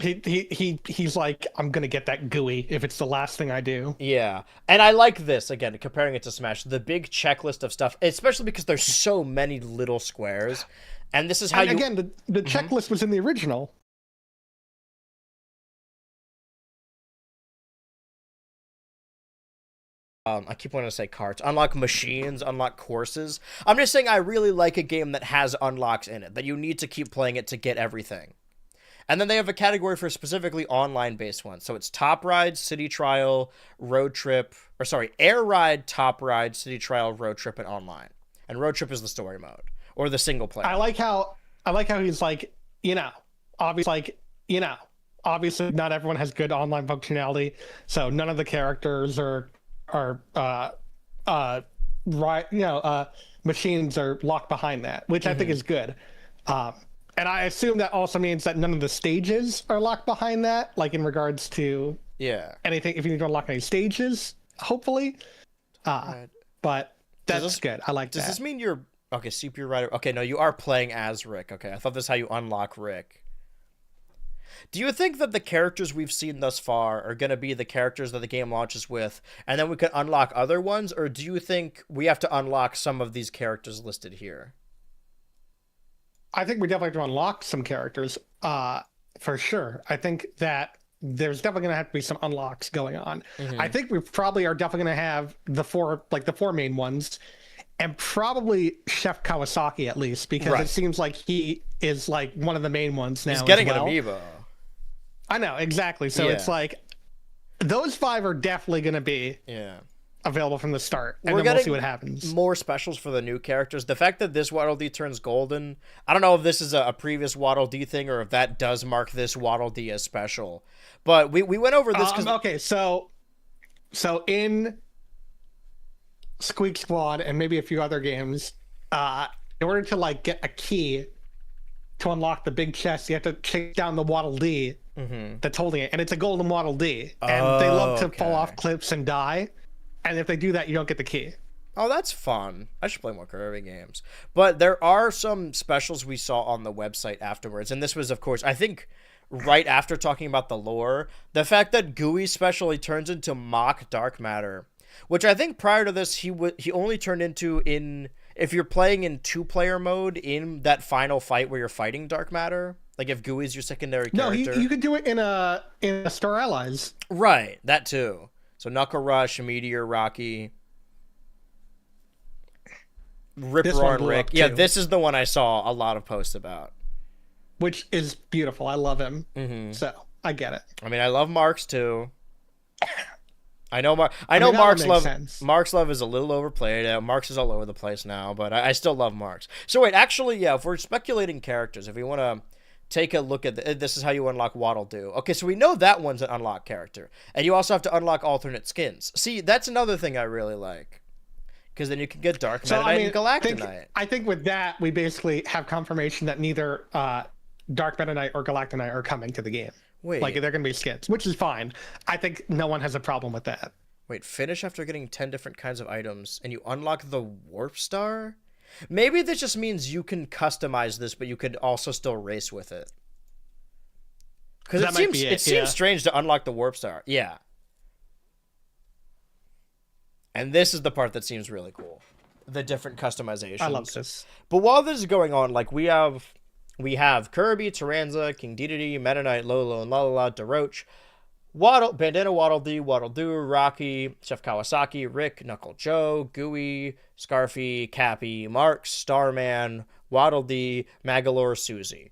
He's like, I'm gonna get that GUI if it's the last thing I do. Yeah, and I like this, again, comparing it to Smash, the big checklist of stuff, especially because there's so many little squares, and this is how again, the checklist was in the original. I keep wanting to say carts. Unlock machines, unlock courses. I'm just saying I really like a game that has unlocks in it, that you need to keep playing it to get everything. And then they have a category for specifically online-based ones. So it's Top Ride, City Trial, Road Trip, Air Ride, Top Ride, City Trial, Road Trip, and Online. And Road Trip is the story mode, or the single player. I like how he's like, obviously not everyone has good online functionality, so none of the characters are machines are locked behind that, which I think is good. And I assume that also means that none of the stages are locked behind that, like in regards to anything, if you need to unlock any stages, hopefully. But that's good. I like that. Does this mean you're... Okay, CPU Rider... Okay, no, you are playing as Rick. Okay, I thought this is how you unlock Rick. Do you think that the characters we've seen thus far are going to be the characters that the game launches with, and then we can unlock other ones, or do you think we have to unlock some of these characters listed here? I think we definitely have to unlock some characters, for sure. I think that there's definitely going to have to be some unlocks going on. I think we probably are definitely going to have the four main ones, and probably Chef Kawasaki at least, because it seems like he is like one of the main ones now. He's getting as well. an amiibo. I know, exactly. So it's like those 5 are definitely going to be available from the start, and then we'll see what happens. More specials for the new characters. The fact that this Waddle Dee turns golden, I don't know if this is a previous Waddle Dee thing or if that does mark this Waddle Dee as special. But we went over this because okay, so in Squeak Squad and maybe a few other games, in order to like get a key to unlock the big chest, you have to chase down the Waddle Dee that's holding it, and it's a golden Waddle Dee, and they love to fall off cliffs and die. And if they do that, you don't get the key. Oh, that's fun. I should play more Kirby games. But there are some specials we saw on the website afterwards. And this was, of course, I think right after talking about the lore, the fact that Gooey's special, he turns into mock dark matter, which I think prior to this, he only turned into if you're playing in 2-player mode in that final fight where you're fighting dark matter. Like if Gooey's your secondary character. No, you could do it in a Star Allies. Right, that too. So Knuckle Rush, Meteor, Rocky, Rip Roaring Rick. Yeah, this is the one I saw a lot of posts about. Which is beautiful. I love him. So I get it. I mean, I love Mark's too. I know Mark's love. Mark's love is a little overplayed. Mark's is all over the place now, but I still love Mark's. So wait, actually, yeah. If we're speculating characters, if we want to take a look at this is how you unlock Waddle Doo. Okay, so we know that one's an unlocked character. And you also have to unlock alternate skins. See, that's another thing I really like. Because then you can get Dark Meta Knight and Galactonite. I think with that, we basically have confirmation that neither Dark Meta Knight or Galactonite are coming to the game. Wait. Like, they're going to be skins, which is fine. I think no one has a problem with that. Wait, finish after getting 10 different kinds of items, and you unlock the Warp Star? Maybe this just means you can customize this, but you could also still race with it. Because it seems strange to unlock the Warp Star. Yeah. And this is the part that seems really cool. The different customizations. I love this. But while this is going on, like we have Kirby, Taranza, King Dedede, Meta Knight, Lolo, and Lalala, DeRoach, Bandana Waddle Dee, Waddle Doo, Rocky, Chef Kawasaki, Rick, Knuckle Joe, Gooey, Scarfy, Cappy, Marks, Starman, Waddle Dee, Magalore, Susie.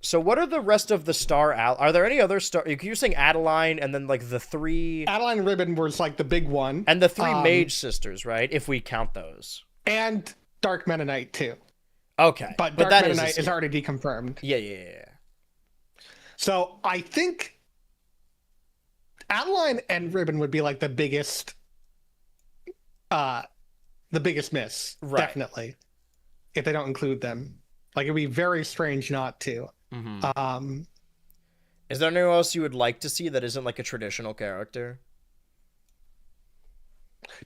So what are the rest of the are there any other star? You're saying Adeline and then like the 3... Adeline and Ribbon was like the big one. And the 3 Mage Sisters, right? If we count those. And Dark Meta Knight too. Okay. But Dark Meta Knight is already deconfirmed. Yeah. So I think Adeline and Ribbon would be like the biggest miss, right. Definitely. If they don't include them. Like, it'd be very strange not to. Mm-hmm. Is there anyone else you would like to see that isn't like a traditional character?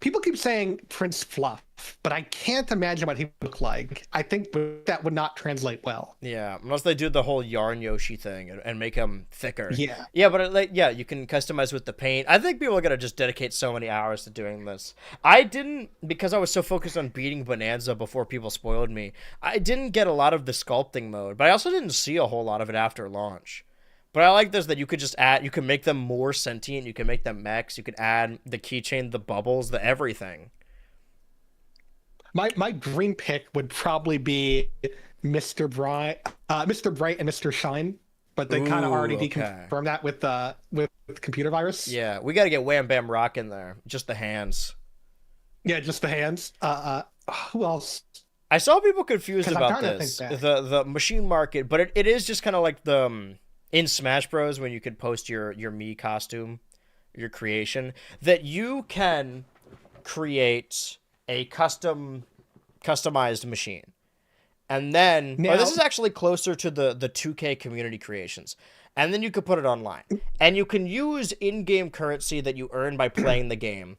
People keep saying Prince Fluff, but I can't imagine what he would look like. I think that would not translate well. Yeah, unless they do the whole Yarn Yoshi thing and make him thicker. Yeah, but you can customize with the paint. I think people are gonna just dedicate so many hours to doing this. I didn't, because I was so focused on beating Bonanza before people spoiled me. I didn't get a lot of the sculpting mode, but I also didn't see a whole lot of it after launch. But I like this that you could just you can make them more sentient, you can make them mechs, you could add the keychain, the bubbles, the everything. My dream pick would probably be Mr. Bright and Mr. Shine, but they kind of already deconfirmed that with computer virus. Yeah, we got to get Wham Bam Rock in there, just the hands. Yeah, just the hands. Who else? I saw people confused about this. The machine market, but it is just kind of like the in Smash Bros. When you could post your Mii costume, your creation, that you can create a customized machine. And then this is actually closer to the 2K community creations. And then you could put it online. And you can use in-game currency that you earn by playing the game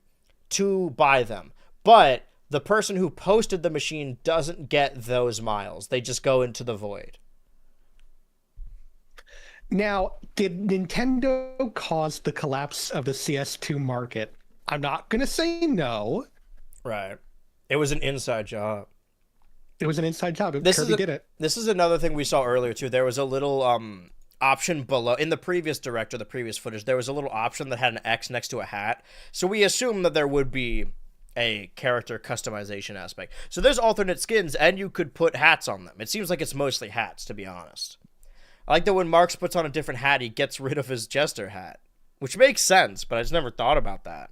to buy them. But the person who posted the machine doesn't get those miles. They just go into the void. Now, did Nintendo cause the collapse of the CS2 market? I'm not going to say no. Right. It was an inside job. It was an inside job. Kirby did it. This is another thing we saw earlier, too. There was a little option below. In the previous direct or the previous footage, there was a little option that had an X next to a hat. So we assumed that there would be a character customization aspect. So there's alternate skins, and you could put hats on them. It seems like it's mostly hats, to be honest. I like that when Marks puts on a different hat, he gets rid of his Jester hat. Which makes sense, but I just never thought about that.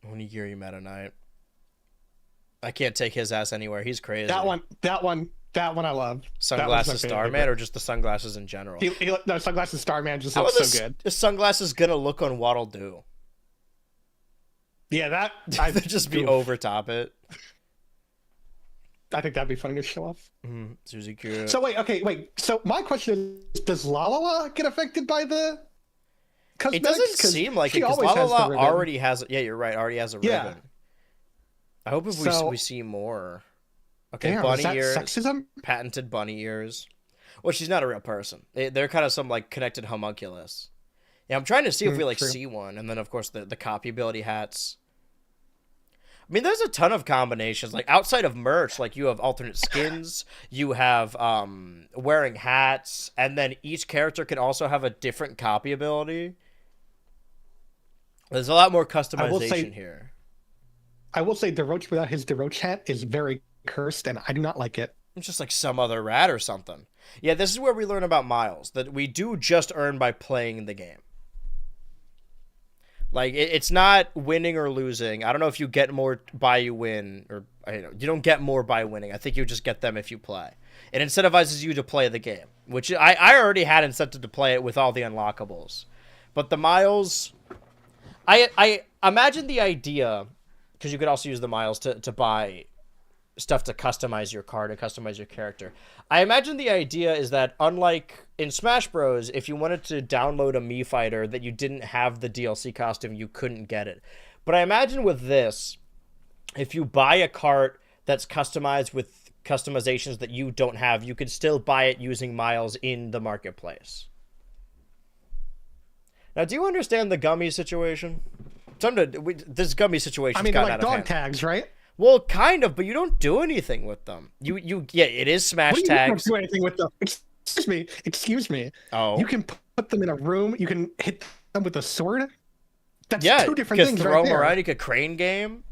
Onigiri Meta Knight. I can't take his ass anywhere. He's crazy. That one I love. Sunglasses Starman, or just the sunglasses in general? No, Sunglasses Starman just looks so good. The sunglasses gonna look on Waddle Doo? Yeah, I'd just be over top it. I think that'd be funny to show off. Suzy Q. So wait. So my question is, does Lalala get affected by the cosmetics? It doesn't seem like it, because Lalala already has. Yeah, you're right. Already has a ribbon. I hope if we see more. Okay, damn, bunny is that ears. Sexism? Patented bunny ears. Well, she's not a real person. They're kind of some like connected homunculus. Yeah, I'm trying to see if we like see one, and then of course the copy ability hats. I mean, there's a ton of combinations. Like outside of merch, like you have alternate skins, you have wearing hats, and then each character can also have a different copy ability. There's a lot more customization here. I will say DeRoach without his DeRoach hat is very cursed, and I do not like it. It's just like some other rat or something. Yeah, this is where we learn about Miles, that we do just earn by playing the game. Like, it's not winning or losing. I don't know if you get more by you win, or you don't get more by winning. I think you just get them if you play. It incentivizes you to play the game, which I already had incentive to play it with all the unlockables. But the Miles, I imagine the idea, because you could also use the Miles to buy stuff to customize your card and customize your character. I imagine the idea is that, unlike in Smash Bros, if you wanted to download a Mii fighter that you didn't have the DLC costume, you couldn't get it. But I imagine with this, if you buy a cart that's customized with customizations that you don't have, you could still buy it using Miles in the marketplace. Now, do you understand the gummy situation? This gummy situation. I mean, they're like dog tags, right? Well, kind of, but you don't do anything with them. Yeah, it is Smash tags. You don't do anything with them. Excuse me. Oh. You can put them in a room. You can hit them with a sword. That's two different things. You could throw them around. You could crane game.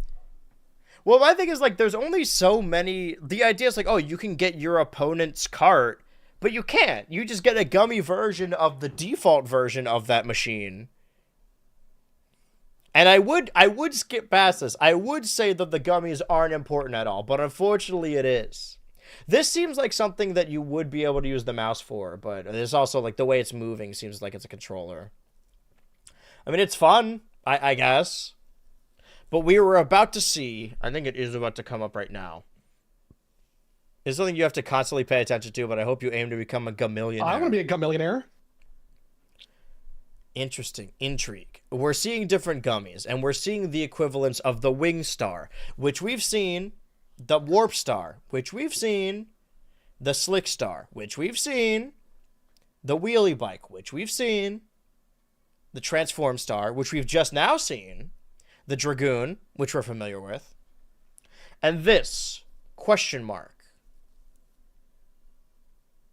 Well, my thing is, like, there's only so many. The idea is like, oh, you can get your opponent's cart, but you can't. You just get a gummy version of the default version of that machine. And I would skip past this. I would say that the gummies aren't important at all, but unfortunately it is. This seems like something that you would be able to use the mouse for, but there's also, like, the way it's moving seems like it's a controller. I mean, it's fun, I guess. But we were about to see, I think it is about to come up right now. It's something you have to constantly pay attention to, but I hope you aim to become a gummillionaire. I want to be a gummillionaire. Interesting. Intrigue. We're seeing different gummies, and we're seeing the equivalents of the Wing Star, which we've seen, the Warp Star, which we've seen, the Slick Star, which we've seen, the Wheelie Bike, which we've seen, the Transform Star, which we've just now seen, the Dragoon, which we're familiar with, and this, question mark.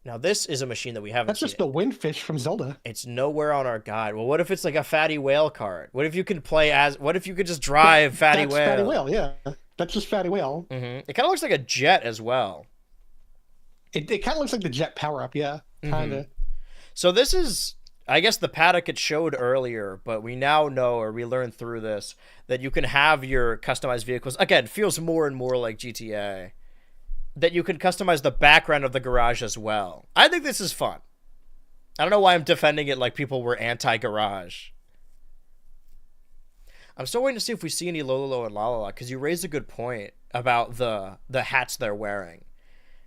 Now, this is a machine that we haven't seen. That's just the Windfish from Zelda. It's nowhere on our guide. Well, what if it's like a Fatty Whale card? What if you could play as... What if you could just drive Fatty Whale? Fatty Whale, yeah. That's just Fatty Whale. Mm-hmm. It kind of looks like a jet as well. It kind of looks like the jet power-up, yeah. Kind of. So this is... I guess the paddock it showed earlier, but we now know, or we learned through this, that you can have your customized vehicles. Again, feels more and more like GTA. That you can customize the background of the garage as well. I think this is fun. I don't know why I'm defending it like people were anti-garage. I'm still waiting to see if we see any Lololo and Lalala, because you raised a good point about the hats they're wearing.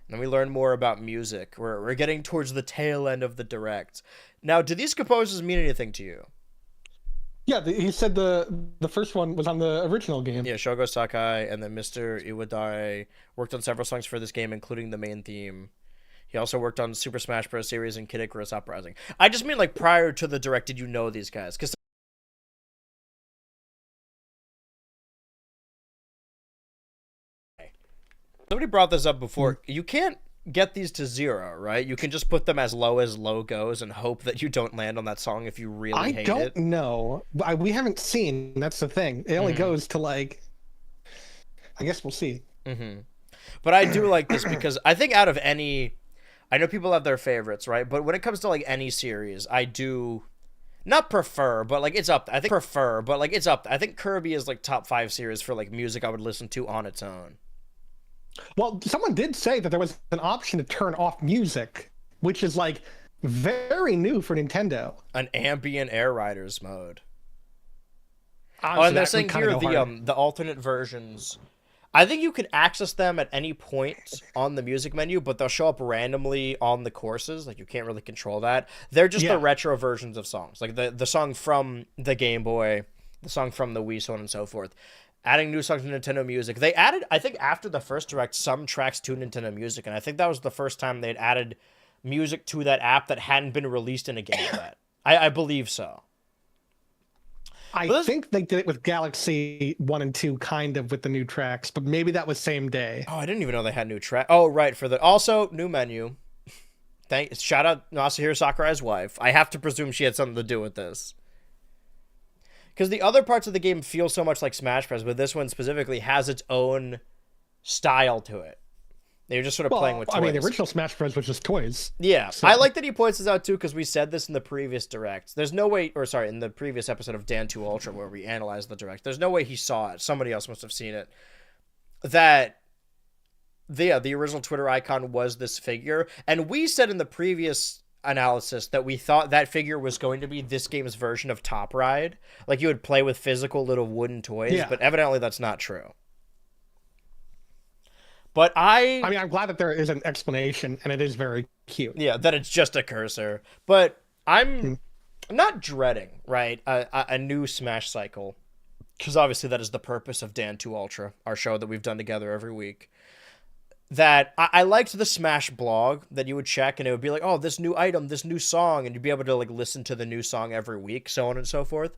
And we learn more about music. We're getting towards the tail end of the direct. Now, do these composers mean anything to you? Yeah, he said the first one was on the original game. Yeah, Shogo Sakai and then Mr. Iwadare worked on several songs for this game, including the main theme. He also worked on Super Smash Bros. Series and Kid Icarus Uprising. I just mean like prior to the Direct, did you know these guys? Because somebody brought this up before. You can't get these to 0, right? You can just put them as low goes and hope that you don't land on that song if you really hate it. I don't know. We haven't seen. That's the thing. It only goes to like. I guess we'll see. But I do like this because I think out of any, I know people have their favorites, right? But when it comes to like any series, I do not prefer, but like it's up. I think Kirby is like top 5 series for like music I would listen to on its own. Well, someone did say that there was an option to turn off music, which is like very new for Nintendo. An ambient Air Riders mode. Honestly, and they're saying here the alternate versions. I think you can access them at any point on the music menu, but they'll show up randomly on the courses. Like you can't really control that. They're just the retro versions of songs, like the song from the Game Boy, the song from the Wii, so on and so forth. Adding new songs to Nintendo Music. They added, I think after the first Direct, some tracks to Nintendo Music, and I think that was the first time they'd added music to that app that hadn't been released in a game yet. I believe so. I think they did it with Galaxy 1 and 2, kind of, with the new tracks, but maybe that was same day. Oh, I didn't even know they had new track. Oh, right, also new menu. Shout out Masahiro Sakurai's wife. I have to presume she had something to do with this. Because the other parts of the game feel so much like Smash Bros., but this one specifically has its own style to it. They're just sort of playing with toys. I mean, the original Smash Bros. Was just toys. Yeah, so. I like that he points this out, too, because we said this in the previous Direct. There's no way, in the previous episode of Dan2 Ultra, where we analyzed the Direct, there's no way he saw it. Somebody else must have seen it. That, the original Twitter icon was this figure, and we said in the previous analysis that we thought that figure was going to be this game's version of Top Ride. Like, you would play with physical little wooden toys, but evidently that's not true. But I mean, I'm glad that there is an explanation, and it is very cute. Yeah, that it's just a cursor. But I'm not dreading, right, a new Smash cycle, because obviously that is the purpose of Dan2 Ultra, our show that we've done together every week. That I liked the Smash blog that you would check, and it would be like, oh, this new item, this new song, and you'd be able to like listen to the new song every week, so on and so forth.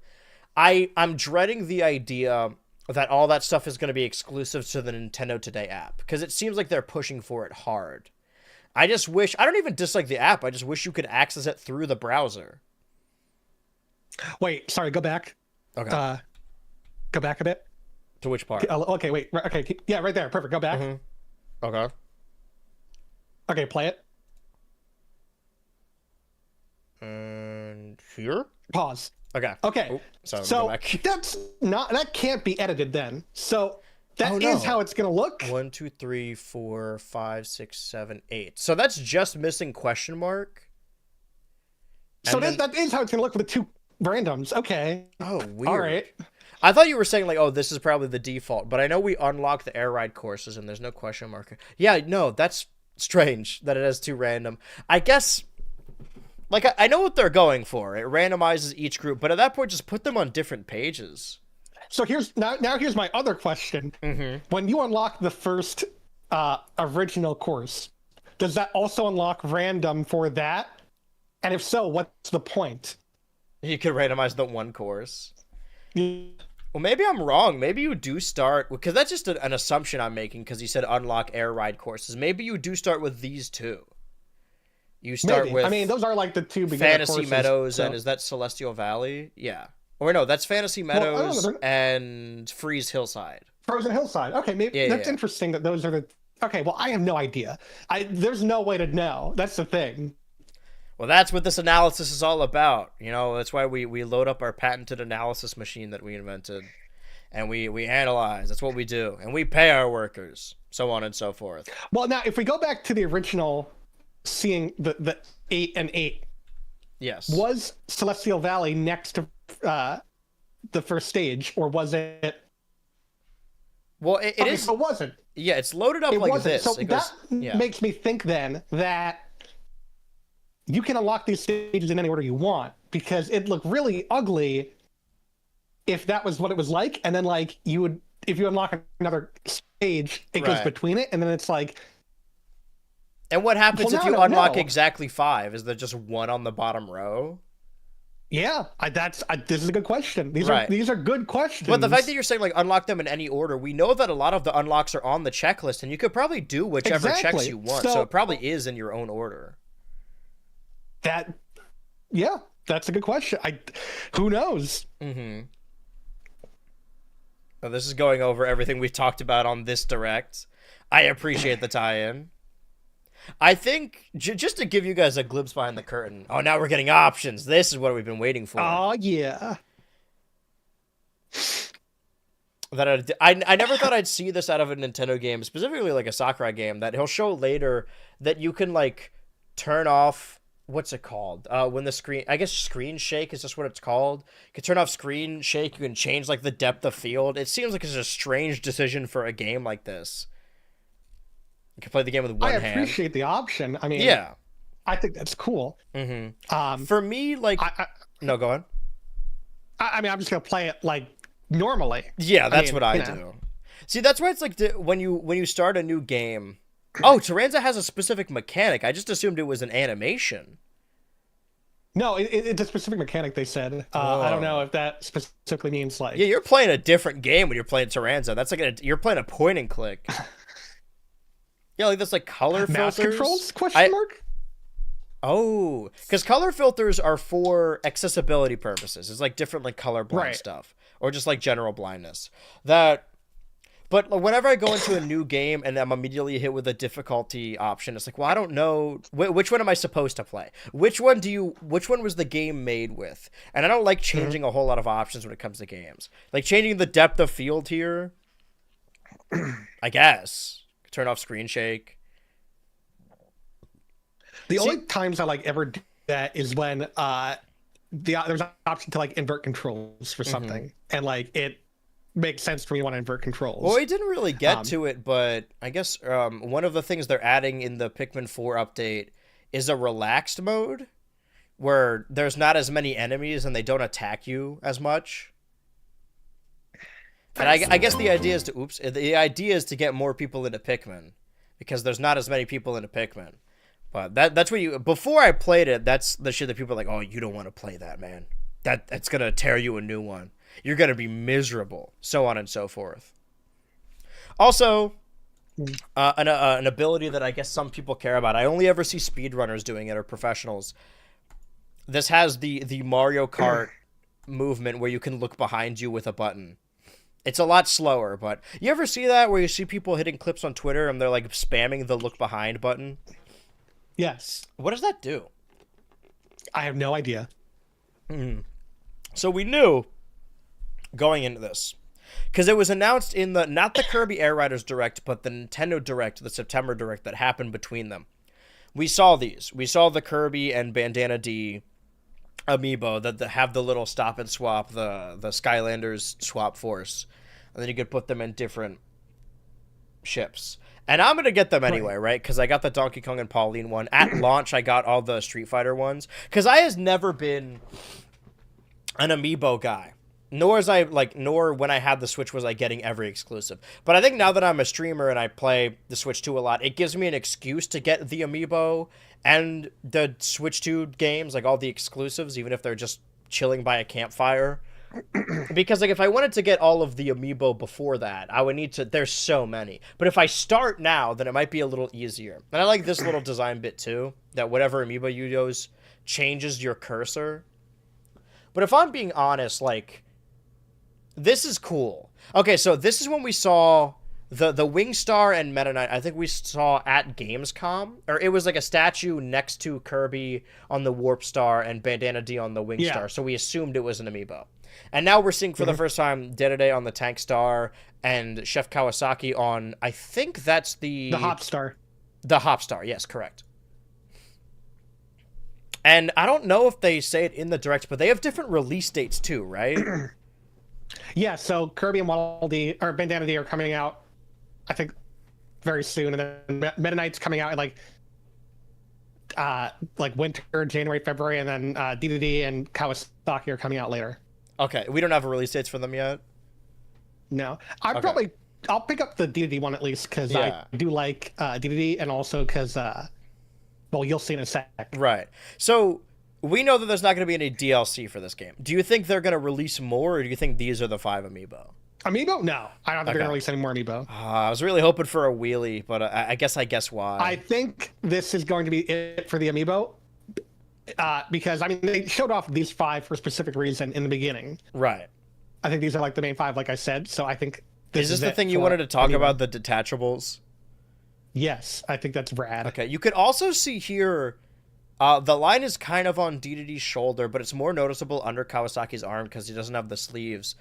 I'm dreading the idea that all that stuff is going to be exclusive to the Nintendo Today app, because it seems like they're pushing for it hard. I just wish, I don't even dislike the app, I just wish you could access it through the browser. Wait, sorry, go back. Okay. Go back a bit. To which part? Okay, wait, okay, yeah, right there, perfect, go back. Okay. Okay, play it. And here? Pause. Okay. Okay. So that can't be edited then. So that is how it's gonna look. 1, 2, 3, 4, 5, 6, 7, 8. So that's just missing question mark. So that is how it's gonna look with the 2 randoms. Okay. Oh, weird. All right. I thought you were saying like, oh, this is probably the default, but I know we unlock the air ride courses and there's no question mark. Yeah, no, that's strange that it has 2 random. I guess. Like, I know what they're going for. It randomizes each group, but at that point, just put them on different pages. So here's my other question. When you unlock the first original course, does that also unlock random for that? And if so, what's the point? You could randomize the one course. Yeah. Well, maybe I'm wrong. Maybe you do start, because that's just an assumption I'm making, because you said unlock air ride courses. Maybe you do start with these 2. You start with. I mean, those are like the 2 beginner Fantasy courses, Meadows, and is that Celestial Valley? Yeah. Or no, that's Fantasy Meadows and Freeze Hillside. Frozen Hillside. Okay, maybe that's interesting that those are the. Okay, well, I have no idea. There's no way to know. That's the thing. Well, that's what this analysis is all about. You know, that's why we load up our patented analysis machine that we invented, and we analyze. That's what we do, and we pay our workers, so on and so forth. Well, now if we go back to the original. Seeing the 8 and 8. Yes. Was Celestial Valley next to the first stage, or was it? Well, it is. So it wasn't. Yeah, it's loaded up like wasn't. this. So that makes me think then that you can unlock these stages in any order you want, because it'd look really ugly if that was what it was like, and then like if you unlock another stage, it goes between it, and then it's like. And what happens Well, if now I you don't unlock know. exactly 5? Is there just 1 on the bottom row? Yeah, this is a good question. Right. These are good questions. But the fact that you're saying like unlock them in any order, we know that a lot of the unlocks are on the checklist, and you could probably do whichever checks Exactly. you want. So it probably is in your own order. Yeah, that's a good question. Who knows? Mm-hmm. Well, this is going over everything we've talked about on this direct. I appreciate the tie-in. I think, just to give you guys a glimpse behind the curtain, oh, now we're getting options. This is what we've been waiting for. Oh, yeah. That I never thought I'd see this out of a Nintendo game, specifically like a Sakurai game, that he'll show later that you can, like, turn off, what's it called? When the screen, I guess screen shake is just what it's called. You can turn off screen shake, you can change, like, the depth of field. It seems like it's a strange decision for a game like this. You can play the game with one hand. I appreciate the option. I mean, yeah, I think that's cool. Mm-hmm. For me, like, no, go on. I mean, I'm just gonna play it like normally. Yeah, that's what I do. See, that's why it's like when you start a new game. Oh, Taranza has a specific mechanic. I just assumed it was an animation. No, it's a specific mechanic. They said. I don't know if that specifically means like. Yeah, you're playing a different game when you're playing Taranza. That's like you're playing a point and click. Yeah, like this, like color Mouse filters. Controls? Question mark. Oh, because color filters are for accessibility purposes. It's like different, like color blind stuff, or just like general blindness. But whenever I go into a new game and I'm immediately hit with a difficulty option, it's like, well, I don't know which one am I supposed to play. Which one was the game made with? And I don't like changing a whole lot of options when it comes to games. Like changing the depth of field here. I guess. Turn off screen shake. The only times I like ever do that is when there's an option to like invert controls for something, and like it makes sense for me to want to invert controls. Well, we didn't really get to it, but I guess one of the things they're adding in the Pikmin 4 update is a relaxed mode where there's not as many enemies and they don't attack you as much. And I guess the idea is to get more people into Pikmin, because there's not as many people into Pikmin. But that's what before I played it, that's the shit that people are like, oh, you don't want to play that, man. That's gonna tear you a new one. You're gonna be miserable, so on and so forth. Also, an ability that I guess some people care about. I only ever see speedrunners doing it, or professionals. This has the Mario Kart movement where you can look behind you with a button. It's a lot slower, but you ever see that where you see people hitting clips on Twitter and they're like spamming the look behind button? Yes. What does that do? I have no idea. So we knew going into this, because it was announced in not the Kirby Air Riders Direct, but the Nintendo Direct, the September Direct that happened between them. We saw these. We saw the Kirby and Bandana D amiibo that have the little stop and swap, the Skylanders swap force, and then you could put them in different ships. And I'm gonna get them anyway, right? Because I got the Donkey Kong and Pauline one at launch. I got all the Street Fighter ones, because I has never been an amiibo guy. Nor when I had the Switch was I getting every exclusive. But I think now that I'm a streamer and I play the Switch 2 a lot, it gives me an excuse to get the amiibo and the Switch 2 games, like all the exclusives, even if they're just chilling by a campfire. Because like if I wanted to get all of the amiibo before that, I would need to, there's so many. But if I start now, then it might be a little easier. And I like this little design bit too, that whatever amiibo you use changes your cursor. But if I'm being honest, like, this is cool. Okay, so this is when we saw the Wingstar and Meta Knight. I think we saw at Gamescom, or it was like a statue next to Kirby on the Warp Star and Bandana D on the Wingstar. Yeah. So we assumed it was an amiibo. And now we're seeing for the first time Dedede on the Tank Star and Chef Kawasaki on, I think that's the Hop Star. The Hop Star, yes, correct. And I don't know if they say it in the Direct, but they have different release dates too, right? Yeah, so Kirby and Waddle Dee, or Bandana D, are coming out, I think, very soon, and then Meta Knight's coming out in like winter, January, February, and then DDD and Kawasaki are coming out later. Okay, we don't have a release dates for them yet? No. I'll pick up the DDD one at least, because I do like DDD, and also because Well, you'll see in a sec. Right. So we know that there's not going to be any DLC for this game. Do you think they're going to release more, or do you think these are the 5 amiibo? Amiibo? No, I don't think they're going to release any more amiibo. I was really hoping for a wheelie, but I guess why. I think this is going to be it for the amiibo. Because, I mean, they showed off these 5 for a specific reason in the beginning. Right. I think these are like the main 5, like I said. So I think Is this the thing you wanted to talk about, the detachables? Yes, I think that's rad. Okay, you can also see here, the line is kind of on DDD's shoulder, but it's more noticeable under Kawasaki's arm because he doesn't have the sleeves.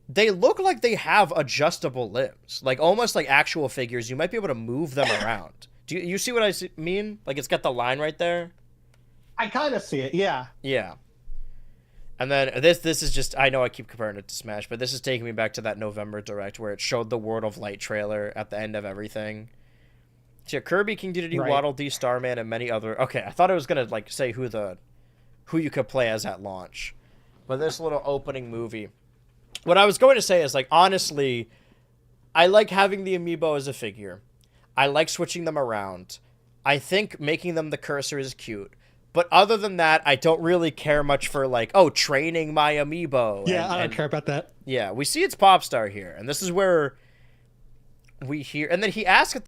They look like they have adjustable limbs, like almost like actual figures. You might be able to move them around. Do you see what I mean? Like it's got the line right there. I kind of see it, yeah. Yeah. And then this is just, I know I keep comparing it to Smash, but this is taking me back to that November Direct where it showed the World of Light trailer at the end of everything. So Kirby, King Dedede, Right. Waddle Dee, Starman, and many other. Okay, I thought it was gonna like say who you could play as at launch, but this little opening movie. What I was going to say is like honestly, I like having the amiibo as a figure. I like switching them around. I think making them the cursor is cute. But other than that, I don't really care much for like, oh, training my amiibo. Yeah, I don't care about that. Yeah, we see it's Popstar here, and this is where we hear, and then he asks.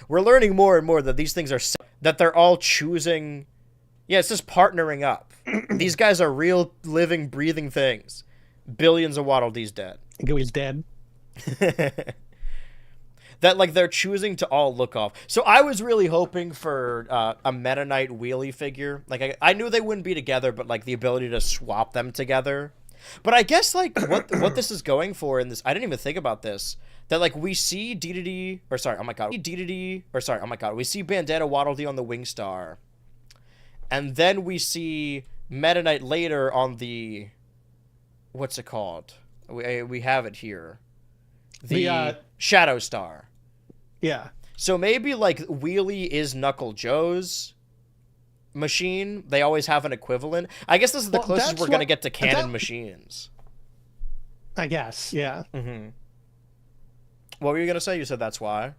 We're learning more and more that these things are that they're all choosing. Yeah, it's just partnering up. These guys are real, living, breathing things. Billions of Waddle Dees dead. Gooey's dead. That like they're choosing to all look off. So I was really hoping for a Meta Knight wheelie figure. Like I knew they wouldn't be together, but like the ability to swap them together. But I guess like what this is going for in this, I didn't even think about this. That like we see Dedede, or sorry, oh my god, we see Bandana Waddle Dee on the Wingstar, and then we see Meta Knight later on the, what's it called? We have it here. The Shadow Star. Yeah. So maybe like Wheelie is Knuckle Joe's machine. They always have an equivalent. I guess this is the closest we're going to get to canon machines. I guess, yeah. Mm-hmm. What were you going to say? You said that's why?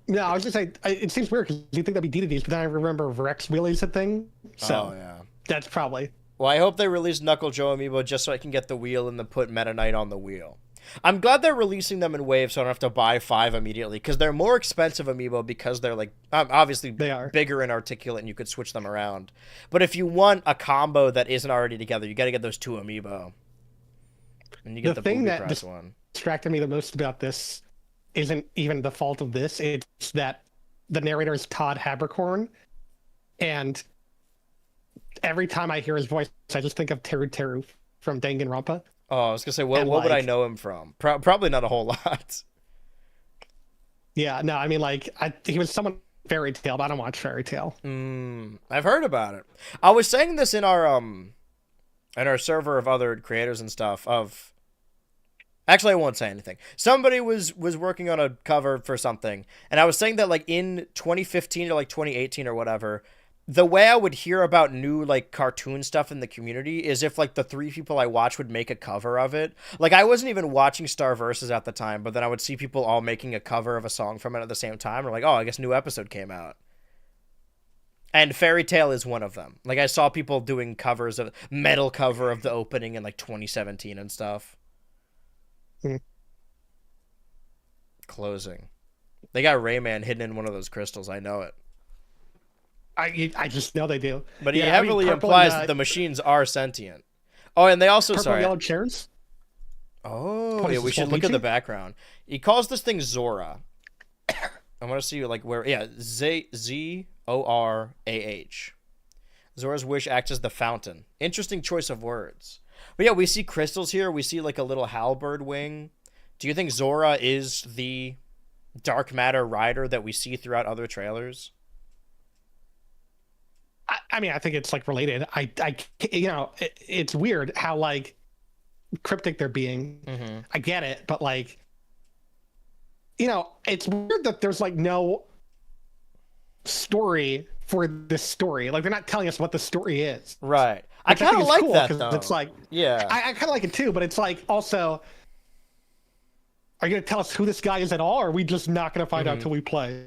No, I was just saying, it seems weird because you think that'd be DDD's, but then I remember Rex Wheelie's a thing. So yeah. That's probably. Well, I hope they release Knuckle Joe amiibo just so I can get the wheel and then put Meta Knight on the wheel. I'm glad they're releasing them in waves so I don't have to buy 5 immediately because they're more expensive amiibo because they're like obviously they are bigger and articulate and you could switch them around. But if you want a combo that isn't already together, you got to get those 2 amiibo. And you get the thing that distracted me the most about this isn't even the fault of this. It's that the narrator is Todd Habercorn, and every time I hear his voice, I just think of Teru Teru from Danganronpa. Oh, I was gonna say, what would I know him from? Probably not a whole lot. Yeah, no, I mean, like, he was someone Fairy Tail, but I don't watch Fairy Tail. I've heard about it. I was saying this in our server of other creators and stuff. Actually, I won't say anything. Somebody was working on a cover for something, and I was saying that like in 2015 or like 2018 or whatever, the way I would hear about new like cartoon stuff in the community is if like the 3 people I watch would make a cover of it. Like I wasn't even watching Star Versus at the time, but then I would see people all making a cover of a song from it at the same time. Or like, oh, I guess new episode came out. And Fairy Tail is one of them. Like I saw people doing covers of metal cover of the opening in like 2017 and stuff. Closing. They got Rayman hidden in one of those crystals. I know it. I just know they do. But he heavily implies that the machines are sentient. Oh, and they also purple yellow chairs. Oh, yeah, we should look at the background. He calls this thing Zora. I want to see like where. Yeah, Zorah. Zora's wish acts as the fountain. Interesting choice of words. But yeah, we see crystals here. We see like a little halberd wing. Do you think Zora is the dark matter rider that we see throughout other trailers? I mean, I think it's like related. It's weird how like cryptic they're being. Mm-hmm. I get it, but like, it's weird that there's like no story for this story. Like they're not telling us what the story is. Right. I kind of like cool, that though. It's like, yeah, I kind of like it too, but it's like also, Are you gonna tell us who this guy is at all, or are we just not gonna find out till we play?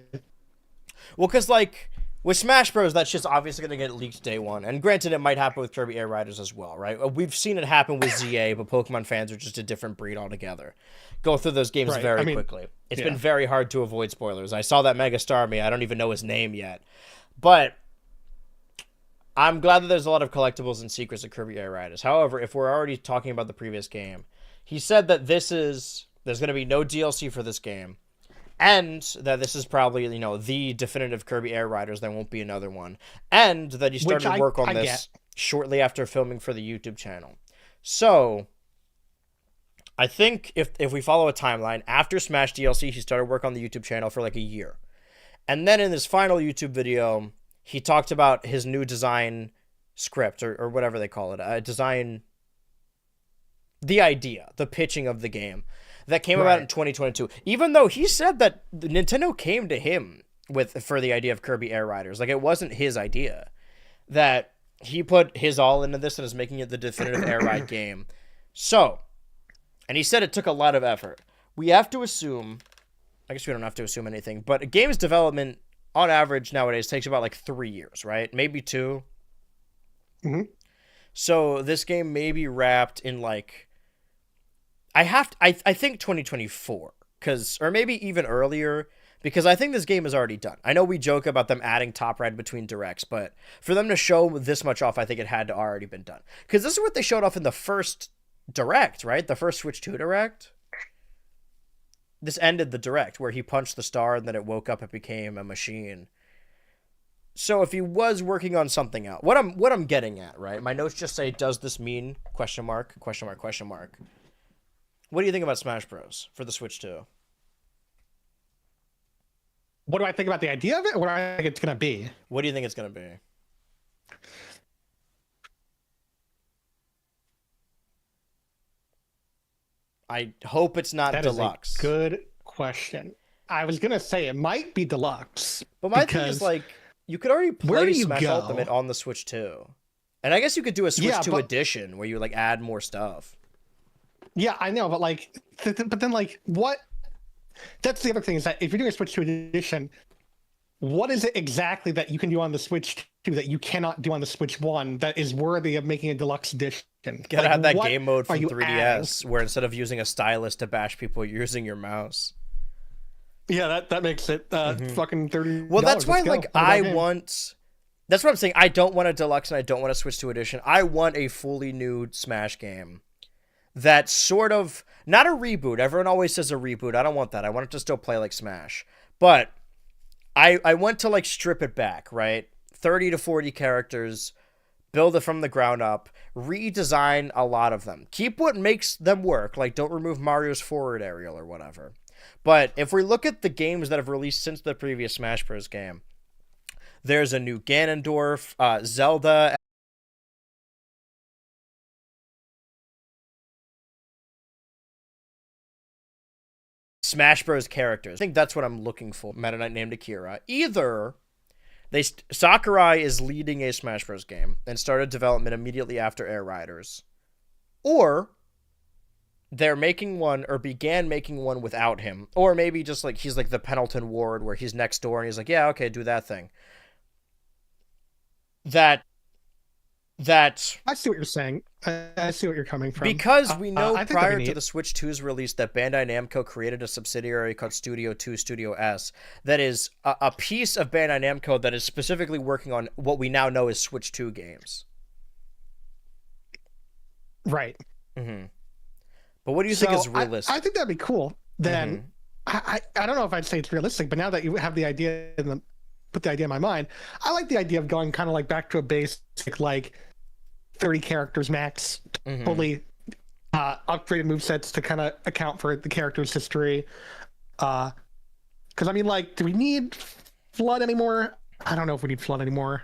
Well, because like with Smash Bros, that shit's obviously gonna get leaked day one. And granted, it might happen with Kirby Air Riders as well, right? We've seen it happen with ZA, but Pokemon fans are just a different breed altogether. Go through those games very quickly. It's been very hard to avoid spoilers. I saw that Mega Starmie. I don't even know his name yet, but I'm glad that there's a lot of collectibles and secrets of Kirby Air Riders. However, if we're already talking about the previous game, he said that there's going to be no DLC for this game, and that this is probably, the definitive Kirby Air Riders. There won't be another one, and that he started work on this shortly after filming for the YouTube channel. So, I think if we follow a timeline, after Smash DLC, he started work on the YouTube channel for like a year, and then in his final YouTube video, he talked about his new design script or whatever they call it, the idea, the pitching of the game that came about in 2022. Even though he said that Nintendo came to him for the idea of Kirby Air Riders, like it wasn't his idea, that he put his all into this and is making it the definitive Air Ride game. So, and he said it took a lot of effort. We have to assume, I guess we don't have to assume anything, but a game's development on average nowadays takes about like 3 years, right? Maybe 2. Mm-hmm. So this game may be wrapped in like, I think 2024, or maybe even earlier, because I think this game is already done. I know we joke about them adding Top Red between directs, but for them to show this much off, I think it had to already been done. Because this is what they showed off in the first direct, right? The first Switch 2 direct. This ended the direct where he punched the star and then it woke up and became a machine. So if he was working on something else, what I'm getting at, right? My notes just say, does this mean ? What do you think about Smash Bros. For the Switch 2? What do I think about the idea of it, or what do I think it's going to be? What do you think it's going to be? I hope it's not deluxe. Is a good question. I was going to say it might be deluxe. But my thing is, like, you could already play Smash Ultimate on the Switch 2. And I guess you could do a Switch 2 edition where you, like, add more stuff. Yeah, I know, but like, but then like, what? That's the other thing, is that if you're doing a Switch 2 edition, what is it exactly that you can do on the Switch 2 that you cannot do on the Switch 1 that is worthy of making a deluxe edition? Gotta have that game mode from 3DS where instead of using a stylus to bash people, you're using your mouse. Yeah, that makes it fucking $30. Well, that's why that's what I'm saying. I don't want a deluxe and I don't want a Switch 2 edition. I want a fully new Smash game. That's sort of not a reboot. Everyone always says a reboot. I don't want that. I want it to still play like Smash. But I want to like strip it back, right? 30 to 40 characters, build it from the ground up, redesign a lot of them. Keep what makes them work. Like, don't remove Mario's forward aerial or whatever. But if we look at the games that have released since the previous Smash Bros. Game, there's a new Ganondorf, Zelda, Smash Bros. Characters. I think that's what I'm looking for. Meta Knight named Akira. Either Sakurai is leading a Smash Bros. Game and started development immediately after Air Riders, or they're making one or began making one without him, or maybe just like he's like the Pendleton Ward where he's next door and he's like, yeah, okay, do that thing. That I see what you're saying. I see what you're coming from. Because we know prior to the Switch 2's release that Bandai Namco created a subsidiary called Studio 2 Studio S that is a piece of Bandai Namco that is specifically working on what we now know as Switch 2 games. Right. Mm-hmm. But what do you think is realistic? I think that'd be cool. Then I don't know if I'd say it's realistic, but now that you have the idea put the idea in my mind, I like the idea of going kind of like back to a basic like 30 characters max, fully upgraded movesets to kind of account for the character's history. Because I mean, like, do we need Flood anymore? I don't know if we need Flood anymore.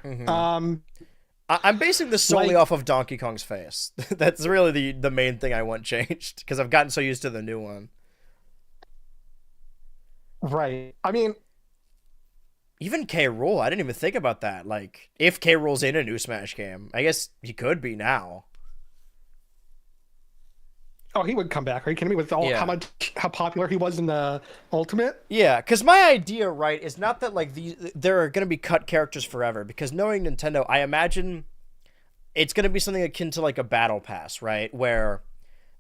I'm basing this solely off of Donkey Kong's face. That's really the main thing I want changed, because I've gotten so used to the new one. Right. I mean, even K. Rool, I didn't even think about that. Like, if K. Rool's in a new Smash game, I guess he could be now. Oh, he would come back. Are you kidding me? With how popular he was in the Ultimate? Yeah, because my idea, right, is not that like there are going to be cut characters forever. Because knowing Nintendo, I imagine it's going to be something akin to like a battle pass, right, where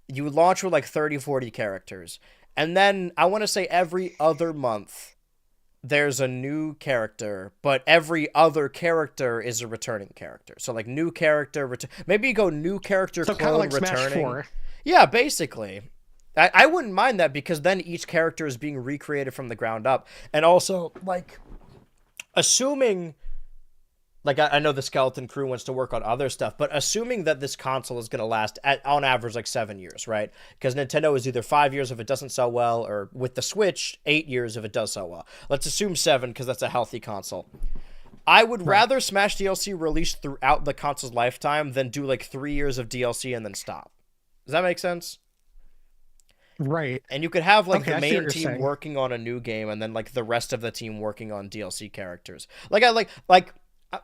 you launch with like 30, 40 characters, and then I want to say every other month there's a new character, but every other character is a returning character. So like new character, maybe you go new character, so clone, kind of like returning. Smash 4. Yeah, basically. I wouldn't mind that because then each character is being recreated from the ground up. And also, like, assuming, like, I know the Skeleton Crew wants to work on other stuff, but assuming that this console is going to last, on average, like 7 years, right? Because Nintendo is either 5 years if it doesn't sell well, or with the Switch, 8 years if it does sell well. Let's assume 7 because that's a healthy console. I would rather Smash DLC release throughout the console's lifetime than do, like, 3 years of DLC and then stop. Does that make sense? Right. And you could have like the main team working on a new game and then like the rest of the team working on DLC characters.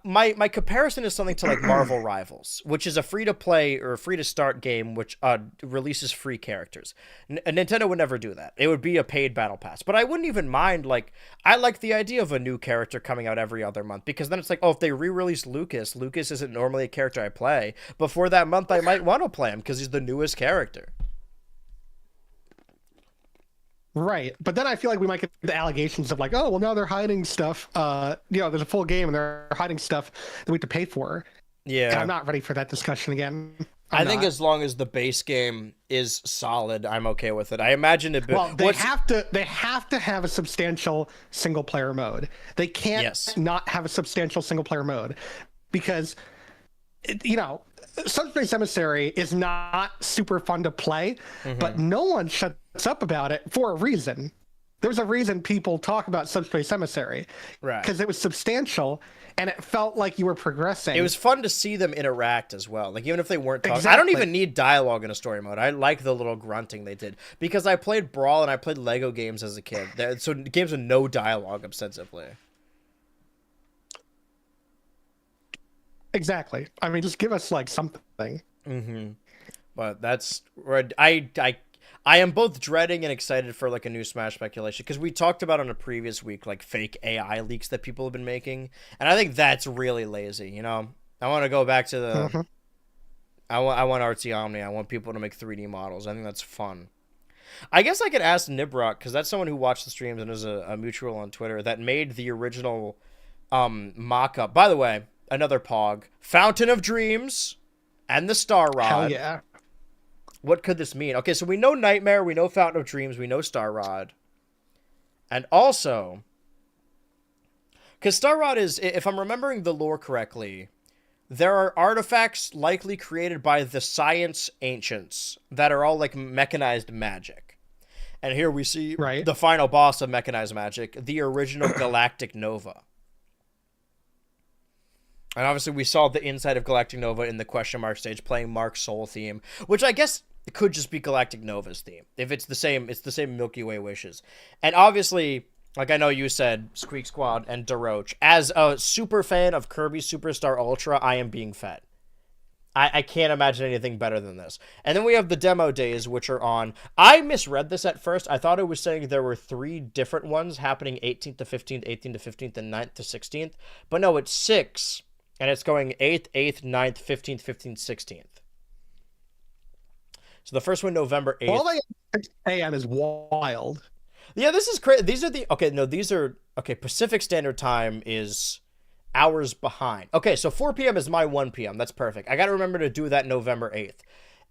My comparison is something to like Marvel Rivals, which is a free-to-play or a free-to-start game which releases free characters. Nintendo would never do that. It would be a paid battle pass. But I wouldn't even mind, like, I like the idea of a new character coming out every other month, because then it's like, oh, if they re-release Lucas isn't normally a character I play, but for that month I might want to play him because he's the newest character. Right. But then I feel like we might get the allegations of like, oh, well, now they're hiding stuff. There's a full game and they're hiding stuff that we have to pay for. Yeah. And I'm not ready for that discussion again. I think as long as the base game is solid, I'm okay with it. I imagine it. Well, they have to have a substantial single player mode. They can't not have a substantial single player mode because, Subspace Emissary is not super fun to play, but no one shuts up about it for a reason. There's a reason people talk about Subspace Emissary, right? Because it was substantial and it felt like you were progressing. It was fun to see them interact as well. Like even if they weren't talking, exactly. I don't even need dialogue in a story mode. I like the little grunting they did because I played Brawl and I played Lego games as a kid. So games with no dialogue ostensibly. Exactly. I mean, just give us like something. But that's where I am both dreading and excited for like a new Smash speculation, because we talked about on a previous week like fake AI leaks that people have been making, and I think that's really lazy. I want to go back to the. I want artsy Omni. I want people to make 3D models. I think that's fun. I guess I could ask Nibrock, because that's someone who watched the streams and is a mutual on Twitter that made the original mock-up. By the way, another Pog. Fountain of Dreams and the Star Rod. Hell yeah. What could this mean? Okay, so we know Nightmare, we know Fountain of Dreams, we know Star Rod. And also, because Star Rod is, if I'm remembering the lore correctly, there are artifacts likely created by the Science Ancients that are all like mechanized magic. And here we see the final boss of mechanized magic, the original Galactic Nova. And obviously we saw the inside of Galactic Nova in the question mark stage playing Mark's Soul theme, which I guess could just be Galactic Nova's theme. If it's the same Milky Way wishes. And obviously, like I know you said, Squeak Squad and DeRoach, as a super fan of Kirby Superstar Ultra, I am being fed. I can't imagine anything better than this. And then we have the demo days, which are on. I misread this at first. I thought it was saying there were 3 different ones happening 18th to 15th, 18th to 15th, and 9th to 16th. But no, it's 6. And it's going 8th, 8th, 9th, 15th, 15th, 16th. So the first one, November 8th. All 6 a.m. is wild. Yeah, this is crazy. These are the... Okay, no, these are... Okay, Pacific Standard Time is hours behind. Okay, so 4 p.m. is my 1 p.m. That's perfect. I got to remember to do that November 8th.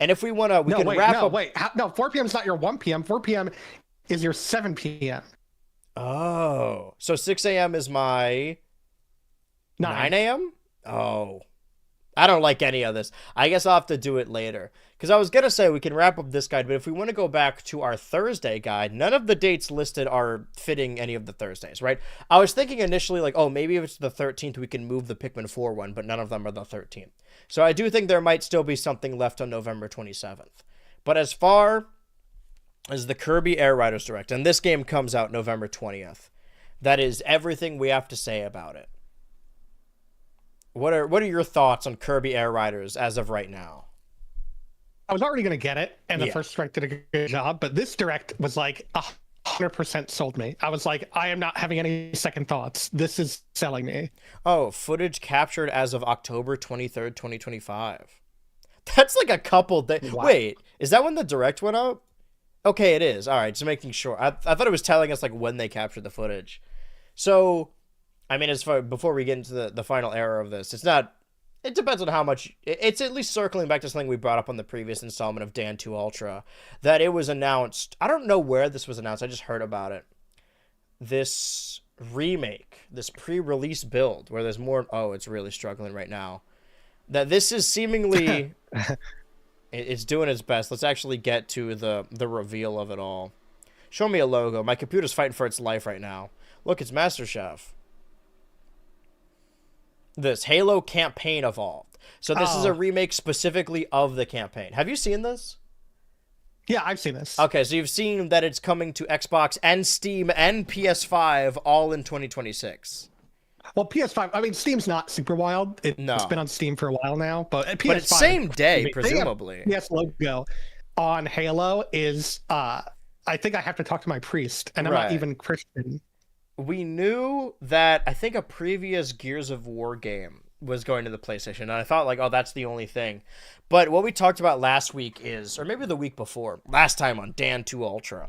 And if we want to... We can wrap up... No, 4 p.m. is not your 1 p.m. 4 p.m. is your 7 p.m. Oh. So 6 a.m. is my... 9 a.m.? Oh, I don't like any of this. I guess I'll have to do it later. Because I was going to say we can wrap up this guide, but if we want to go back to our Thursday guide, none of the dates listed are fitting any of the Thursdays, right? I was thinking initially like, oh, maybe if it's the 13th, we can move the Pikmin 4 one, but none of them are the 13th. So I do think there might still be something left on November 27th. But as far as the Kirby Air Riders Direct, and this game comes out November 20th, that is everything we have to say about it. What are your thoughts on Kirby Air Riders as of right now? I was already going to get it, and the Yeah. first direct did a good job, but this direct was like 100% sold me. I was like, I am not having any second thoughts. This is selling me. Oh, footage captured as of October 23rd, 2025. That's like a couple days. Wow. Wait, is that when the direct went out? Okay, it is. All right, just making sure. I thought it was telling us like when they captured the footage. So, I mean, as far before we get into the final era of this, it's not. It depends on how much. It's at least circling back to something we brought up on the previous installment of Dan 2 Ultra, that it was announced. I don't know where this was announced. I just heard about it. This remake, this pre-release build, where there's more. Oh, it's really struggling right now. That this is seemingly. It's doing its best. Let's actually get to the reveal of it all. Show me a logo. My computer's fighting for its life right now. Look, it's MasterChef. This Halo campaign evolved. So this is a remake specifically of the campaign. Have you seen this? Yeah, I've seen this. Okay, so you've seen that it's coming to Xbox and Steam and PS5 all in 2026. Well, PS5, I mean, Steam's not super wild. It's been on Steam for a while now, but PS5. But it's same day, presumably. PS logo on Halo is, I think I have to talk to my priest, and I'm not even Christian. We knew that I think a previous Gears of War game was going to the PlayStation, and I thought like, oh, that's the only thing. But what we talked about last week is, or maybe the week before, last time on Dan 2 Ultra,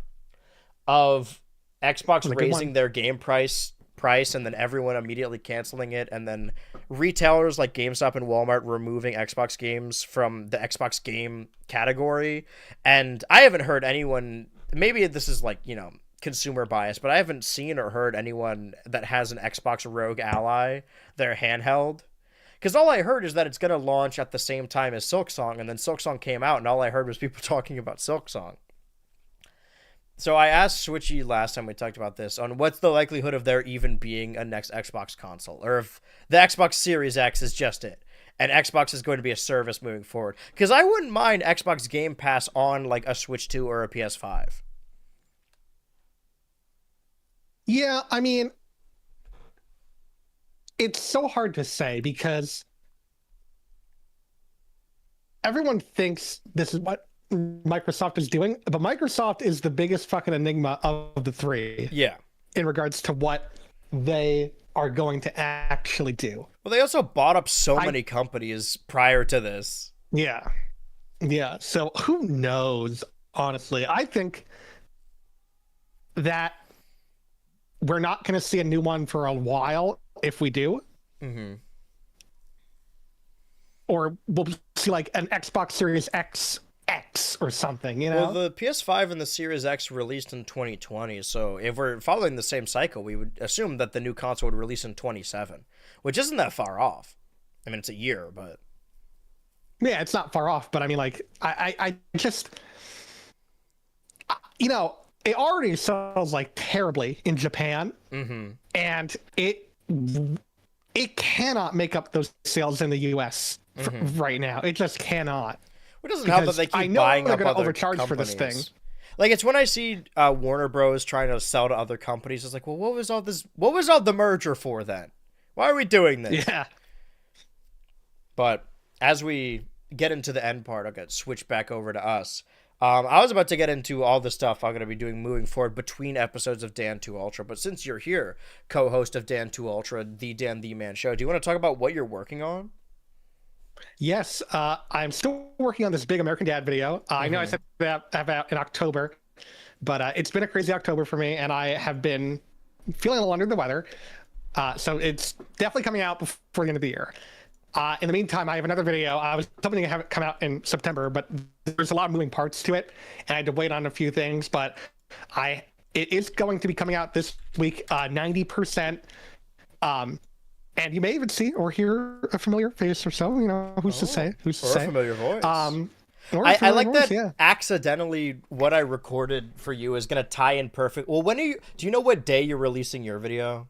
of Xbox raising their game price and then everyone immediately canceling it, and then retailers like GameStop and Walmart removing Xbox games from the Xbox game category. And I haven't heard anyone, maybe this is like, you know, consumer bias, but I haven't seen or heard anyone that has an Xbox Rogue Ally, their handheld. Because all I heard is that it's going to launch at the same time as Silksong, and then Silksong came out, and all I heard was people talking about Silksong. So I asked Switchy last time we talked about this on what's the likelihood of there even being a next Xbox console, or if the Xbox Series X is just it, and Xbox is going to be a service moving forward. Because I wouldn't mind Xbox Game Pass on like a Switch 2 or a PS5. Yeah, I mean, it's so hard to say because everyone thinks this is what Microsoft is doing, but Microsoft is the biggest fucking enigma of the three. Yeah. In regards to what they are going to actually do. Well, they also bought up so many companies prior to this. Yeah. Yeah. So who knows, honestly? I think that we're not going to see a new one for a while if we do. Mm-hmm. Or we'll see like an Xbox Series X or something, you know? Well, the PS5 and the Series X released in 2020, so if we're following the same cycle, we would assume that the new console would release in 27, which isn't that far off. I mean, it's a year, but... Yeah, it's not far off, but I mean, like, I just... You know, it already sells, like, terribly in Japan, and it cannot make up those sales in the U.S. Right now. It just cannot. It doesn't help that they keep buying up other overcharge companies. for this thing. Like, it's when I see Warner Bros. Trying to sell to other companies, it's like, well, what was all this? What was all the merger for then? Why are we doing this? Yeah. But as we get into the end part, I'll get switched back over to us. I was about to get into all the stuff I'm going to be doing moving forward between episodes of Dan 2 Ultra, but since you're here, co-host of Dan 2 Ultra, the Dan the Man Show, do you want to talk about what you're working on? Yes, I'm still working on this big American Dad video. I know I said that about in October, but it's been a crazy October for me, and I have been feeling a little under the weather. So it's definitely coming out before the end of the year. In the meantime, I have another video. I was hoping to have it come out in September, but there's a lot of moving parts to it, and I had to wait on a few things. But it is going to be coming out this week, 90%. And you may even see or hear a familiar face or so. You know, who's to say? Who's to say? A familiar voice. I like voice, that accidentally what I recorded for you is going to tie in perfect. Well, when are you? Do you know what day you're releasing your video?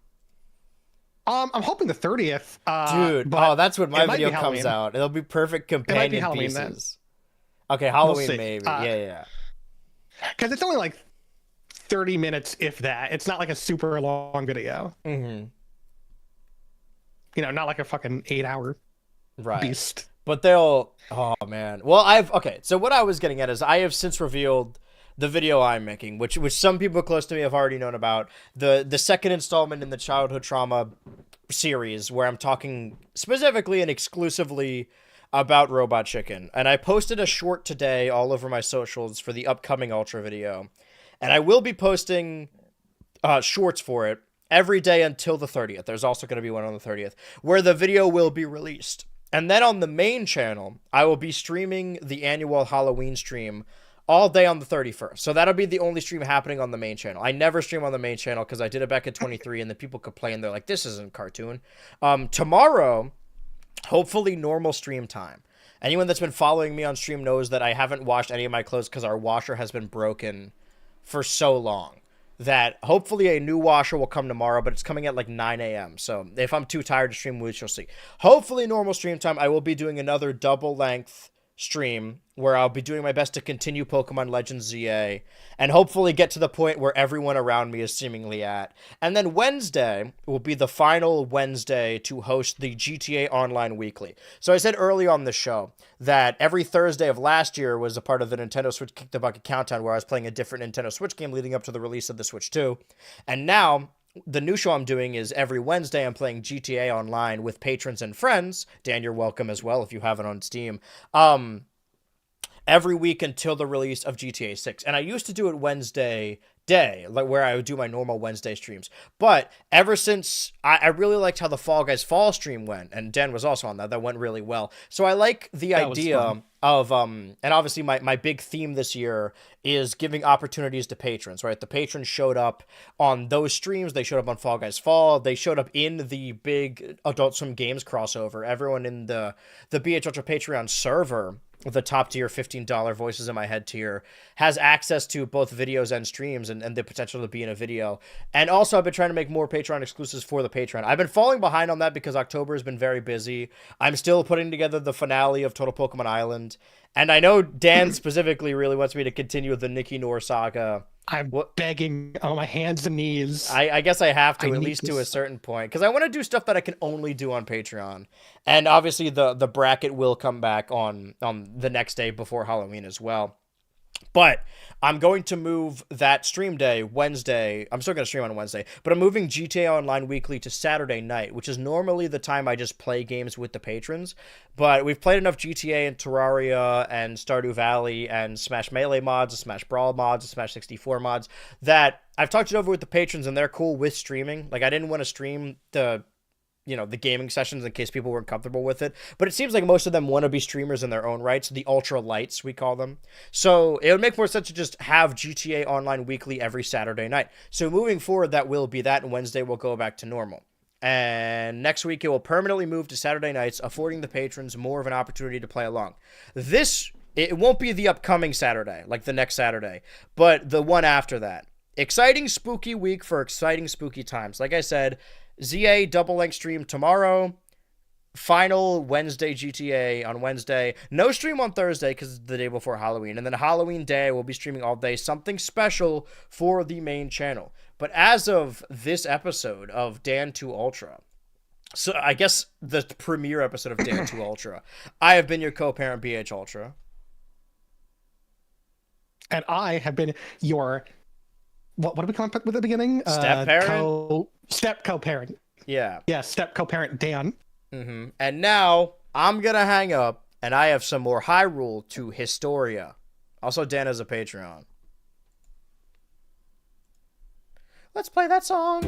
I'm hoping the 30th. Dude, that's when my video comes out. It'll be perfect companion pieces. Then. Okay, Halloween maybe. Yeah. Because it's only like 30 minutes, if that. It's not like a super long video. Mm-hmm. You know, not like a fucking 8-hour beast. But they'll, oh man. Well, okay. So what I was getting at is I have since revealed the video I'm making, which some people close to me have already known about, the second installment in the childhood trauma series, where I'm talking specifically and exclusively about Robot Chicken. And I posted a short today all over my socials for the upcoming Ultra video. And I will be posting shorts for it every day until the 30th. There's also going to be one on the 30th where the video will be released. And then on the main channel, I will be streaming the annual Halloween stream all day on the 31st. So that'll be the only stream happening on the main channel. I never stream on the main channel because I did it back in 23 and the people complain. They're like, this isn't cartoon. Tomorrow, hopefully normal stream time. Anyone that's been following me on stream knows that I haven't washed any of my clothes because our washer has been broken for so long that hopefully a new washer will come tomorrow, but it's coming at like 9 a.m. So if I'm too tired to stream, we shall see. Hopefully normal stream time. I will be doing another double length stream where I'll be doing my best to continue Pokemon Legends ZA and hopefully get to the point where everyone around me is seemingly at. And then Wednesday will be the final Wednesday to host the GTA Online Weekly. So I said early on the show that every Thursday of last year was a part of the Nintendo Switch Kick the Bucket Countdown where I was playing a different Nintendo Switch game leading up to the release of the Switch 2. And now the new show I'm doing is every Wednesday I'm playing GTA Online with patrons and friends. Dan, you're welcome as well if you have it on Steam. Every week until the release of GTA 6. And I used to do it Wednesday day, like where I would do my normal Wednesday streams. But ever since I really liked how the Fall Guys Fall stream went, and Dan was also on that. That went really well. So I like the idea of and obviously my big theme this year is giving opportunities to patrons, right? The patrons showed up on those streams, they showed up on Fall Guys Fall, they showed up in the big Adult Swim Games crossover. Everyone in the BHultra Patreon server, the top tier $15 Voices in My Head tier, has access to both videos and streams and the potential to be in a video. And also I've been trying to make more Patreon exclusives for the Patreon. I've been falling behind on that because October has been very busy. I'm still putting together the finale of Total Pokemon Island. And I know Dan specifically really wants me to continue the Nikki Noor saga. I'm begging on my hands and knees. I guess I have to, at least to a certain point, because I want to do stuff that I can only do on Patreon. And obviously the bracket will come back on the next day before Halloween as well. But I'm going to move that stream day, Wednesday. I'm still going to stream on Wednesday, but I'm moving GTA Online Weekly to Saturday night, which is normally the time I just play games with the patrons. But we've played enough GTA and Terraria and Stardew Valley and Smash Melee mods, and Smash Brawl mods, and Smash 64 mods that I've talked it over with the patrons and they're cool with streaming. Like I didn't want to stream the gaming sessions in case people weren't comfortable with it. But it seems like most of them want to be streamers in their own rights, the ultra lights, we call them. So it would make more sense to just have GTA Online Weekly every Saturday night. So moving forward, that will be that, and Wednesday will go back to normal. And next week, it will permanently move to Saturday nights, affording the patrons more of an opportunity to play along. It won't be the upcoming Saturday, like the next Saturday, but the one after that. Exciting spooky week for exciting spooky times. Like I said, ZA double-length stream tomorrow. Final Wednesday GTA on Wednesday. No stream on Thursday because it's the day before Halloween. And then Halloween day, we'll be streaming all day. Something special for the main channel. But as of this episode of Dan 2 Ultra, so I guess the premiere episode of Dan 2 Ultra, I have been your co-parent BHultra. And I have been your... What do we come up with at the beginning? Step-parent? Step co-parent. Yeah. Yeah, step co-parent Dan. Mm-hmm. And now I'm going to hang up and I have some more Hyrule to Historia. Also, Dan has a Patreon. Let's play that song.